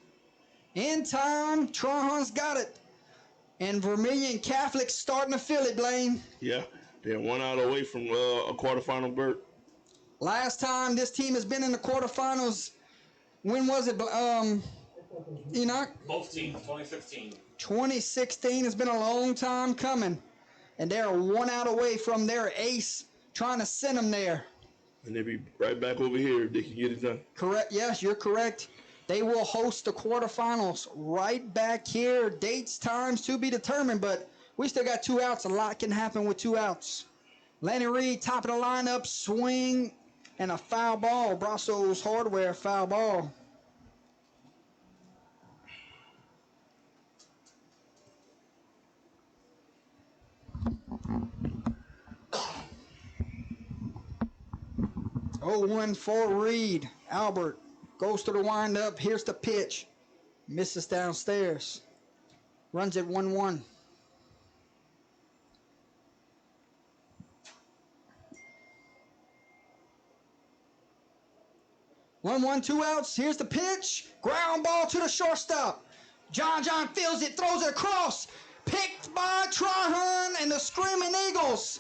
In time, Trahan's got it. And Vermilion Catholic starting to feel it, Blaine. Yeah, they're 1 out away from a quarterfinal berth. Last time this team has been in the quarterfinals, when was it, Enoch? Both teams, 2016. 2016 has been a long time coming. And they're 1 out away from their ace, trying to send them there. And they'll be right back over here if they can get it done. Correct. Yes, you're correct. They will host the quarterfinals right back here. Dates, times to be determined, but we still got 2 outs. A lot can happen with 2 outs. Lanny Reed, top of the lineup, swing, and a foul ball. Brasso's Hardware, foul ball. Oh, 1 for Reed. Albert goes to the windup. Here's the pitch. Misses downstairs. Runs it 1-1. One, 2 outs. Here's the pitch. Ground ball to the shortstop. John feels it, throws it across. Picked by Trahan, and the Screaming Eagles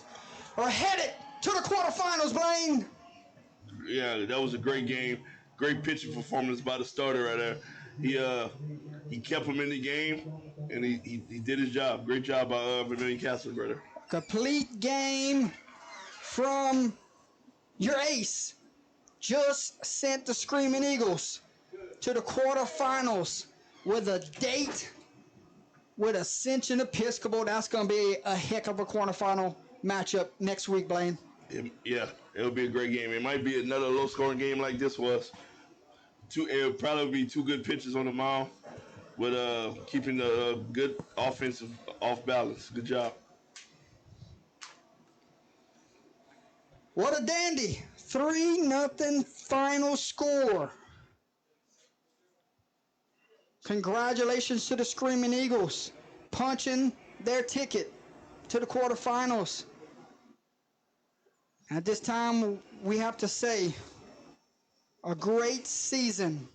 are headed to the quarterfinals, Blaine. Yeah, that was a great game. Great pitching performance by the starter right there. He kept him in the game, and he did his job. Great job by Vermilion Castle, brother. Complete game from your ace just sent the Screaming Eagles to the quarterfinals with a date with Ascension Episcopal. That's going to be a heck of a quarterfinal matchup next week, Blaine. Yeah, it'll be a great game. It might be another low-scoring game like this was. It'll probably be two good pitchers on the mound, with keeping the good offensive off balance. Good job. What a dandy. 3-0 final score. Congratulations to the Screaming Eagles, punching their ticket to the quarterfinals. At this time, we have to say a great season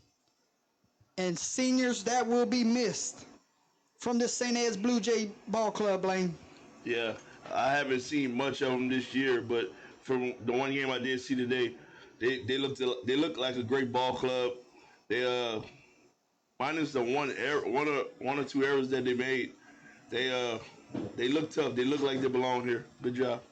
and seniors that will be missed from the St. Ed's Blue Jay Ball Club, Blaine. Yeah, I haven't seen much of them this year, but from the one game I did see today, they look like a great ball club. They minus the one or two errors that they made, they look tough. They look like they belong here. Good job.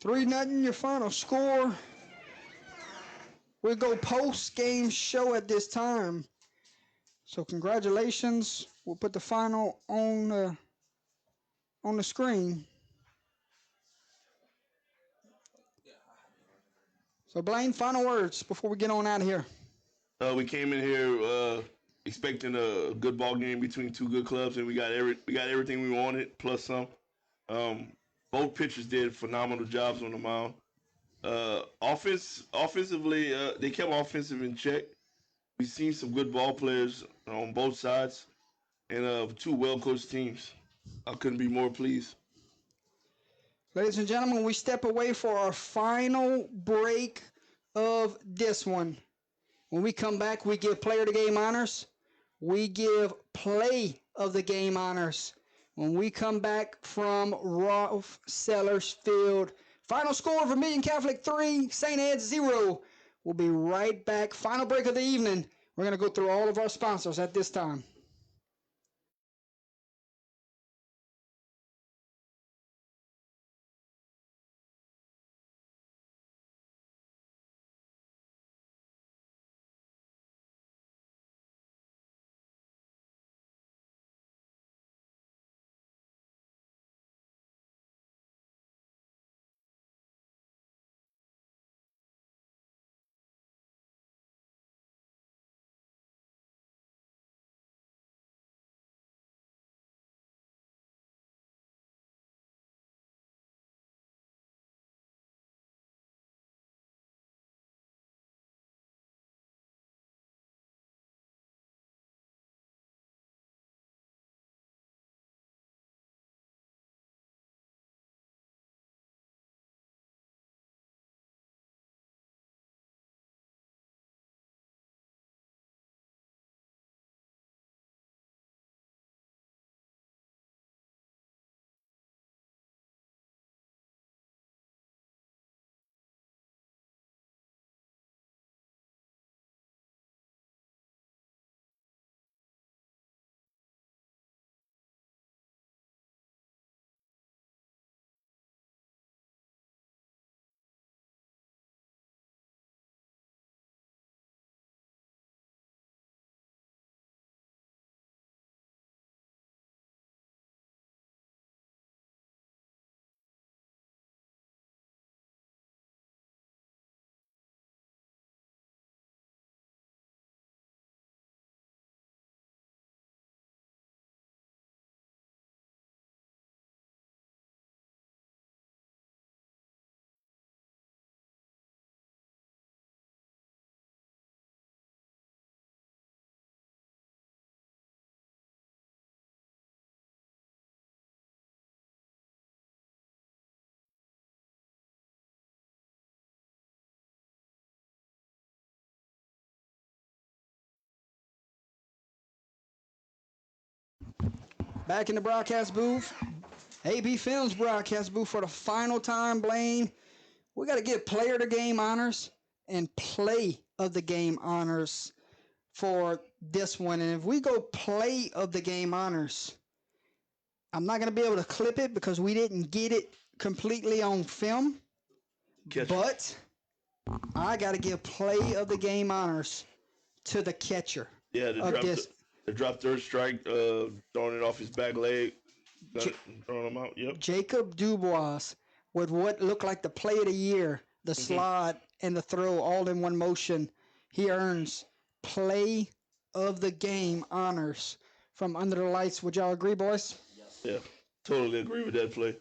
Three nothing, your final score. We'll go post-game show at this time. So congratulations. We'll put the final on the screen. So Blaine, final words before we get on out of here. We came in here expecting a good ball game between two good clubs, and we got everything we wanted plus some. Both pitchers did phenomenal jobs on the mound. Offensively, they kept offensive in check. We've seen some good ball players on both sides, and two well-coached teams. I couldn't be more pleased. Ladies and gentlemen, we step away for our final break of this one. When we come back, we give player of the game honors. We give play of the game honors. When we come back from Rolf Sellers Field, final score, Vermilion Catholic 3, St. Ed's 0. We'll be right back. Final break of the evening. We're going to go through all of our sponsors at this time. Back in the broadcast booth, AB Films broadcast booth for the final time, Blaine. We got to give player of the game honors. and play of the game honors for this one. And if we go play of the game honors, I'm not going to be able to clip it because we didn't get it completely on film. Catch. But I got to give play of the game honors to the catcher. Yeah, the drop third strike, throwing it off his back leg, throwing him out. Yep. Jacob Dubois with what looked like the play of the year, the slide and the throw all in one motion. He earns play of the game honors from Under the Lights. Would y'all agree, boys? Yeah, totally agree with that play.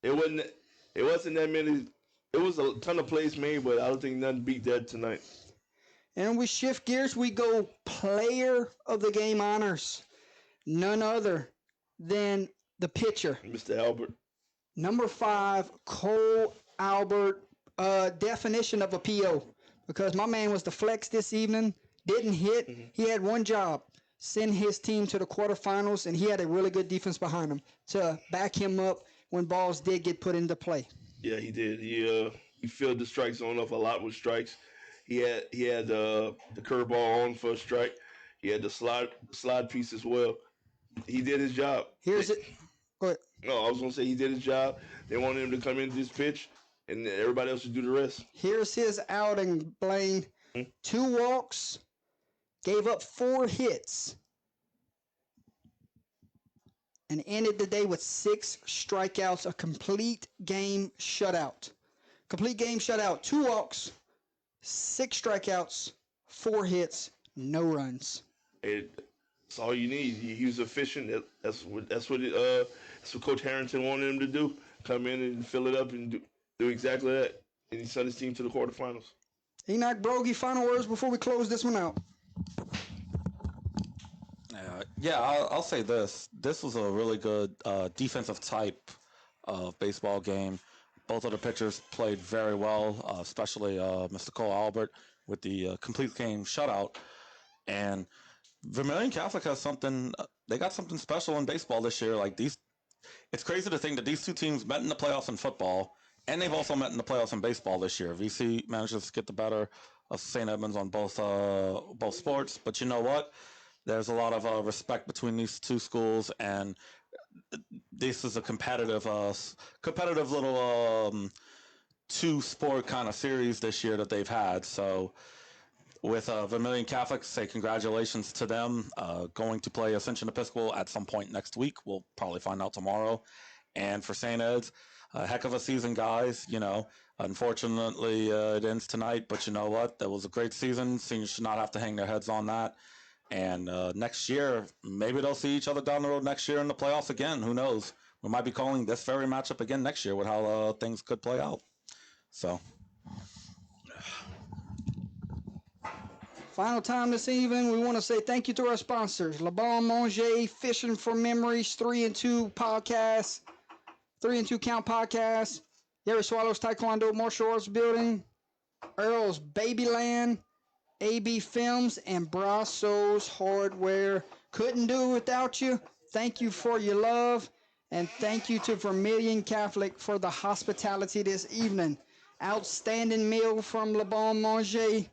It wasn't that many. It was a ton of plays made, but I don't think nothing beat that tonight. And we shift gears. We go player of the game honors. None other than the pitcher. Mr. Albert. Number 5, Cole Albert. Definition of a PO. Because my man was the flex this evening. Didn't hit. He had one job. Send his team to the quarterfinals, and he had a really good defense behind him to back him up when balls did get put into play. Yeah, he did. He filled the strike zone up a lot with strikes. He had the curveball on for a strike. He had the slide piece as well. He did his job. Here's it. Go ahead. No, I was gonna say he did his job. They wanted him to come into this pitch, and everybody else to do the rest. Here's his outing, Blaine. 2 walks, gave up 4 hits, and ended the day with 6 strikeouts, a complete game shutout. Complete game shutout, 2 walks, 6 strikeouts, 4 hits, no runs. That's all you need. He was efficient. That's what Coach Harrington wanted him to do. Come in and fill it up and do exactly that. And he sent his team to the quarterfinals. Enoch Brogy, final words before we close this one out. I'll say this. This was a really good defensive type of baseball game. Both of the pitchers played very well, especially Mr. Cole Albert with the complete game shutout. And Vermilion Catholic has something. They got something special in baseball this year. It's crazy to think that these two teams met in the playoffs in football, and they've also met in the playoffs in baseball this year. VC manages to get the better of St. Edmunds on both sports. But you know what? There's a lot of respect between these two schools, and this is a competitive little two-sport kind of series this year that they've had. So with Vermilion Catholic, say congratulations to them. Going to play Ascension Episcopal at some point next week. We'll probably find out tomorrow. And for St. Ed's, a heck of a season, guys. Unfortunately, it ends tonight, but you know what? That was a great season. Seniors should not have to hang their heads on that. And next year, maybe they'll see each other down the road next year in the playoffs again. Who knows? We might be calling this very matchup again next year with how things could play out. So. Final time this evening, we want to say thank you to our sponsors, Le Bon Manger, Fishing for Memories, 3 and 2 podcast, 3 and 2 Count podcast, Gary Swallows Taekwondo Martial Arts Building, Earl's Babyland, AB Films, and Brasso's Hardware. Couldn't do it without you. Thank you for your love, and thank you to Vermilion Catholic for the hospitality this evening. Outstanding meal from Le Bon Manger.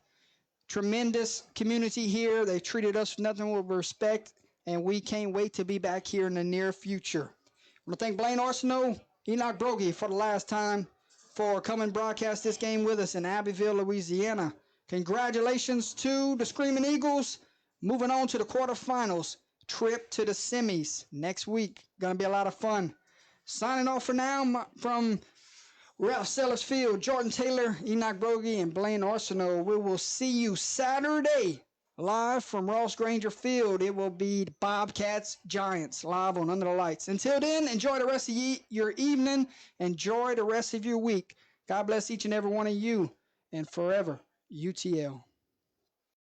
Tremendous community here. They treated us with nothing but respect, and we can't wait to be back here in the near future. I want to thank Blaine Arsenault, Enoch Brogy for the last time for coming broadcast this game with us in Abbeville, Louisiana. Congratulations to the Screaming Eagles. Moving on to the quarterfinals. Trip to the semis next week. Going to be a lot of fun. Signing off for now from Ralph Sellers Field, Jordan Taylor, Enoch Brogy, and Blaine Arsenault. We will see you Saturday live from Ross Granger Field. It will be the Bobcats Giants live on Under the Lights. Until then, enjoy the rest of your evening. Enjoy the rest of your week. God bless each and every one of you. And forever, UTL.